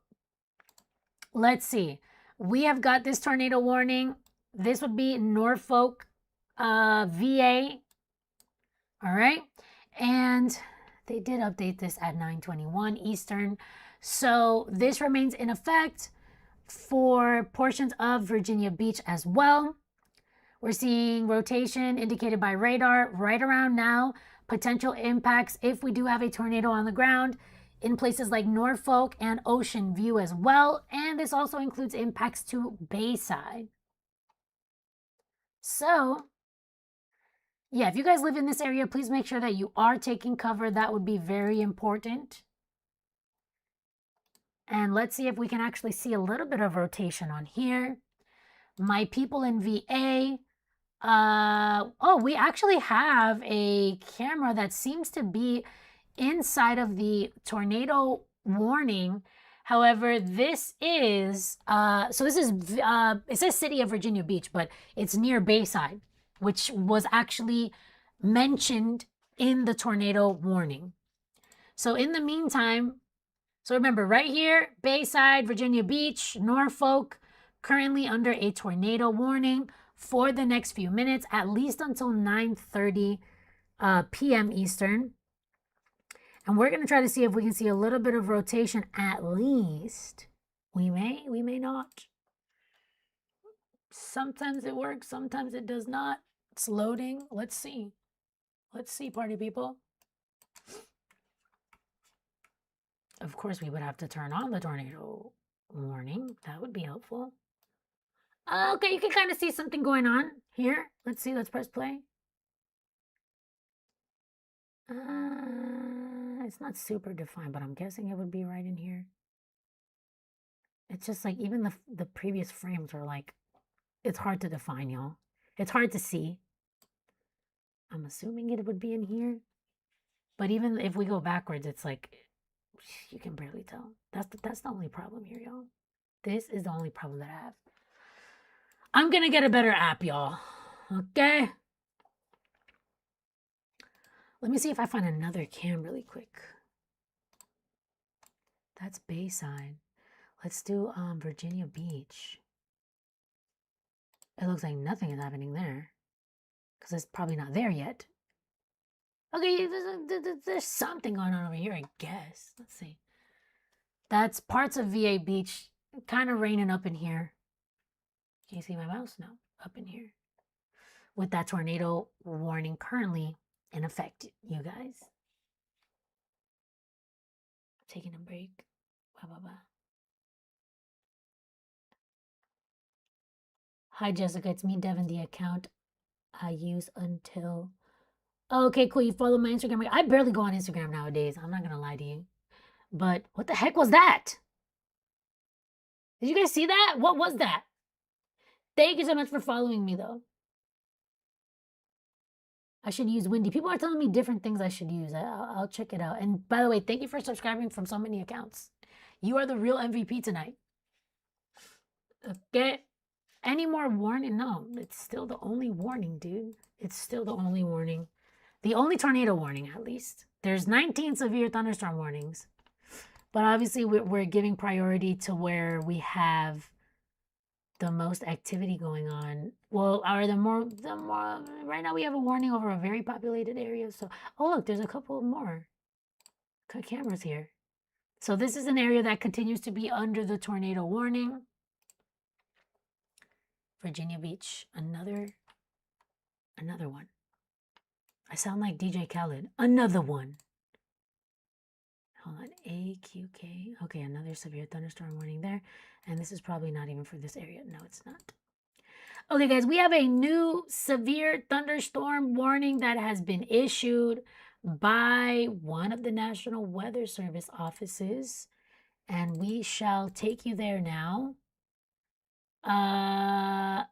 let's see. We have got this tornado warning. This would be Norfolk, VA. All right. And they did update this at 9:21 Eastern. So this remains in effect for portions of Virginia Beach as well. We're seeing rotation indicated by radar right around now. Potential impacts if we do have a tornado on the ground in places like Norfolk and Ocean View as well. And this also includes impacts to Bayside. So, yeah, if you guys live in this area, please make sure that you are taking cover. That would be very important. And let's see if we can actually see a little bit of rotation on here. My people in VA. Oh, we actually have a camera that seems to be inside of the tornado warning. However, this is, it says City of Virginia Beach, but it's near Bayside, which was actually mentioned in the tornado warning. So in the meantime, so remember right here, Bayside, Virginia Beach, Norfolk, currently under a tornado warning for the next few minutes, at least until 9:30 p.m. Eastern. And we're going to try to see if we can see a little bit of rotation at least. We may not. Sometimes it works, sometimes it does not. It's loading. Let's see. Let's see, party people. Of course, we would have to turn on the tornado warning. That would be helpful. Okay, you can kind of see something going on here. Let's see. Let's press play. It's not super defined, but I'm guessing it would be right in here. It's just like even the previous frames are like, it's hard to define, y'all. It's hard to see. I'm assuming it would be in here. But even if we go backwards, it's like, you can barely tell. That's the only problem here, y'all. This is the only problem that I have. I'm gonna get a better app, y'all. Okay? Let me see if I find another cam really quick. That's Bayside. Let's do Virginia Beach. It looks like nothing is happening there. Because it's probably not there yet. Okay, there's something going on over here, I guess. Let's see. That's parts of VA Beach. Kind of raining up in here. Can you see my mouse? No, up in here. With that tornado warning currently in effect, you guys. Taking a break. Blah, blah, blah. Hi, Jessica. It's me, Devin, the account I use until... Okay, cool. You follow my Instagram. I barely go on Instagram nowadays. I'm not going to lie to you. But what the heck was that? Did you guys see that? What was that? Thank you so much for following me, though. I should use Windy. People are telling me different things I should use. I'll check it out. And by the way, thank you for subscribing from so many accounts. You are the real MVP tonight. Okay. Any more warning? No, it's still the only warning, dude. It's still the only warning. The only tornado warning, at least. There's 19 severe thunderstorm warnings. But obviously, we're giving priority to where we have the most activity going on. Well, are the more right now we have a warning over a very populated area. So, oh look, there's a couple more cameras here. So this is an area that continues to be under the tornado warning. Virginia Beach, another one. I sound like DJ Khaled. Another one. Hold on, AQK. Okay, another severe thunderstorm warning there. And this is probably not even for this area. No, it's not. Okay, guys, we have a new severe thunderstorm warning that has been issued by one of the National Weather Service offices. And we shall take you there now.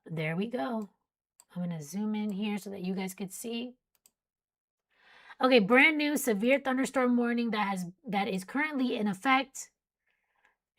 There we go. I'm going to zoom in here so that you guys could see. Okay, brand new severe thunderstorm warning that is currently in effect.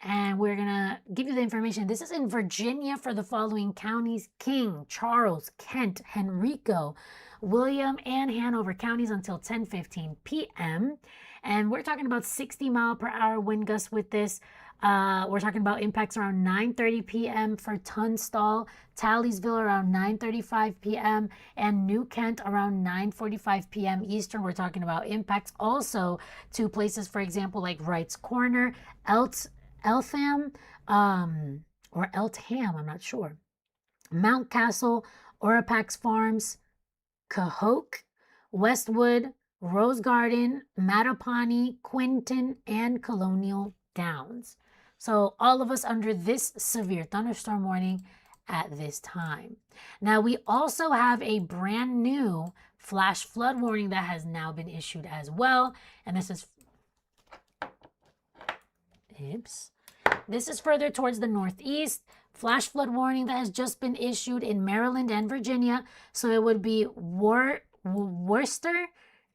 And we're going to give you the information. This is in Virginia for the following counties: King, Charles, Kent, Henrico, William, and Hanover counties until 10:15 p.m. And we're talking about 60-mile-per-hour wind gusts with this. We're talking about impacts around 9:30 p.m. for Tunstall, Tallysville around 9:35 p.m., and New Kent around 9:45 p.m. Eastern. We're talking about impacts also to places, for example, like Wright's Corner, Eltham, or Eltham, I'm not sure, Mountcastle, Orapax Farms, Cahoke, Westwood, Rose Garden, Mattapony, Quinton, and Colonial Downs. So all of us under this severe thunderstorm warning at this time. Now we also have a brand new flash flood warning that has now been issued as well. And this is, this is further towards the northeast. Flash flood warning that has just been issued in Maryland and Virginia. So it would be Worcester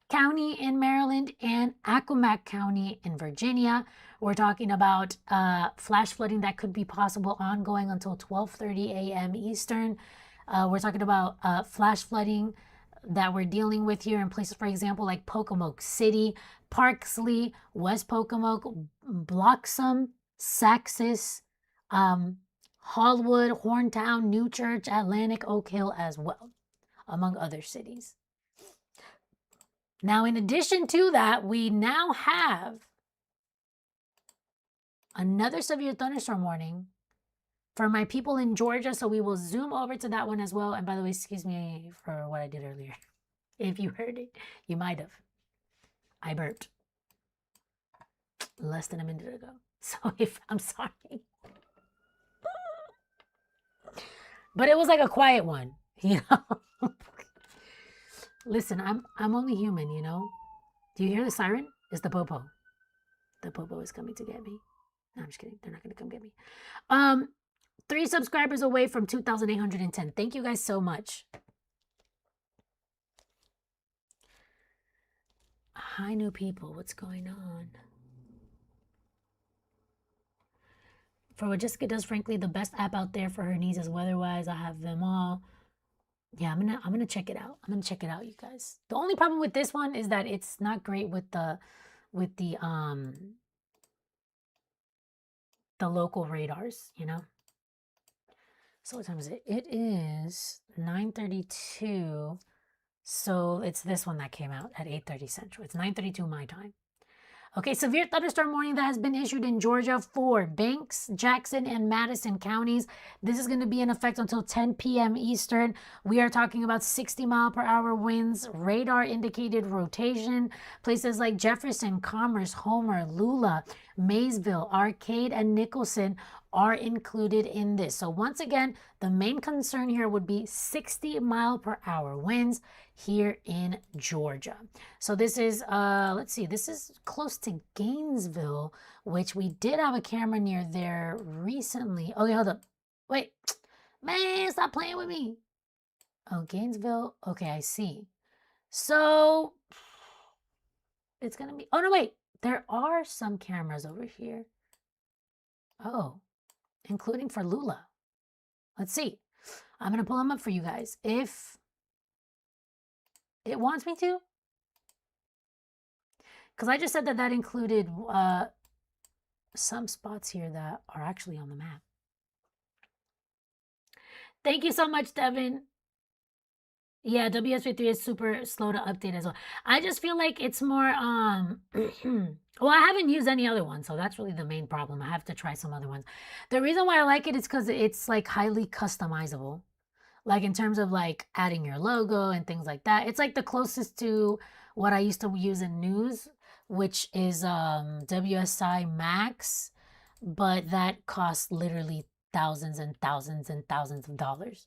County in Maryland and Accomack County in Virginia. We're talking about flash flooding that could be possible ongoing until 12:30 a.m. Eastern. We're talking about flash flooding that we're dealing with here in places, for example, like Pocomoke City, Parksley, West Pocomoke, Bloxham, Saxis, Hallwood, Horntown, New Church, Atlantic, Oak Hill as well, among other cities. Now, in addition to that, we now have another severe thunderstorm warning for my people in Georgia. So we will zoom over to that one as well. And by the way, excuse me for what I did earlier. If you heard it, you might have. I burped less than a minute ago. So I'm sorry. But it was like a quiet one, you know. Listen, I'm only human, you know. Do you hear the siren? It's the popo. The popo is coming to get me. No, I'm just kidding. They're not going to come get me. 3 subscribers away from 2,810. Thank you guys so much. Hi, new people. What's going on? For what Jessica does, frankly, the best app out there for her needs is weather-wise. I have them all. Yeah, I'm gonna check it out. I'm gonna check it out, you guys. The only problem with this one is that it's not great with the local radars, you know? So what time is it? It is 9:32. So it's this one that came out at 8:30 Central. It's 9:32 my time. Okay, severe thunderstorm warning that has been issued in Georgia for Banks, Jackson, and Madison counties. This is going to be in effect until 10 p.m. Eastern. We are talking about 60-mile-per-hour winds, radar indicated rotation. Places like Jefferson, Commerce, Homer, Lula, Maysville, Arcade, and Nicholson are included in this. So once again, the main concern here would be 60-mile-per-hour winds here in Georgia. So this is, let's see, this is close to Gainesville, which we did have a camera near there recently. Oh, yeah, hold up. Wait, man, stop playing with me. Oh, Gainesville. Okay, I see. So it's going to be, oh, no, wait. There are some cameras over here. Oh, including for Lula. Let's see. I'm going to pull them up for you guys. If it wants me to. Because I just said that that included some spots here that are actually on the map. Thank you so much, Devin. Yeah, WSV3 is super slow to update as well. I just feel like it's more well, I haven't used any other one, so that's really the main problem. I have to try some other ones. The reason why I like it is because it's like highly customizable. Like in terms of like adding your logo and things like that. It's like the closest to what I used to use in news, which is WSI Max, but that costs literally thousands and thousands and thousands of dollars.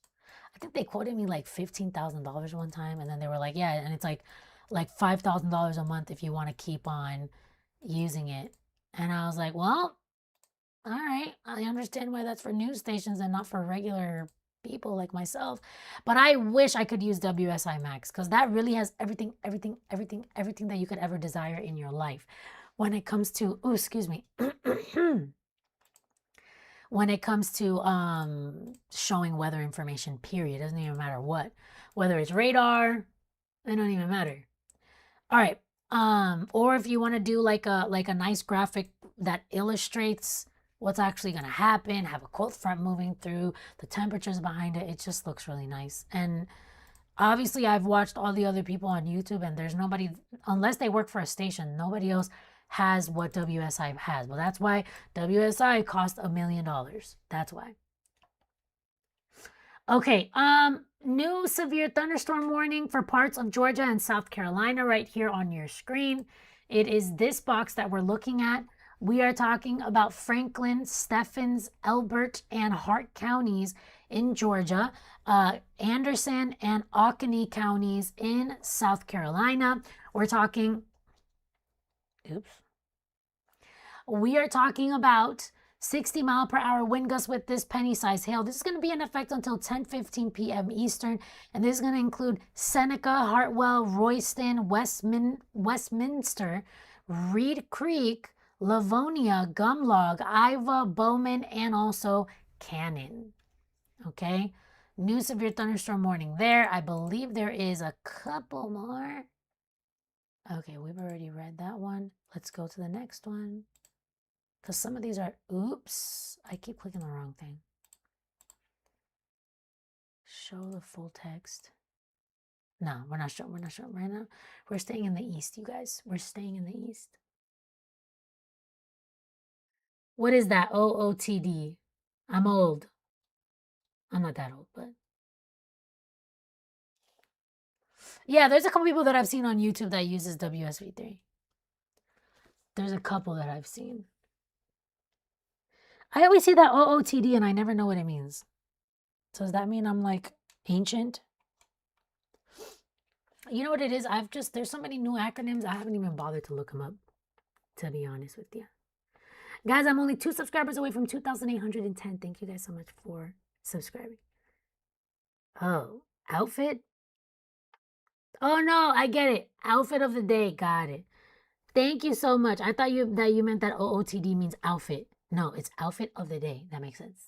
I think they quoted me like $15,000 one time, and then they were like, yeah, and it's like $5,000 a month if you want to keep on using it. And I was like, well, all right, I understand why that's for news stations and not for regular people like myself. But I wish I could use WSI Max because that really has everything, everything, everything, everything that you could ever desire in your life. When it comes to, oh, excuse me. When it comes to showing weather information, period. It doesn't even matter what. Whether it's radar, it don't even matter. All right. Or if you want to do like a nice graphic that illustrates what's actually going to happen, have a cold front moving through, the temperatures behind it, it just looks really nice. And obviously I've watched all the other people on YouTube and there's nobody, unless they work for a station, nobody else has what WSI has. Well, that's why WSI cost $1 million. That's why. Okay, new severe thunderstorm warning for parts of Georgia and South Carolina right here on your screen. It is this box that we're looking at. We are talking about Franklin, Stephens, Elbert, and Hart counties in Georgia, Anderson and Oconee counties in South Carolina. We're talking, oops. We are talking about 60-mile-per-hour wind gusts with this penny-sized hail. This is going to be in effect until 10:15 p.m. Eastern, and this is going to include Seneca, Hartwell, Royston, Westminster, Reed Creek, Livonia, Gumlog, Iva, Bowman, and also Cannon. Okay? New severe thunderstorm warning there. I believe there is a couple more. Okay, we've already read that one. Let's go to the next one. Because some of these are, oops, I keep clicking the wrong thing. Show the full text. No, we're not showing right now. We're staying in the East, you guys. We're staying in the East. What is that? OOTD. I'm old. I'm not that old, but. Yeah, there's a couple people that I've seen on YouTube that uses WSV3. There's a couple that I've seen. I always see that OOTD and I never know what it means. So does that mean I'm like ancient? You know what it is? There's so many new acronyms, I haven't even bothered to look them up, to be honest with you. Guys, I'm only 2 subscribers away from 2,810. Thank you guys so much for subscribing. Oh, outfit? Oh, no, I get it. Outfit of the day. Got it. Thank you so much. I thought you meant that OOTD means outfit. No, it's outfit of the day. That makes sense.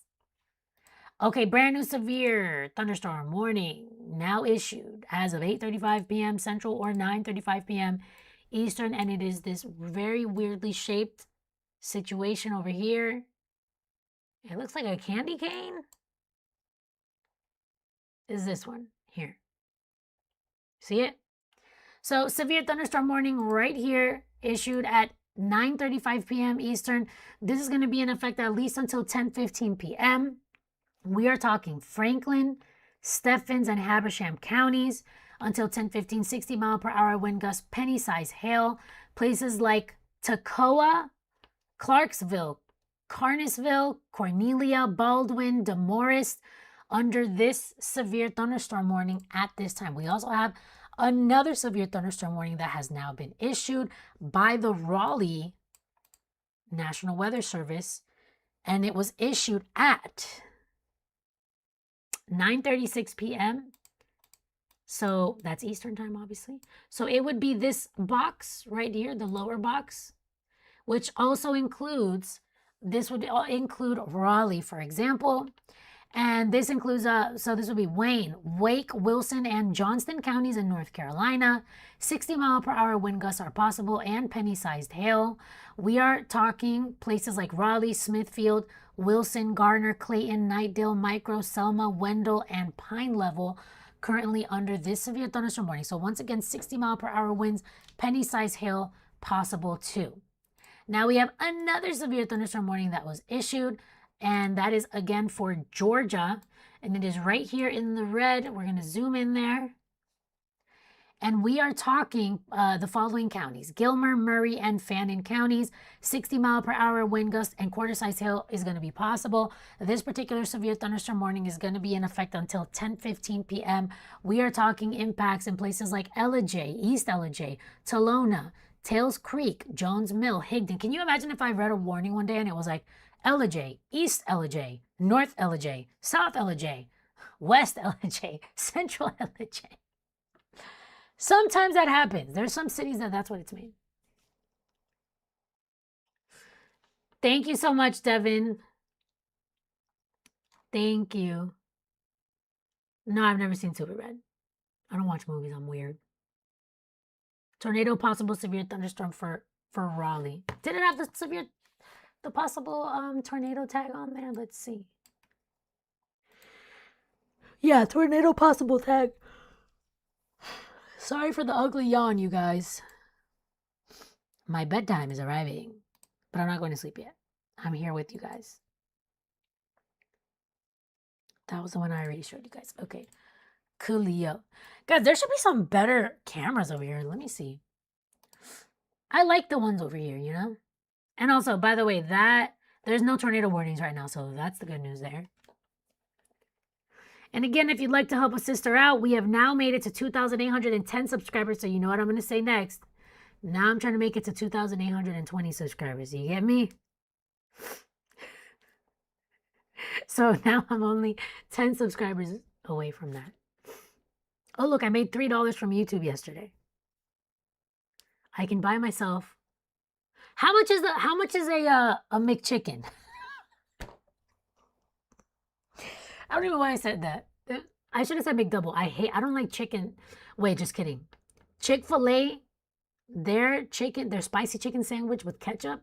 Okay, brand new severe thunderstorm warning now issued as of 8:35 p.m. Central or 9:35 p.m. Eastern, and it is this very weirdly shaped situation over here. It looks like a candy cane. Is this one here? See it? So severe thunderstorm warning right here issued at 9:35 p.m. Eastern. This is going to be in effect at least until 10:15 p.m. We are talking Franklin, Stephens, and Habersham counties until 10:15, 60-mile-per-hour wind gusts, penny-sized hail. Places like Toccoa, Clarksville, Carnesville, Cornelia, Baldwin, DeMorest under this severe thunderstorm warning at this time. We also have another severe thunderstorm warning that has now been issued by the Raleigh National Weather Service, and it was issued at 9:36 p.m. So that's Eastern time, obviously. So it would be this box right here, the lower box, which also includes, this would include Raleigh, for example. And this includes, so this would be Wayne, Wake, Wilson, and Johnston counties in North Carolina. 60-mile-per-hour wind gusts are possible and penny-sized hail. We are talking places like Raleigh, Smithfield, Wilson, Garner, Clayton, Knightdale, Micro, Selma, Wendell, and Pine Level currently under this severe thunderstorm warning. So once again, 60-mile-per-hour winds, penny-sized hail possible too. Now we have another severe thunderstorm warning that was issued, and that is again for Georgia, and it is right here in the red. We're going to zoom in there. And we are talking the following counties: Gilmer, Murray, and Fannin counties. 60-mile-per-hour wind gusts and quarter-size hail is going to be possible. This particular severe thunderstorm warning is going to be in effect until 10:15 p.m. We are talking impacts in places like Ellijay, East Ellijay, Talona, Tales Creek, Jones Mill, Higdon. Can you imagine if I read a warning one day and it was like Ellijay, East Ellijay, North Ellijay, South Ellijay, West Ellijay, Central Ellijay? Sometimes that happens. There's some cities that's what it's mean. Thank you so much, Devin. Thank you. No, I've never seen Super Red. I don't watch movies. I'm weird. Tornado, possible severe thunderstorm for Raleigh. Did it have the possible tornado tag on there? Let's see. Yeah, tornado possible tag. Sorry for the ugly yawn, you guys. My bedtime is arriving, but I'm not going to sleep yet. I'm here with you guys. That was the one I already showed you guys. Okay. Coolio. Guys, there should be some better cameras over here. Let me see. I like the ones over here, you know? And also, by the way, there's no tornado warnings right now, so that's the good news there. And again, if you'd like to help a sister out, we have now made it to 2,810 subscribers, so you know what I'm going to say next. Now I'm trying to make it to 2,820 subscribers. You get me? So now I'm only 10 subscribers away from that. Oh, look, I made $3 from YouTube yesterday. I can buy myself. How much is a McChicken? I don't even know why I said that. I should have said McDouble. I don't like chicken. Wait, just kidding. Chick-fil-A, their spicy chicken sandwich with ketchup,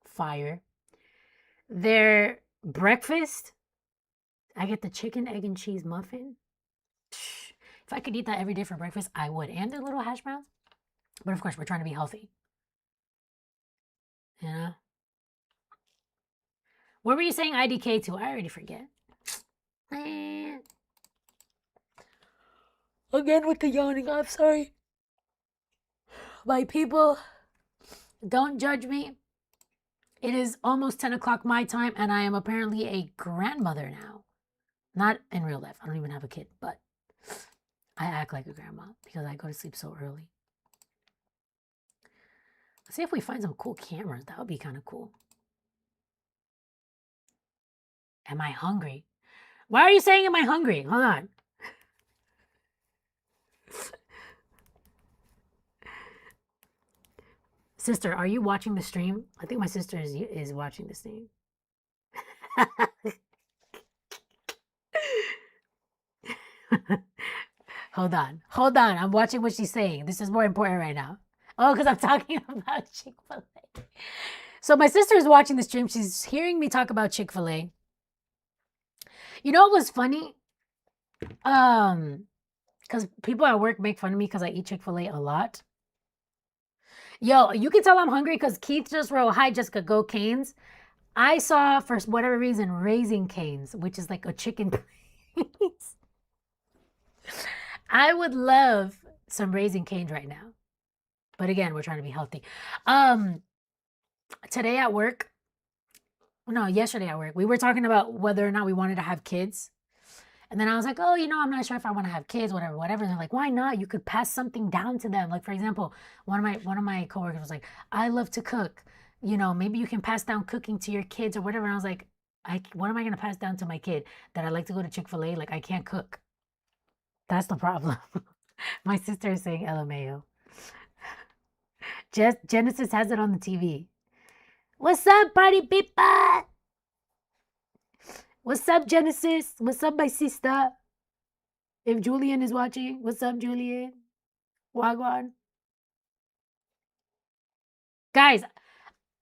fire. Their breakfast, I get the chicken, egg, and cheese muffin. If I could eat that every day for breakfast, I would. And their little hash browns. But of course, we're trying to be healthy. You know? What were you saying IDK to? I already forget. Again with the yawning, I'm sorry. My people, don't judge me. It is almost 10 o'clock my time, and I am apparently a grandmother now. Not in real life. I don't even have a kid, but I act like a grandma because I go to sleep so early. Let's see if we find some cool cameras. That would be kind of cool. Am I hungry? Why are you saying am I hungry? Hold on. Sister, are you watching the stream? I think my sister is watching the stream. Hold on. Hold on. I'm watching what she's saying. This is more important right now. Oh, because I'm talking about Chick-fil-A. So my sister is watching the stream. She's hearing me talk about Chick-fil-A. You know what was funny? Because people at work make fun of me because I eat Chick-fil-A a lot. Yo, you can tell I'm hungry because Keith just wrote, "Hi, Jessica, go Canes." I saw, for whatever reason, Raising Canes, which is like a chicken place. I would love some Raising Canes right now. But again, we're trying to be healthy. Today at work, no, yesterday at work, we were talking about whether or not we wanted to have kids. And then I was like, oh, I'm not sure if I want to have kids, whatever. And they're like, why not? You could pass something down to them. Like, for example, one of my coworkers was like, I love to cook. Maybe you can pass down cooking to your kids or whatever. And I was like, what am I going to pass down to my kid? That I like to go to Chick-fil-A? Like, I can't cook. That's the problem. My sister is saying LMAO. Genesis has it on the TV. What's up, party people? What's up, Genesis? What's up, my sister? If Julian is watching, what's up, Julian? Wagwan. Guys,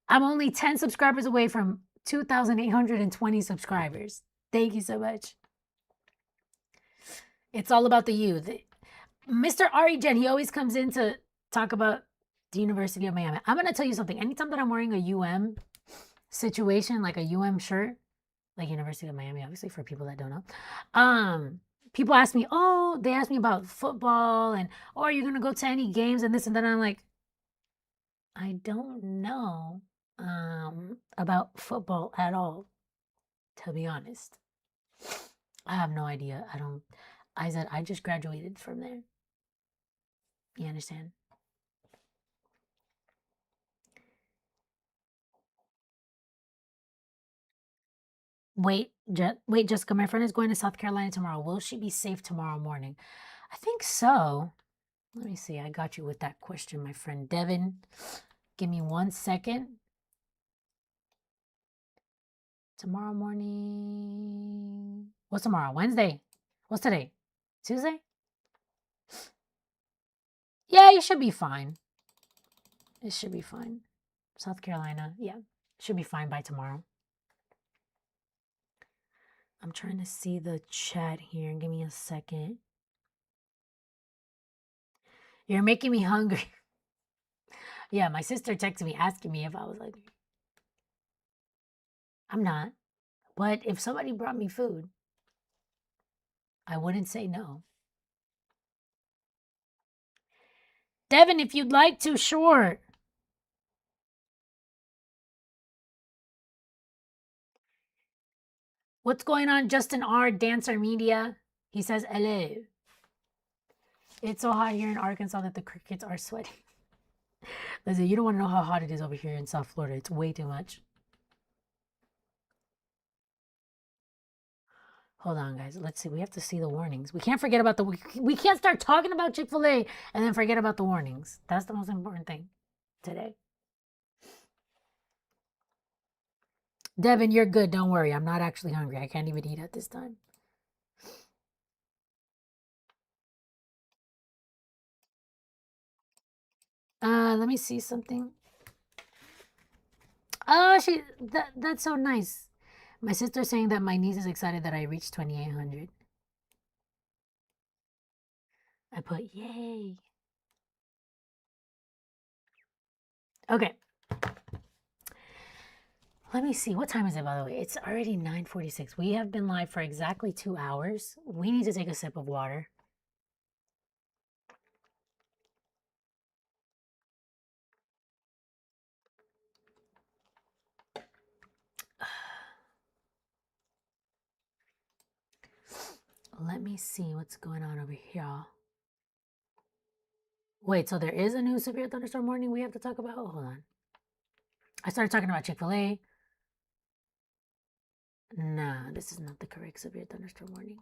I'm only 10 subscribers away from 2,820 subscribers. Thank you so much. It's all about the youth. Mr. Ari Jen, he always comes in to talk about the University of Miami. I'm going to tell you something. Anytime that I'm wearing a UM situation, like a UM shirt, like University of Miami, obviously, for people that don't know, people ask me, they ask me about football and, are you going to go to any games and this and that? And I'm like, I don't know about football at all, to be honest. I have no idea. I said, I just graduated from there. You understand? Wait, Jessica, my friend is going to South Carolina tomorrow. Will she be safe tomorrow morning? I think so. Let me see. I got you with that question, my friend Devin. Give me 1 second. Tomorrow morning. What's tomorrow? Wednesday. What's today? Tuesday? Yeah, you should be fine. It should be fine. South Carolina. Yeah, should be fine by tomorrow. I'm trying to see the chat here. Give me a second. You're making me hungry. Yeah, my sister texted me asking me if I was hungry. I'm not. But if somebody brought me food, I wouldn't say no. Devin, if you'd like to, sure. What's going on, Justin R, Dancer Media? He says, hello. It's so hot here in Arkansas that the crickets are sweating. Listen, you don't want to know how hot it is over here in South Florida. It's way too much. Hold on, guys. Let's see. We have to see the warnings. We can't forget about we can't start talking about Chick-fil-A and then forget about the warnings. That's the most important thing today. Devin, you're good. Don't worry. I'm not actually hungry. I can't even eat at this time. Let me see something. Oh, that's so nice. My sister's saying that my niece is excited that I reached 2,800. I put yay. Okay. Let me see. What time is it, by the way? It's already 9:46. We have been live for exactly 2 hours. We need to take a sip of water. Let me see what's going on over here. Wait, so there is a new severe thunderstorm warning we have to talk about? Oh, hold on. I started talking about Chick-fil-A. Nah, this is not the correct severe thunderstorm warning.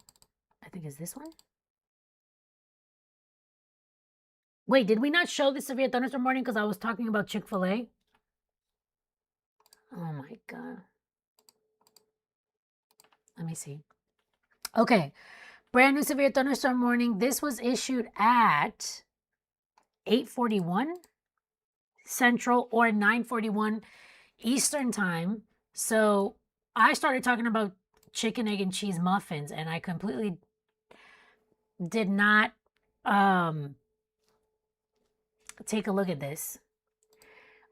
I think it's this one. Wait, did we not show the severe thunderstorm warning because I was talking about Chick-fil-A? Oh my God. Let me see. Okay. Brand new severe thunderstorm warning. This was issued at 8:41 Central or 9:41 Eastern time. So I started talking about chicken, egg, and cheese muffins, and I completely did not take a look at this.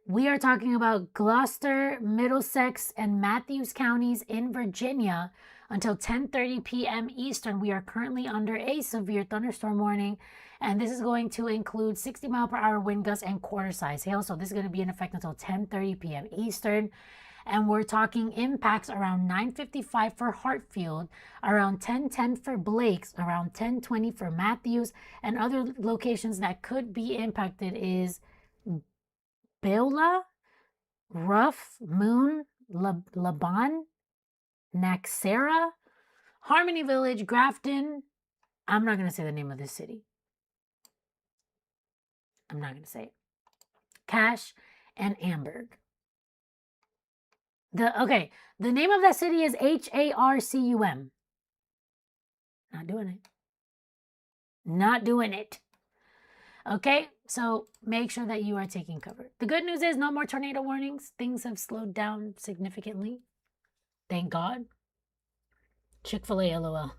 We are talking about Gloucester, Middlesex, and Matthews counties in Virginia until 10:30 p.m. Eastern. We are currently under a severe thunderstorm warning, and this is going to include 60-mile-per-hour wind gusts and quarter-size hail. So this is going to be in effect until 10:30 p.m. Eastern. And we're talking impacts around 9:55 for Hartfield, around 10:10 for Blake's, around 10:20 for Matthews, and other locations that could be impacted is Beulah, Rough, Moon, Laban, Naxera, Harmony Village, Grafton. I'm not going to say the name of this city. I'm not going to say it. Cache and Amberg. The name of that city is Harcum. Not doing it. Not doing it. Okay, so make sure that you are taking cover. The good news is no more tornado warnings. Things have slowed down significantly. Thank God. Chick-fil-A, LOL.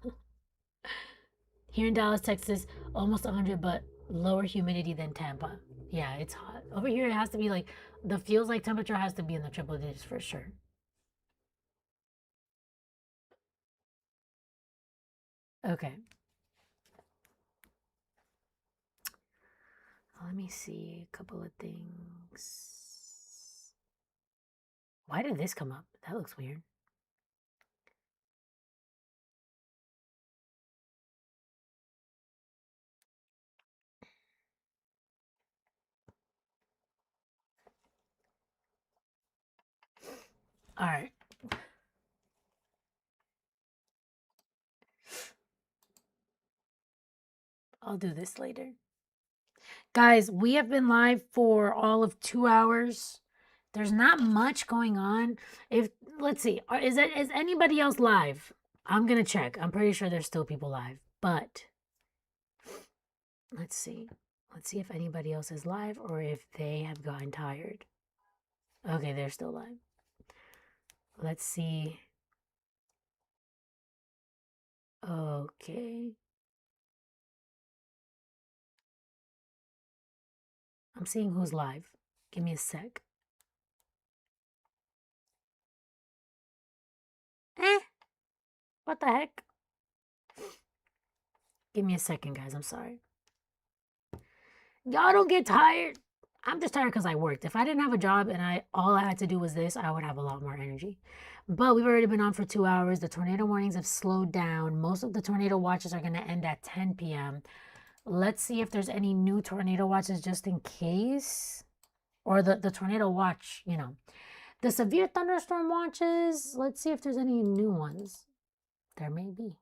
Here in Dallas, Texas, almost 100, but lower humidity than Tampa. Yeah, it's hot. Over here, it has to be like, the feels like temperature has to be in the triple digits for sure. Okay. Let me see a couple of things. Why did this come up? That looks weird. All right. I'll do this later. Guys, we have been live for all of 2 hours. There's not much going on. Let's see, is anybody else live? I'm gonna check. I'm pretty sure there's still people live, but let's see. Let's see if anybody else is live or if they have gotten tired. Okay, they're still live. Let's see. Okay. I'm seeing who's live. Give me a sec. What the heck? Give me a second, guys. I'm sorry. Y'all don't get tired. I'm just tired because I worked. If I didn't have a job and all I had to do was this, I would have a lot more energy. But we've already been on for 2 hours. The tornado warnings have slowed down. Most of the tornado watches are going to end at 10 p.m. Let's see if there's any new tornado watches just in case. Or the tornado watch, you know. The severe thunderstorm watches, let's see if there's any new ones. There may be.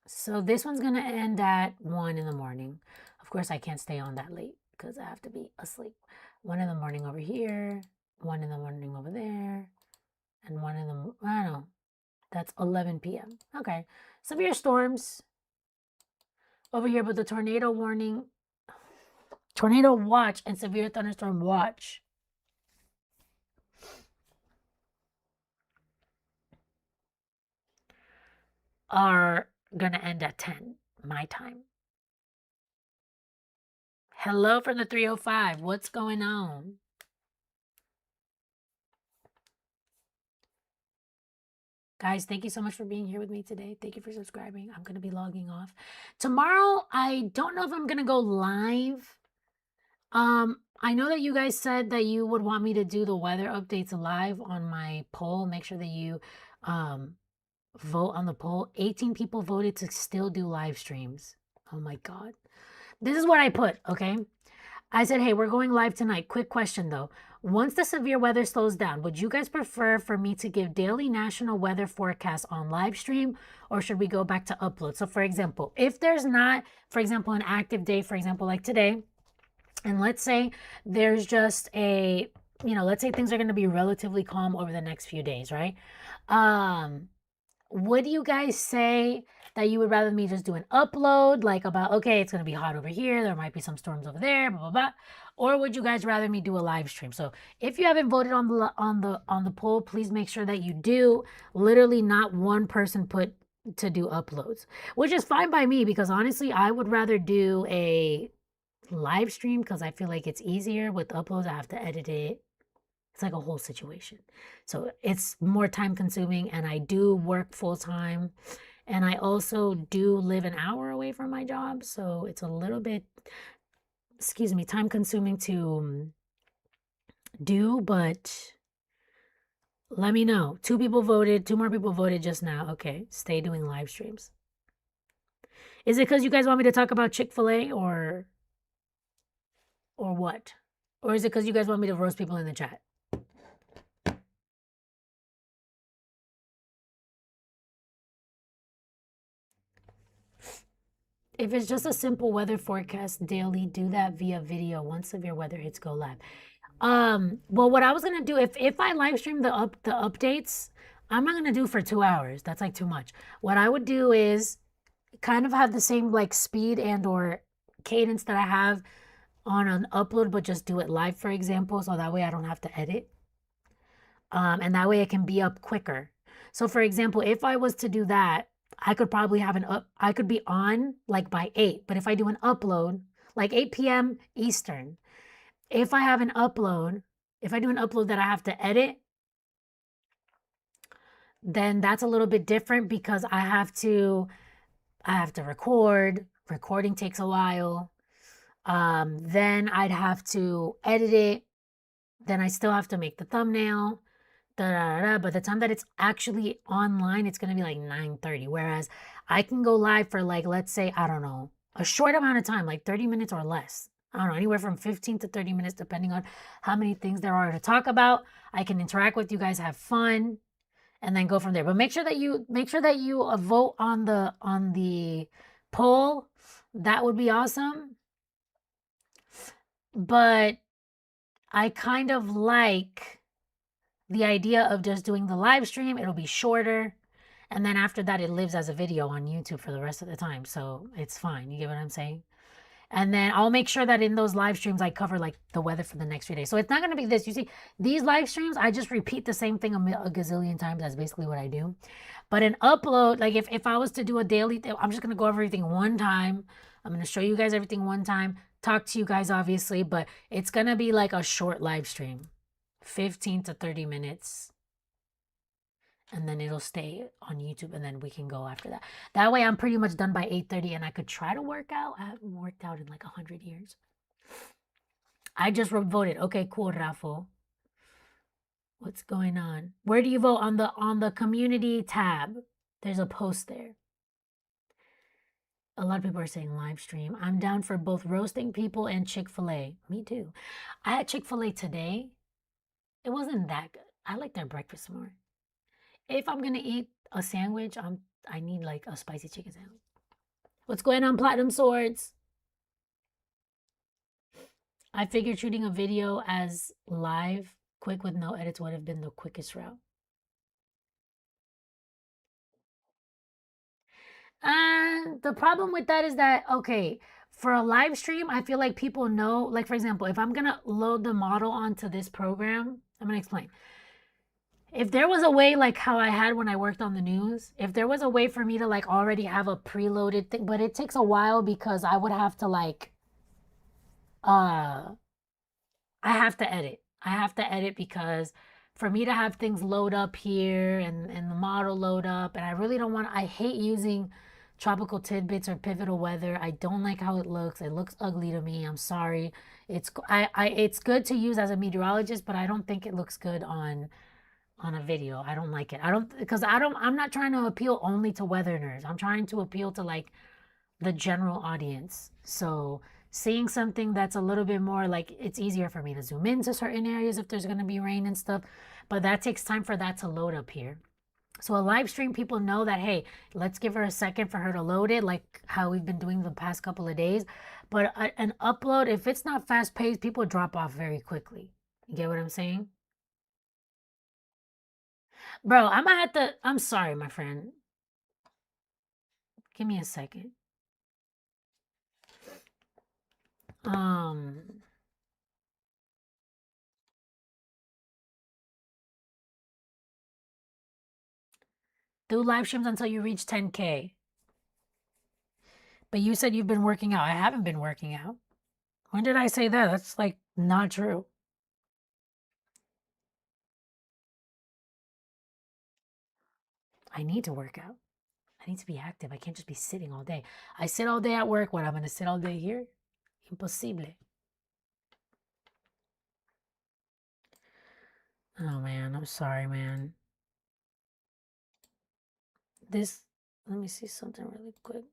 So this one's going to end at 1 in the morning. Of course, I can't stay on that late because I have to be asleep. 1 in the morning over here, 1 in the morning over there, and 1 in the, I don't know, that's 11 p.m. Okay, severe storms over here, but the tornado warning, tornado watch and severe thunderstorm watch are going to end at 10, my time. Hello from the 305. What's going on? Guys, thank you so much for being here with me today. Thank you for subscribing. I'm going to be logging off. Tomorrow, I don't know if I'm going to go live. I know that you guys said that you would want me to do the weather updates live on my poll. Make sure that you vote on the poll. 18 people voted to still do live streams. Oh my God. This is what I put, okay? I said, hey, we're going live tonight. Quick question though. Once the severe weather slows down, would you guys prefer for me to give daily national weather forecasts on live stream, or should we go back to upload? So for example, if there's not, for example, an active day, for example, like today, and let's say there's just a, let's say things are going to be relatively calm over the next few days, right? Would you guys say that you would rather me just do an upload, like about, okay, it's going to be hot over here, there might be some storms over there, blah, blah, blah, or would you guys rather me do a live stream? So if you haven't voted on the poll, please make sure that you do. Literally not one person put to do uploads, which is fine by me, because honestly, I would rather do a live stream because I feel like it's easier. With uploads, I have to edit it. It's like a whole situation. So it's more time consuming, and I do work full time, and I also do live an hour away from my job. So it's a little bit, excuse me, time consuming to do, but let me know. 2 more people voted just now. Okay, stay doing live streams. Is it because you guys want me to talk about Chick-fil-A or what? Or is it because you guys want me to roast people in the chat? If it's just a simple weather forecast daily, do that via video once severe weather hits go live. Well, what I was gonna do, if I live stream the updates, I'm not gonna do for 2 hours. That's like too much. What I would do is kind of have the same like speed and or cadence that I have on an upload, but just do it live, for example, so that way I don't have to edit. And that way it can be up quicker. So for example, if I was to do that, I could probably have I could be on like by 8, but if I do an upload, like 8 p.m. Eastern, if I have an upload, if I do an upload that I have to edit, then that's a little bit different because I have to record. Recording takes a while. Then I'd have to edit it. Then I still have to make the thumbnail. By the time that it's actually online, it's gonna be like 9:30. Whereas I can go live for like, let's say, I don't know, a short amount of time, like 30 minutes or less. I don't know, anywhere from 15 to 30 minutes, depending on how many things there are to talk about. I can interact with you guys, have fun, and then go from there. But make sure that you vote on the poll. That would be awesome. But I kind of like the idea of just doing the live stream. It'll be shorter, and then after that it lives as a video on YouTube for the rest of the time, so it's fine. You get what I'm saying? And then I'll make sure that in those live streams I cover like the weather for the next few days. So it's not going to be this. You see, these live streams, I just repeat the same thing a gazillion times. That's basically what I do. But an upload, like if I was to do a daily, I'm just going to go over everything one time. I'm going to show you guys everything one time, talk to you guys obviously, but it's going to be like a short live stream. 15 to 30 minutes, and then it'll stay on YouTube, and then we can go after that. That way I'm pretty much done by 8:30, and I could try to work out. I haven't worked out in like 100 years. I just voted. Okay, cool, Raffo. What's going on? Where do you vote? On the community tab. There's a post there. A lot of people are saying live stream. I'm down for both roasting people and Chick-fil-A. Me too. I had Chick-fil-A today. It wasn't that good. I like their breakfast more. If I'm gonna eat a sandwich, I need like a spicy chicken sandwich. What's going on, Platinum Swords? I figured shooting a video as live, quick with no edits would have been the quickest route. And the problem with that is that, okay, for a live stream, I feel like people know, like for example, if I'm gonna load the model onto this program, I'm gonna explain. If there was a way like how I had when I worked on the news, if there was a way for me to like already have a preloaded thing, but it takes a while because I would have to like, uh, I have to edit. I have to edit because for me to have things load up here and the model load up, and I really don't want, I hate using tropical tidbits or pivotal weather. I don't like how it looks. It looks ugly to me. I'm sorry. It's good to use as a meteorologist, but I don't think it looks good on a video. I don't like it. I'm not trying to appeal only to weather nerds. I'm trying to appeal to like the general audience. So seeing something that's a little bit more like it's easier for me to zoom into certain areas if there's going to be rain and stuff, but that takes time for that to load up here. So a live stream, people know that, hey, let's give her a second for her to load it, like how we've been doing the past couple of days. But an upload, if it's not fast paced, people drop off very quickly. You get what I'm saying? Bro, I might have to, I'm sorry, my friend. Give me a second. Um, do live streams until you reach 10K. But you said you've been working out. I haven't been working out. When did I say that? That's like not true. I need to work out. I need to be active. I can't just be sitting all day. I sit all day at work. What, I'm going to sit all day here? Impossible. Oh, man. I'm sorry, man. This, let me see something really quick.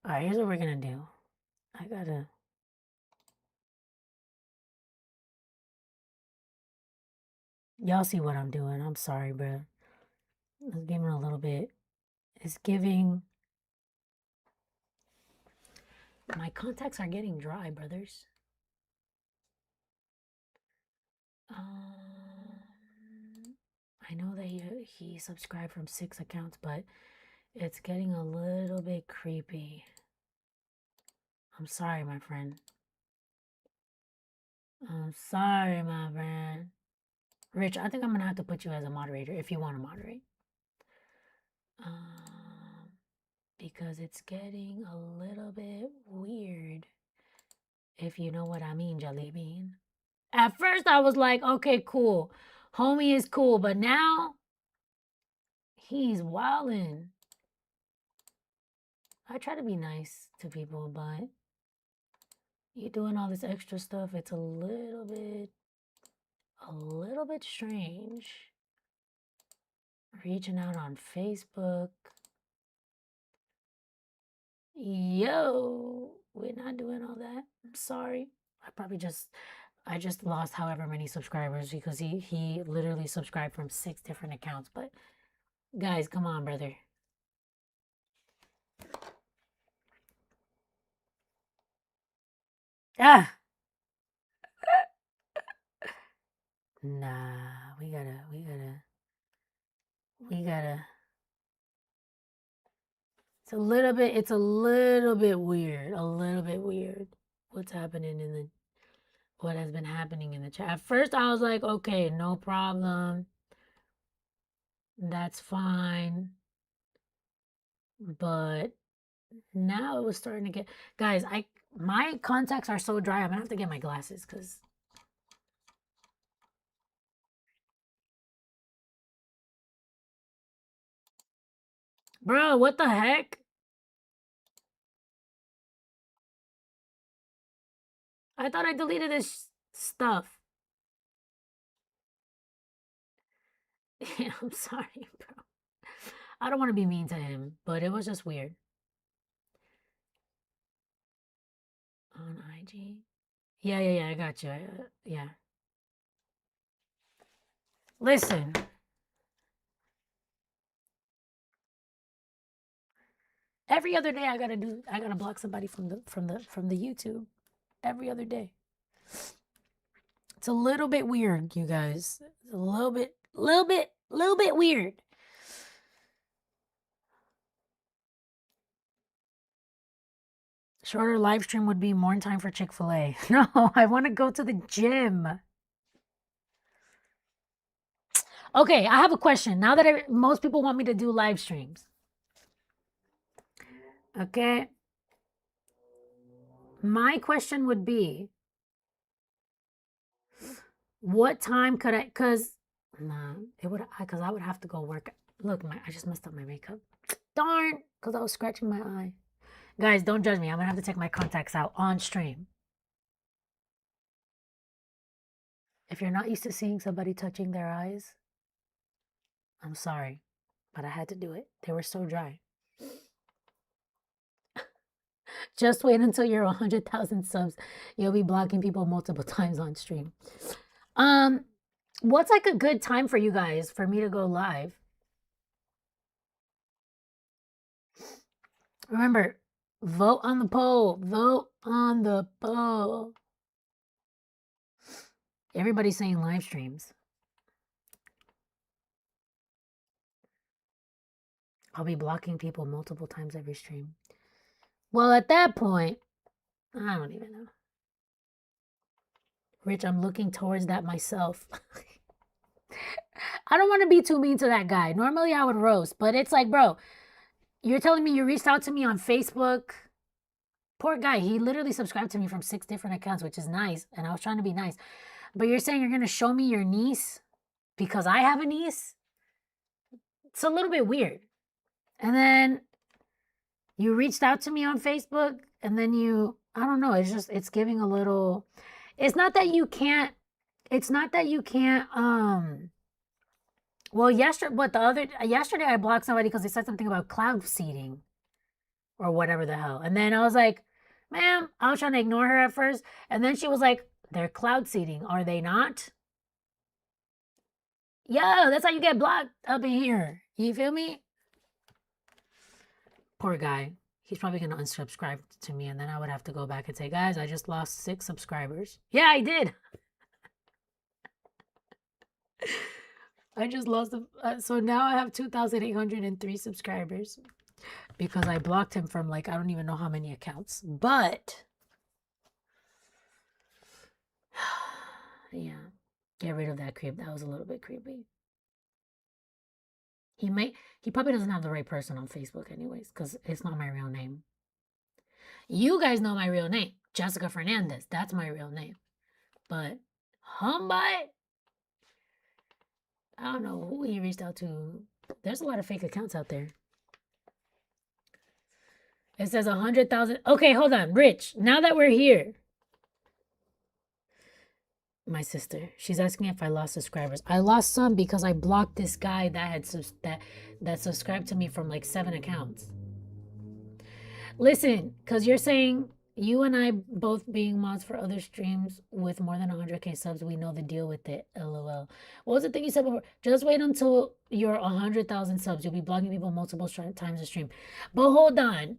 All right, here's what we're going to do. I got to. Y'all see what I'm doing. I'm sorry, bro. It's giving a little bit. It's giving. My contacts are getting dry, brothers. I know that he subscribed from 6 accounts, but it's getting a little bit creepy. I'm sorry, my friend. I'm sorry, my friend. Rich, I think I'm gonna have to put you as a moderator if you want to moderate. Because it's getting a little bit weird. If you know what I mean, Jelly Bean. At first, I was like, okay, cool. Homie is cool, but now he's wildin'. I try to be nice to people, but you doing all this extra stuff, it's a little bit strange. Reaching out on Facebook. Yo, we're not doing all that. I'm sorry. I just lost however many subscribers because he literally subscribed from 6 different accounts. But guys, come on, brother. Ah. Nah, we gotta. It's a little bit weird. A little bit weird. What's happening what has been happening in the chat. At first, I was like, okay, no problem. That's fine. But now it was starting to get, guys, my contacts are so dry. I'm gonna have to get my glasses because. Bro, what the heck? I thought I deleted this stuff. Yeah, I'm sorry, bro. I don't want to be mean to him, but it was just weird. On IG. Yeah, I got you. Yeah. Listen. Every other day I gotta block somebody from the YouTube. Every other day. It's a little bit weird, you guys. It's a little bit weird. Shorter live stream would be more time for Chick-fil-A. No, I want to go to the gym. Okay, I have a question. Now that most people want me to do live streams. Okay. My question would be, what time could I, because I would have to go work. Look, I just messed up my makeup. Darn, because I was scratching my eye. Guys, don't judge me. I'm going to have to take my contacts out on stream. If you're not used to seeing somebody touching their eyes, I'm sorry. but I had to do it. They were so dry. Just wait until you're 100,000 subs. You'll be blocking people multiple times on stream. What's like a good time for you guys for me to go live? Remember, vote on the poll. Vote on the poll. Everybody's saying live streams. I'll be blocking people multiple times every stream. Well, at that point, I don't even know. Rich, I'm looking towards that myself. I don't want to be too mean to that guy. Normally I would roast, but it's like, bro, you're telling me you reached out to me on Facebook. Poor guy, he literally subscribed to me from 6 different accounts, which is nice, and I was trying to be nice. But you're saying you're going to show me your niece because I have a niece? It's a little bit weird. And then you reached out to me on Facebook, and then I don't know, it's giving a little, it's not that you can't, well, yesterday I blocked somebody because they said something about cloud seeding or whatever the hell. And then I was like, ma'am, I was trying to ignore her at first. And then she was like, they're cloud seeding, are they not? Yo, that's how you get blocked up in here. You feel me? Poor guy. He's probably going to unsubscribe to me, and then I would have to go back and say, guys, I just lost 6 subscribers. Yeah, I did. I just lost so now I have 2,803 subscribers because I blocked him from like I don't even know how many accounts. But yeah, get rid of that creep. That was a little bit creepy. He probably doesn't have the right person on Facebook anyways, because it's not my real name. You guys know my real name, Jessica Fernandez. That's my real name. But Humbite, I don't know who he reached out to. There's a lot of fake accounts out there. It says 100,000. Okay, hold on. Rich, now that we're here. My sister, she's asking if I lost subscribers. I lost some because I blocked this guy that had that subscribed to me from like 7 accounts. Listen, because you're saying you and I both being mods for other streams with more than 100K subs, we know the deal with it. LOL. What was the thing you said before? Just wait until you're 100,000 subs. You'll be blocking people multiple times a stream. But hold on.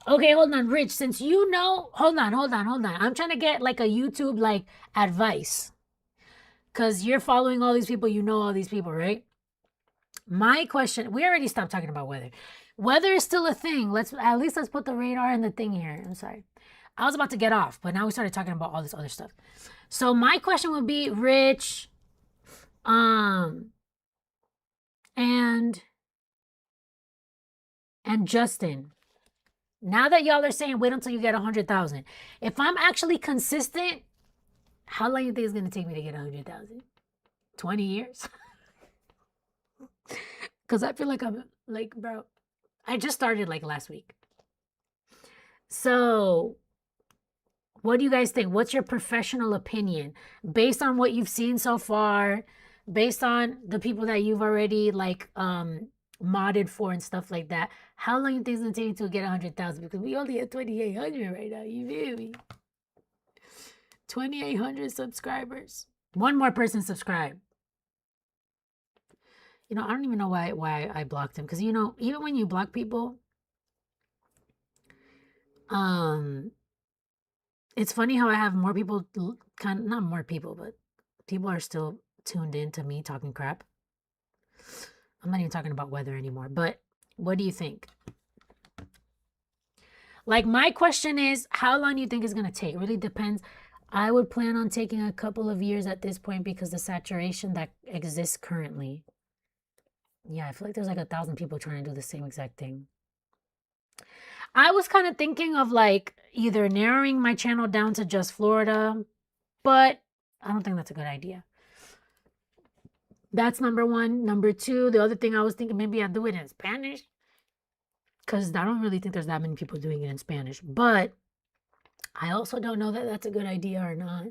Okay, hold on, Rich. Since you know, hold on. I'm trying to get like a YouTube like advice. Because you're following all these people, you know all these people, right? My question, we already stopped talking about weather. Weather is still a thing. Let's put the radar in the thing here. I'm sorry. I was about to get off, but now we started talking about all this other stuff. So my question would be, Rich, and Justin. Now that y'all are saying wait until you get 100,000. If I'm actually consistent, how long do you think it's going to take me to get 100,000? 20 years? Because I feel like I'm like, bro, I just started like last week. So what do you guys think? What's your professional opinion based on what you've seen so far, based on the people that you've already like modded for and stuff like that? How long do you think it's going to take to get 100,000? Because we only have 2,800 right now. You feel me? 2,800 subscribers. One more person subscribe. You know, I don't even know why I blocked him. Because, you know, even when you block people, it's funny how I have more people, not more people, but people are still tuned in to me talking crap. I'm not even talking about weather anymore. But what do you think? Like, my question is, how long do you think it's going to take? It really depends. I would plan on taking a couple of years at this point because the saturation that exists currently. Yeah, I feel like there's like 1,000 people trying to do the same exact thing. I was kind of thinking of like either narrowing my channel down to just Florida, but I don't think that's a good idea. That's number one. Number two, the other thing I was thinking, maybe I'd do it in Spanish. Because I don't really think there's that many people doing it in Spanish. But I also don't know that that's a good idea or not.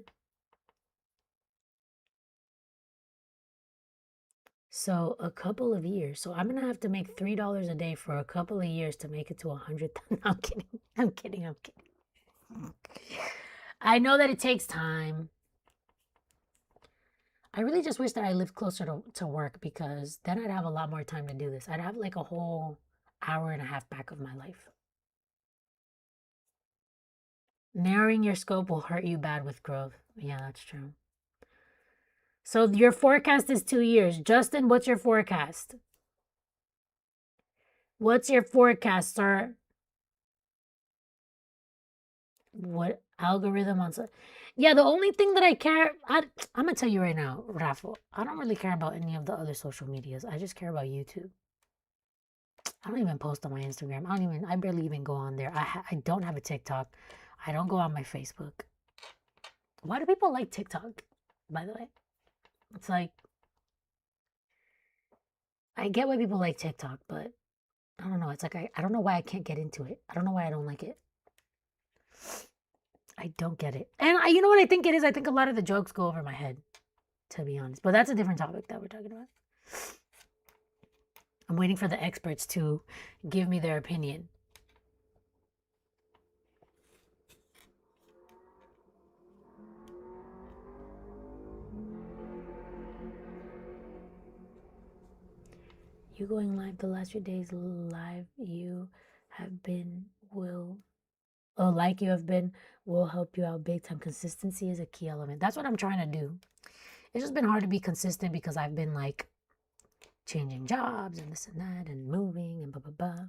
So a couple of years. So I'm gonna have to make $3 a day for a couple of years to make it to 100. No, I'm kidding. I'm kidding. I'm kidding. I know that it takes time. I really just wish that I lived closer to work because then I'd have a lot more time to do this. I'd have like a whole hour and a half back of my life. Narrowing your scope will hurt you bad with growth. Yeah, that's true. So your forecast is 2 years. Justin, what's your forecast? What's your forecast, sir? What algorithm on? Yeah, the only thing that I care, I'm gonna tell you right now, Rafa, I don't really care about any of the other social medias. I just care about YouTube. I don't even post on my Instagram. I barely even go on there. I don't have a TikTok. I don't go on my Facebook. Why do people like TikTok, by the way? It's like, I get why people like TikTok, but I don't know. It's like, I don't know why I can't get into it. I don't know why I don't like it. I don't get it. And you know what I think it is? I think a lot of the jokes go over my head, to be honest. But that's a different topic that we're talking about. I'm waiting for the experts to give me their opinion. You going live the last few days, live you have been will like you have been will help you out big time. Consistency is a key element. That's what I'm trying to do. It's just been hard to be consistent because I've been like changing jobs and this and that and moving and blah blah blah.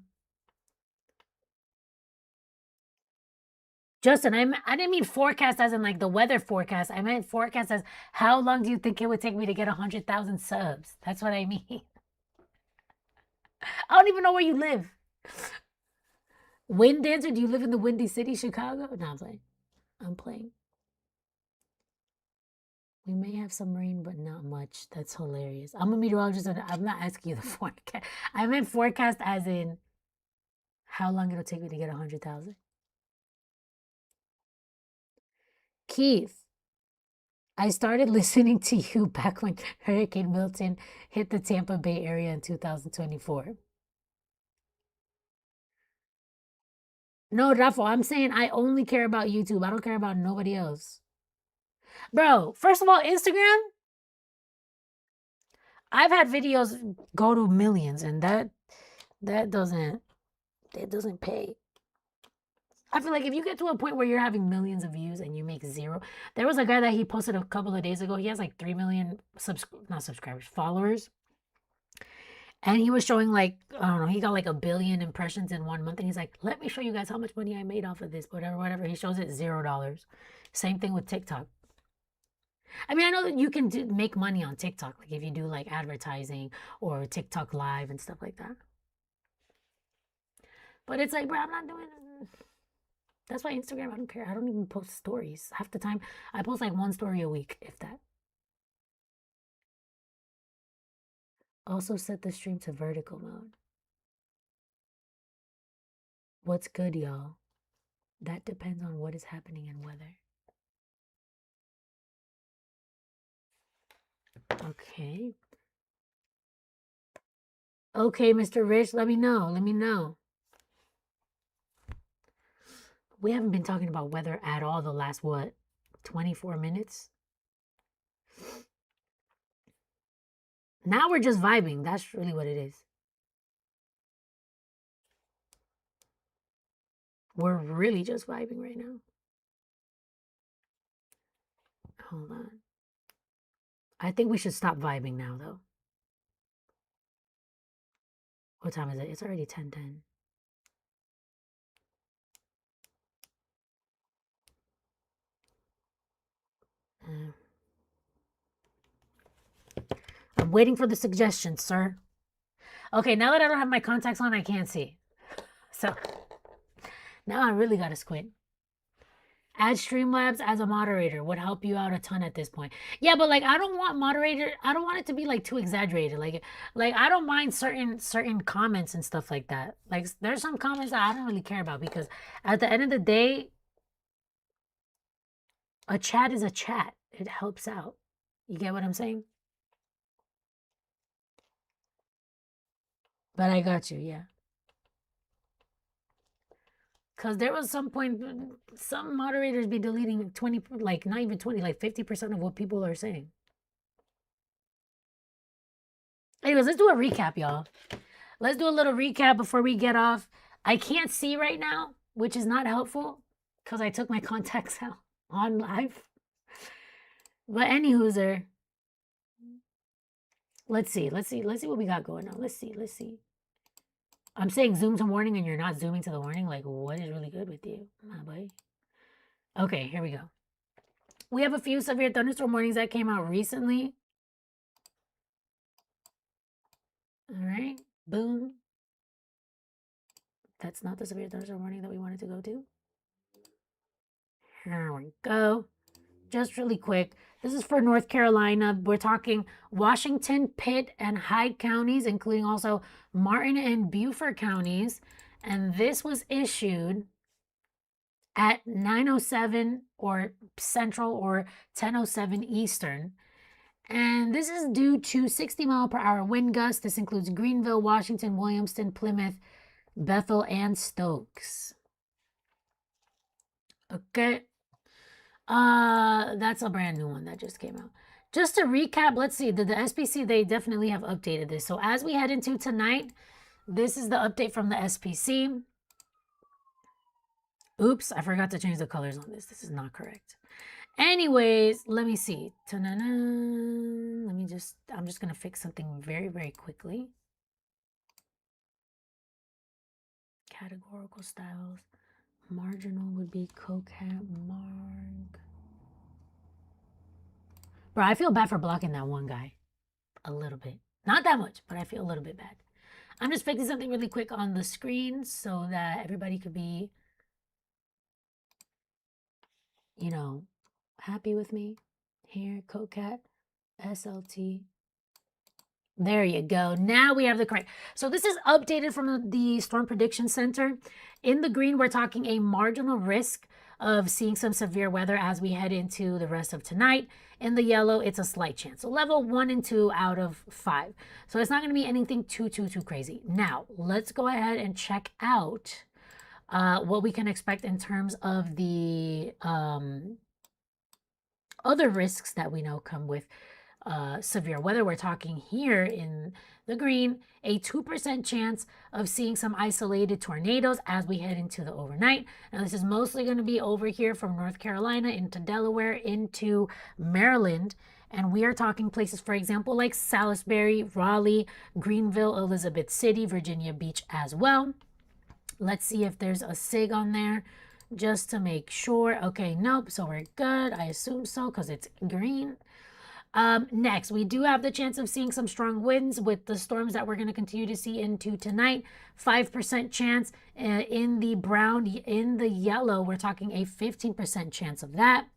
Justin, I didn't mean forecast as in like the weather forecast. I meant forecast as how long do you think it would take me to get 100,000 subs? That's what I mean. I don't even know where you live. Wind dancer? Do you live in the Windy City, Chicago? No, I'm playing. I'm playing. We may have some rain, but not much. That's hilarious. I'm a meteorologist, and I'm not asking you the forecast. I meant forecast as in how long it'll take me to get 100,000. Keith, I started listening to you back when Hurricane Milton hit the Tampa Bay area in 2024. No, Rafa, I'm saying I only care about YouTube. I don't care about nobody else. Bro, first of all, Instagram, I've had videos go to millions, and that doesn't pay. I feel like if you get to a point where you're having millions of views and you make zero, there was a guy that he posted a couple of days ago. He has like 3 million not subscribers, followers. And he was showing like, I don't know, he got like 1 billion impressions in 1 month. And he's like, let me show you guys how much money I made off of this, whatever. He shows it $0. Same thing with TikTok. I mean, I know that you can make money on TikTok, like if you do like advertising or TikTok live and stuff like that. But it's like, bro, I'm not doing it. That's why Instagram, I don't care. I don't even post stories. Half the time, I post like 1 story a week, if that. Also set the stream to vertical mode. What's good, y'all? That depends on what is happening in weather. Okay. Okay, Mr. Rich, let me know. Let me know. We haven't been talking about weather at all the last, what, 24 minutes? Now we're just vibing. That's really what it is. We're really just vibing right now. Hold on. I think we should stop vibing now, though. What time is it? It's already 10:10. I'm waiting for the suggestions, sir. Okay, now that I don't have my contacts on, I can't see. So now I really gotta squint. Add Streamlabs as a moderator would help you out a ton at this point. Yeah, but like I don't want it to be like too exaggerated. Like I don't mind certain comments and stuff like that. Like there's some comments that I don't really care about because at the end of the day, a chat is a chat. It helps out. You get what I'm saying? But I got you, yeah. Because there was some point, some moderators be deleting 20, like not even 20, like 50% of what people are saying. Anyways, let's do a recap, y'all. Let's do a little recap before we get off. I can't see right now, which is not helpful because I took my contacts out on live. But anywhooser, let's see what we got going on. Let's see. I'm saying zoom to warning and you're not zooming to the warning. Like, what is really good with you, my boy? Okay, here we go. We have a few severe thunderstorm warnings that came out recently. All right, boom. That's not the severe thunderstorm warning that we wanted to go to. Here we go. Just really quick. This is for North Carolina. We're talking Washington, Pitt, and Hyde counties, including also Martin and Beaufort counties. And this was issued at 9:07 or Central or 10:07 Eastern. And this is due to 60-mile-per-hour wind gusts. This includes Greenville, Washington, Williamston, Plymouth, Bethel, and Stokes. Okay. That's a brand new one that just came out. Just to recap, let's see, the SPC, they definitely have updated this. So as we head into tonight, this is the update from the SPC. Oops, I forgot to change the colors on this. This is not correct. Anyways, let me see. I'm just going to fix something very, very quickly. Categorical styles. Marginal would be cocat mark. Bro, I feel bad for blocking that one guy. A little bit. Not that much, but I feel a little bit bad. I'm just fixing something really quick on the screen so that everybody could be, you know, happy with me. Here, cocat, SLT. There you go. Now we have the correct. So this is updated from the Storm Prediction Center. In the green, we're talking a marginal risk of seeing some severe weather as we head into the rest of tonight. In the yellow, it's a slight chance. So level 1 and 2 out of 5. So it's not going to be anything too crazy. Now, let's go ahead and check out what we can expect in terms of the other risks that we know come with severe weather. We're talking here in the green, a 2% chance of seeing some isolated tornadoes as we head into the overnight. Now, this is mostly going to be over here from North Carolina into Delaware into Maryland. And we are talking places, for example, like Salisbury, Raleigh, Greenville, Elizabeth City, Virginia Beach as well. Let's see if there's a SIG on there just to make sure. Okay, nope. So we're good. I assume so because it's green. Next, we do have the chance of seeing some strong winds with the storms that we're going to continue to see into tonight. 5% chance in the brown. In the yellow, we're talking a 15% chance of that.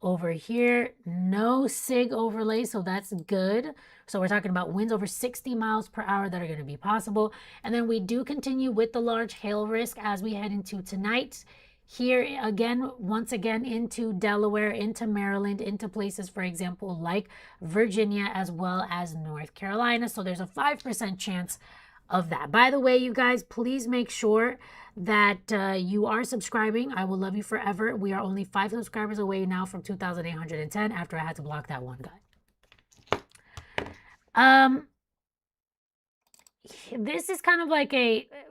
Over here, no SIG overlay, so that's good. So we're talking about winds over 60 miles per hour that are going to be possible. And then we do continue with the large hail risk as we head into tonight. Here again, once again, into Delaware, into Maryland, into places, for example, like Virginia, as well as North Carolina. So there's a 5% chance of that. By the way, you guys, please make sure that you are subscribing. I will love you forever. We are only 5 subscribers away now from 2,810 after I had to block that one guy. This is kind of like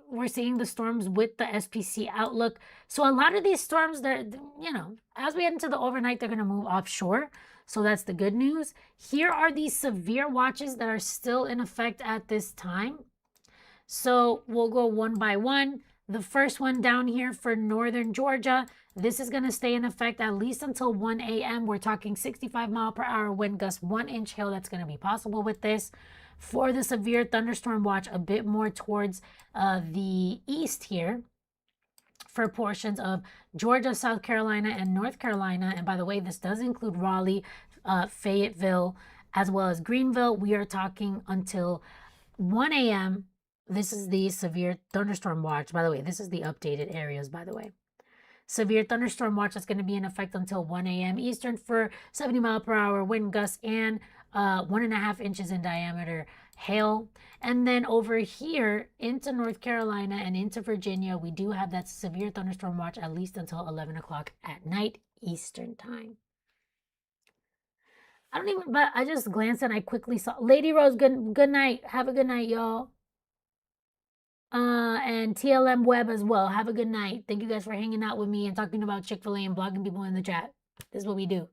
we're seeing the storms with the SPC outlook. So a lot of these storms, they're, you know, as we head into the overnight, they're going to move offshore. So that's the good news. Here are these severe watches that are still in effect at this time. So we'll go one by one. The first one down here for northern Georgia, this is going to stay in effect at least until 1 a.m. We're talking 65-mile-per-hour wind gusts, 1-inch hail that's going to be possible with this. For the severe thunderstorm watch, a bit more towards the east here for portions of Georgia, South Carolina, and North Carolina. And by the way, this does include Raleigh, Fayetteville, as well as Greenville. We are talking until 1 a.m. This is the severe thunderstorm watch. By the way, this is the updated areas, by the way. Severe thunderstorm watch is going to be in effect until 1 a.m. Eastern for 70-mile-per-hour wind gusts and 1.5 inches in diameter hail. And then over here into North Carolina and into Virginia, we do have that severe thunderstorm watch at least until 11 o'clock at night Eastern time. I don't even, but I just glanced and I quickly saw Lady Rose. Good night. Have a good night, y'all. And TLM Web as well. Have a good night. Thank you guys for hanging out with me and talking about Chick-fil-A and blogging people in the chat. This is what we do.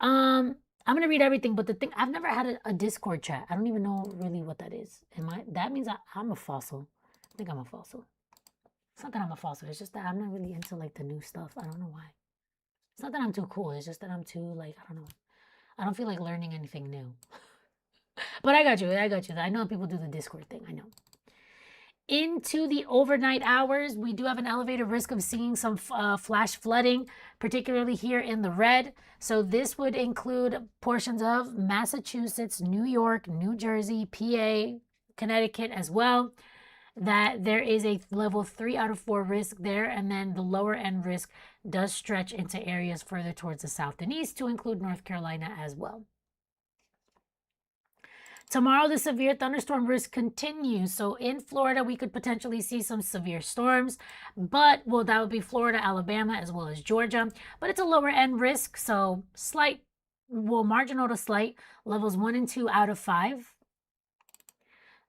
I'm gonna read everything, but the thing, I've never had a Discord chat. I don't even know really what that is. That means I'm a fossil. I think I'm a fossil. It's not that I'm a fossil. It's just that I'm not really into like the new stuff. I don't know why. It's not that I'm too cool. It's just that I'm too like, I don't know. I don't feel like learning anything new. But I got you. I know people do the Discord thing. I know. Into the overnight hours, we do have an elevated risk of seeing some flash flooding, particularly here in the red. So this would include portions of Massachusetts, New York, New Jersey, PA, Connecticut as well. That there is a level 3 out of 4 risk there, and then the lower end risk does stretch into areas further towards the south and east to include North Carolina as well. Tomorrow, the severe thunderstorm risk continues. So in Florida, we could potentially see some severe storms, but, well, that would be Florida, Alabama, as well as Georgia. But it's a lower end risk, so slight, well, marginal to slight, levels 1 and 2 out of 5.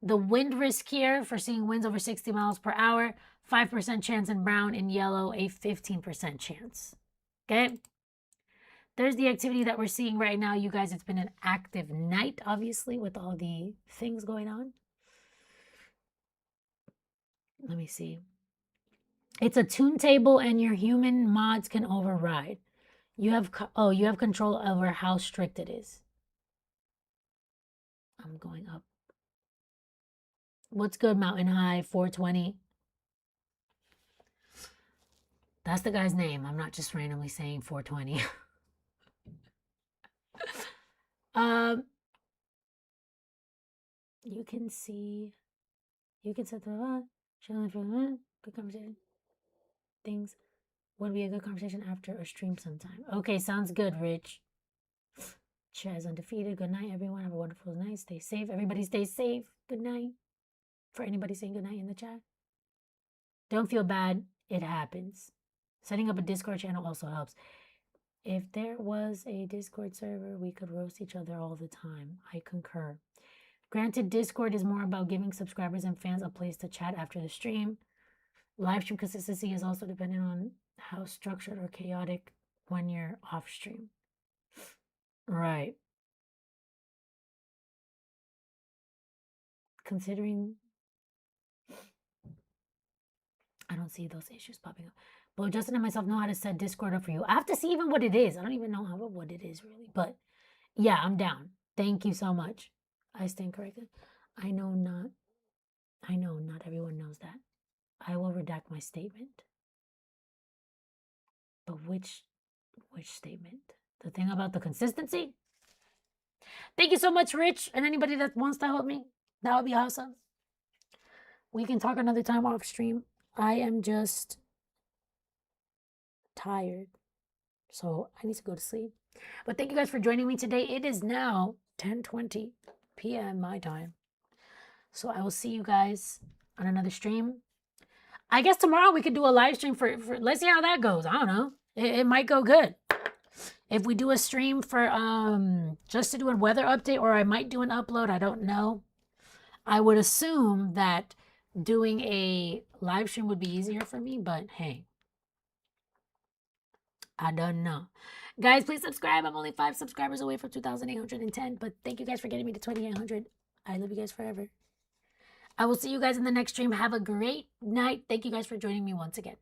The wind risk here for seeing winds over 60 miles per hour, 5% chance in brown, in yellow, a 15% chance. Okay? There's the activity that we're seeing right now. You guys, it's been an active night, obviously, with all the things going on. Let me see. It's a tune table and your human mods can override. You have control over how strict it is. I'm going up. What's good, Mountain High 420? That's the guy's name. I'm not just randomly saying 420. You can see, you can set the good conversation. Things would be a good conversation after a stream sometime. Okay, sounds good, Rich. Chaz undefeated. Good night, everyone. Have a wonderful night. Stay safe. Everybody stay safe. Good night. For anybody saying good night in the chat. Don't feel bad. It happens. Setting up a Discord channel also helps. If there was a Discord server, we could roast each other all the time. I concur. Granted, Discord is more about giving subscribers and fans a place to chat after the stream. Live stream consistency is also dependent on how structured or chaotic when you're off stream. Right. Considering, I don't see those issues popping up. But Justin and myself know how to set Discord up for you. I have to see even what it is. I don't even know what it is really. But yeah, I'm down. Thank you so much. I stand corrected. I know not everyone knows that. I will redact my statement. But which statement? The thing about the consistency? Thank you so much, Rich. And anybody that wants to help me, that would be awesome. We can talk another time off stream. I am just tired. So I need to go to sleep. But thank you guys for joining me today. It is now 10:20 p.m. my time. So I will see you guys on another stream. I guess tomorrow we could do a live stream for let's see how that goes. I don't know. It might go good. If we do a stream for just to do a weather update, or I might do an upload, I don't know. I would assume that doing a live stream would be easier for me, but hey, I don't know. Guys, please subscribe. I'm only 5 subscribers away from 2,810, but thank you guys for getting me to 2,800. I love you guys forever. I will see you guys in the next stream. Have a great night. Thank you guys for joining me once again.